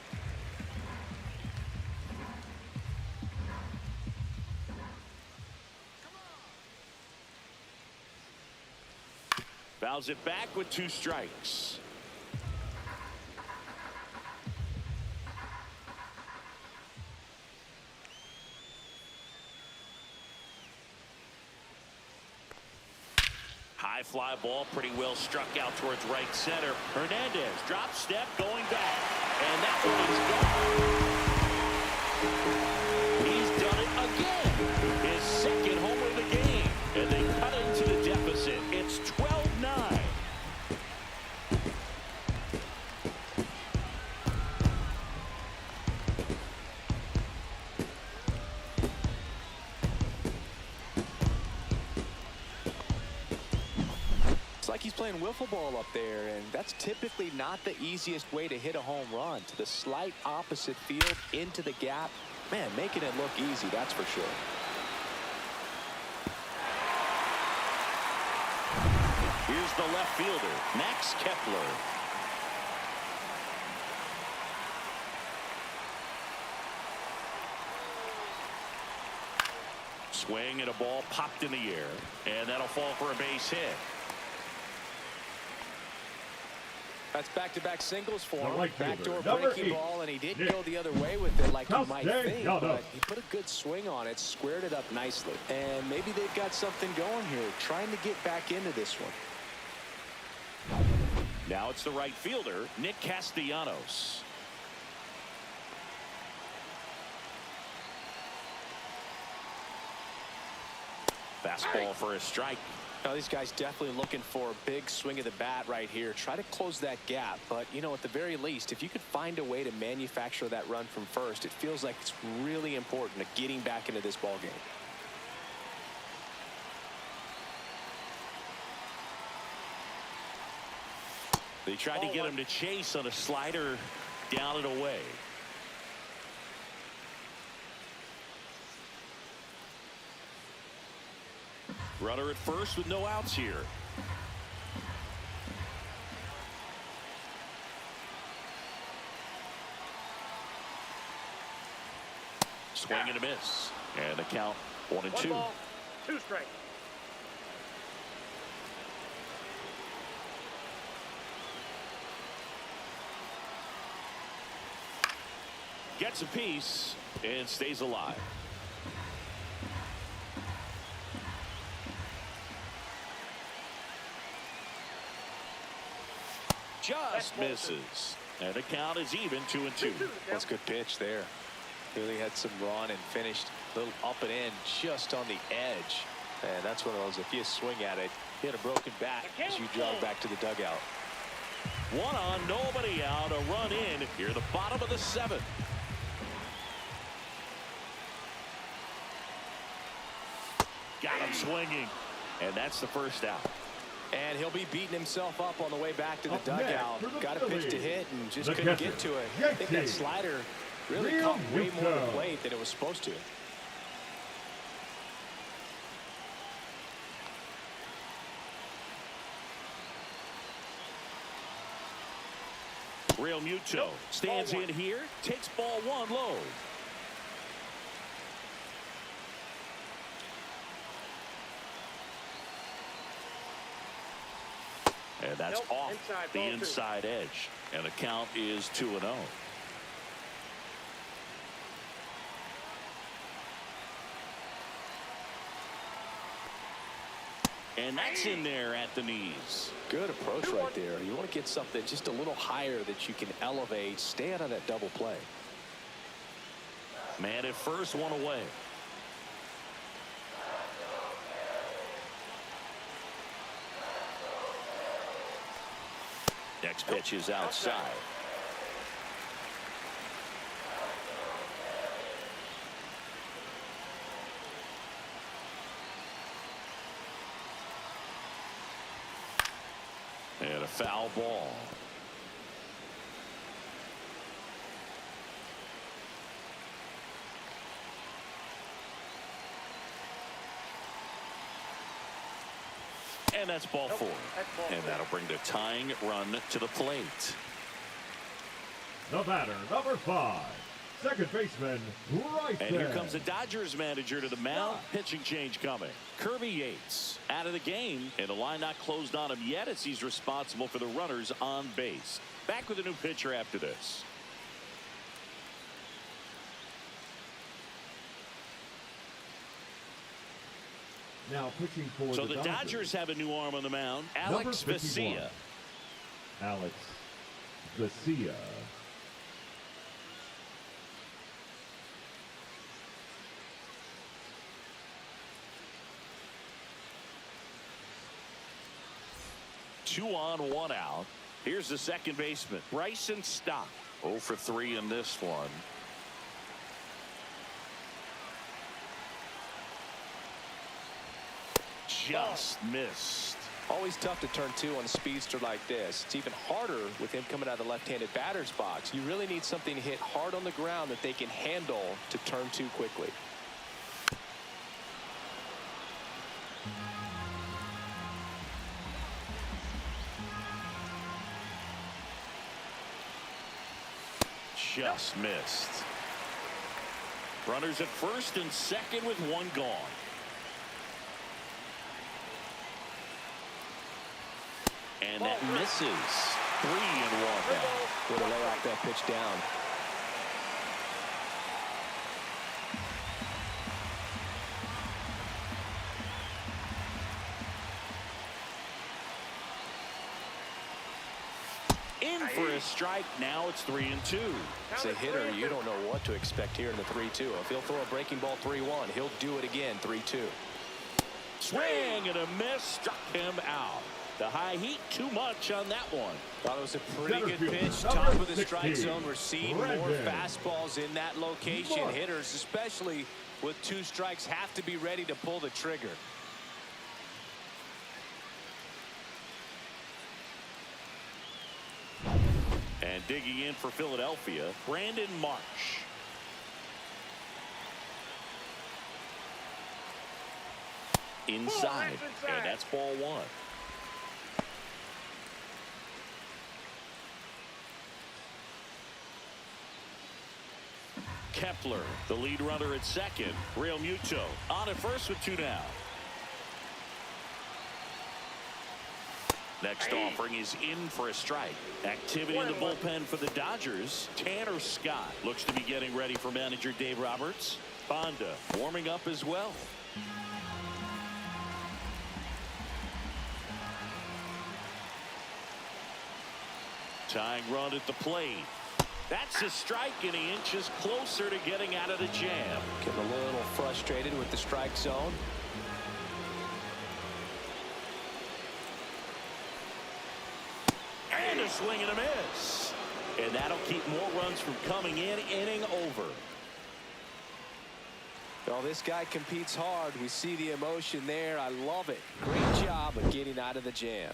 Fouls it back with 2 strikes. High fly ball, pretty well struck out towards right center. Hernandez drop step going back, and that one is gone. He's done it again. His second homer of the game, and they cut into the deficit. It's 12-9. It's like he's playing wiffle ball up there, and that's typically not the easiest way to hit a home run. To the slight opposite field, into the gap. Man, making it look easy, that's for sure. Here's the left fielder, Max Kepler. Swing and a ball popped in the air, and that'll fall for a base hit. That's back-to-back singles for The him. right fielder, Backdoor number breaking 8, ball, and he didn't Nick go the other way with it like you might think, Castellanos. but he put a good swing on it, squared it up nicely. And maybe they've got something going here, trying to get back into this one. Now it's the right fielder, Nick Castellanos. Fastball for a strike. Now, these guys definitely looking for a big swing of the bat right here. Try to close that gap. But, you know, at the very least, if you could find a way to manufacture that run from first, it feels like it's really important to getting back into this ball game. They tried to get him to chase on a slider down and away. Runner at first with no outs here. Swing and a miss. And the count 1-2. 1 ball, 2 strikes. Gets a piece and stays alive. Just misses. And the count is even 2-2. That's a good pitch there. Really had some run and finished a little up and in just on the edge. And that's one of those, if you swing at it, hit a broken bat as you jog back to the dugout. 1 on, nobody out, a run in here, the bottom of the 7th. Got him swinging, and that's the first out. And he'll be beating himself up on the way back to the dugout. Got a pitch to hit and just couldn't get to it. I think that slider really caught way more of the weight than it was supposed to. Real Muto stands in here, takes ball 1 low. And that's off the inside edge. And the count is 2-0. And that's in there at the knees. Good approach right there. You want to get something just a little higher that you can elevate. Stay out of that double play. Man at first, 1 away. Next pitch is outside. And a foul ball. And that's ball 4. And that'll bring the tying run to the plate. The batter, number 5, second baseman, right And there. here comes the Dodgers manager to the mound. Pitching change coming. Kirby Yates out of the game, and the line not closed on him yet as he's responsible for the runners on base. Back with a new pitcher after this. Now pitching for So the Dodgers have a new arm on the mound. Alex Vesia. Alex Vesia. Two on, 1 out. Here's the second baseman, Bryson Stott. 0 for 3 in this one. Just missed. Always tough to turn 2 on a speedster like this. It's even harder with him coming out of the left-handed batter's box. You really need something to hit hard on the ground that they can handle to turn 2 quickly. Just missed. Runners at first and second with 1 gone. And that misses. 3-1 now. Way to lay off that pitch down. In for a strike. Now it's 3-2. As a hitter, you don't know what to expect here in the 3-2. If he'll throw a breaking ball 3-1, he'll do it again 3-2. Swing and a miss. Struck him out. The high heat, too much on that one. Thought it was a pretty good pitch. Top of the strike zone. We're seeing more fastballs in that location. Hitters, especially with 2 strikes, have to be ready to pull the trigger. And digging in for Philadelphia, Brandon Marsh. Inside, and that's ball 1. Kepler, the lead runner at second. Real Muto on at first with 2 down. Next offering is in for a strike. Activity in the bullpen for the Dodgers. Tanner Scott looks to be getting ready for manager Dave Roberts. Bonda warming up as well. Tying run at the plate. That's a strike, and he inches closer to getting out of the jam. Getting a little frustrated with the strike zone. And a swing and a miss. And that'll keep more runs from coming in. Inning over. Well, this guy competes hard. We see the emotion there. I love it. Great job of getting out of the jam.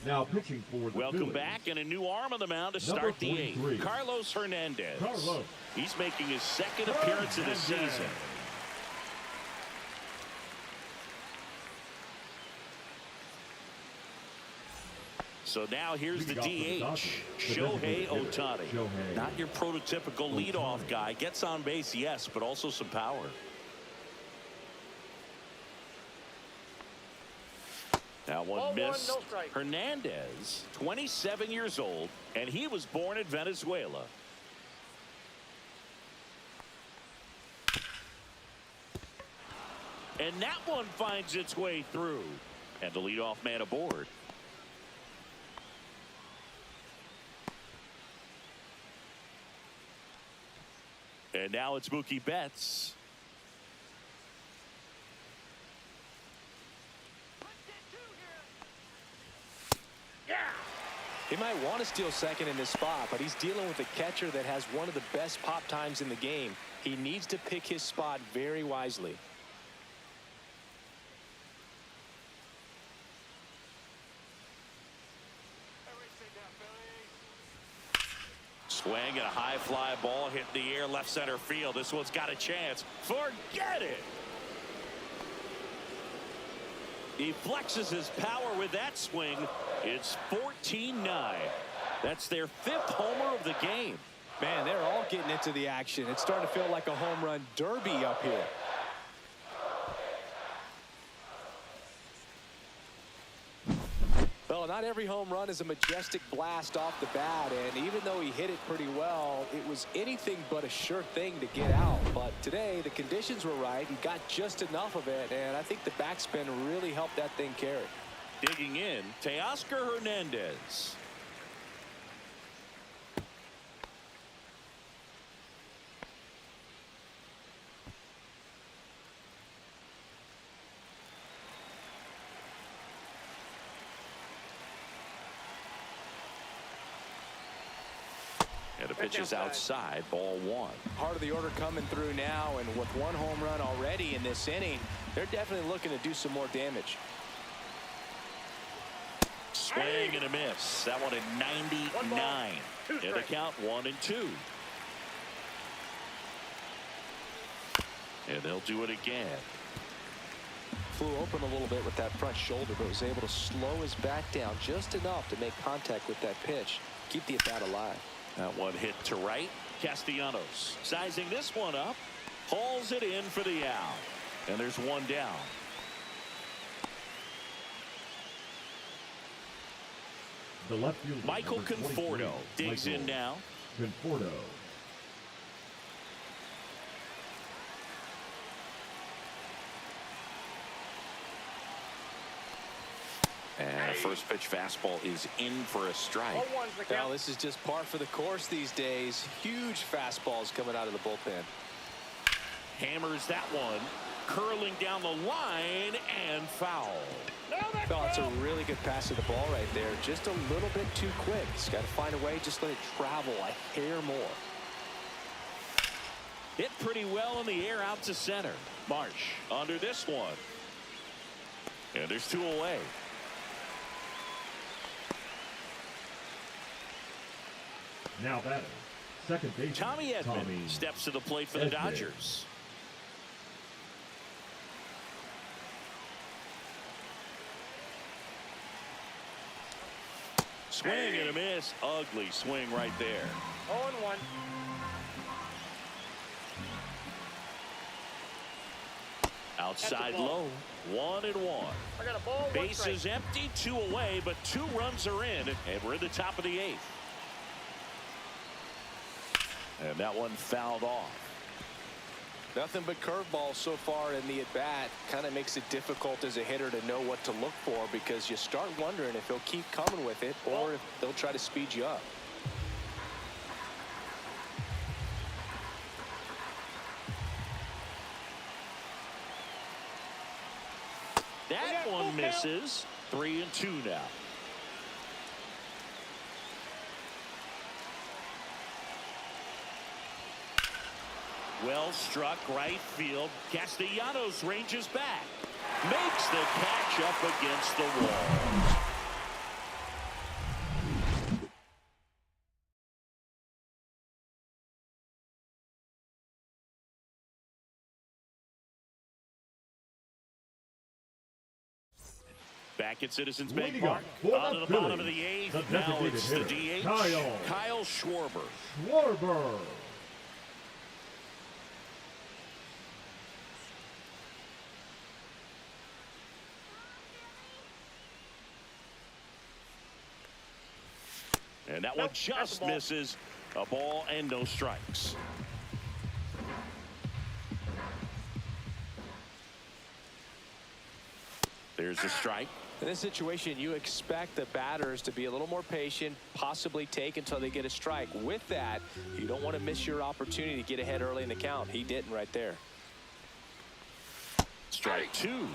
Now pitching for the Welcome Phillies. back, and a new arm on the mound to Number start the 43. 8th. Carlos Hernandez. Carlos. He's making his second appearance of the season. So now here's the DH, Shohei Ohtani. Not your prototypical leadoff guy. Gets on base, yes, but also some power. That one missed. No strike. Hernandez, 27 years old, and he was born in Venezuela. And that one finds its way through. And the leadoff man aboard. And now it's Mookie Betts. He might want to steal second in this spot, but he's dealing with a catcher that has one of the best pop times in the game. He needs to pick his spot very wisely. Swing and a high fly ball hit in the air left center field. This one's got a chance. Forget it. He flexes his power with that swing. It's 14-9. That's their 5th homer of the game. Man, they're all getting into the action. It's starting to feel like a home run derby up here. Well, not every home run is a majestic blast off the bat, and even though he hit it pretty well, it was anything but a sure thing to get out. But today, the conditions were right. He got just enough of it, and I think the backspin really helped that thing carry. Digging in, Teoscar Hernandez. And the pitch is outside, ball 1. Part of the order coming through now, and with one home run already in this inning, they're definitely looking to do some more damage. Swing and a miss. That one at 99. In the count 1-2. And they'll do it again. Flew open a little bit with that front shoulder, but was able to slow his back down just enough to make contact with that pitch. Keep the at-bat alive. That one hit to right. Castellanos sizing this one up. Hauls it in for the out. And there's one down. The left fielder, Michael number 23, Conforto digs in now. Conforto. And a first pitch fastball is in for a strike. Now this is just par for the course these days. Huge fastballs coming out of the bullpen. Hammers that one. Curling down the line and foul. Well, it's a really good pass to the ball right there. Just a little bit too quick. He's got to find a way. Just let it travel a hair more. Hit pretty well in the air out to center. Marsh under this one. And there's 2 away. Now batting, second base. Tommy Edman steps to the plate for the Dodgers. Swing and a miss. Ugly swing right there. 0-1. Outside low. 1-1. I got a ball. Bases empty, 2 away, but 2 runs are in, and we're in the top of the 8th. And that one fouled off. Nothing but curveballs so far in the at-bat. Kind of makes it difficult as a hitter to know what to look for, because you start wondering if he'll keep coming with it or if they'll try to speed you up. That one misses. 3-2 now. Well struck right field. Castellanos ranges back. Makes the catch up against the wall. Back at Citizens Bank Park. On to the bottom of the 8th. Now it's the DH. Kyle Schwarber. And that one just misses. A ball and no strikes. There's the strike. In this situation, you expect the batters to be a little more patient, possibly take until they get a strike. With that, you don't want to miss your opportunity to get ahead early in the count. He didn't right there. Strike 2.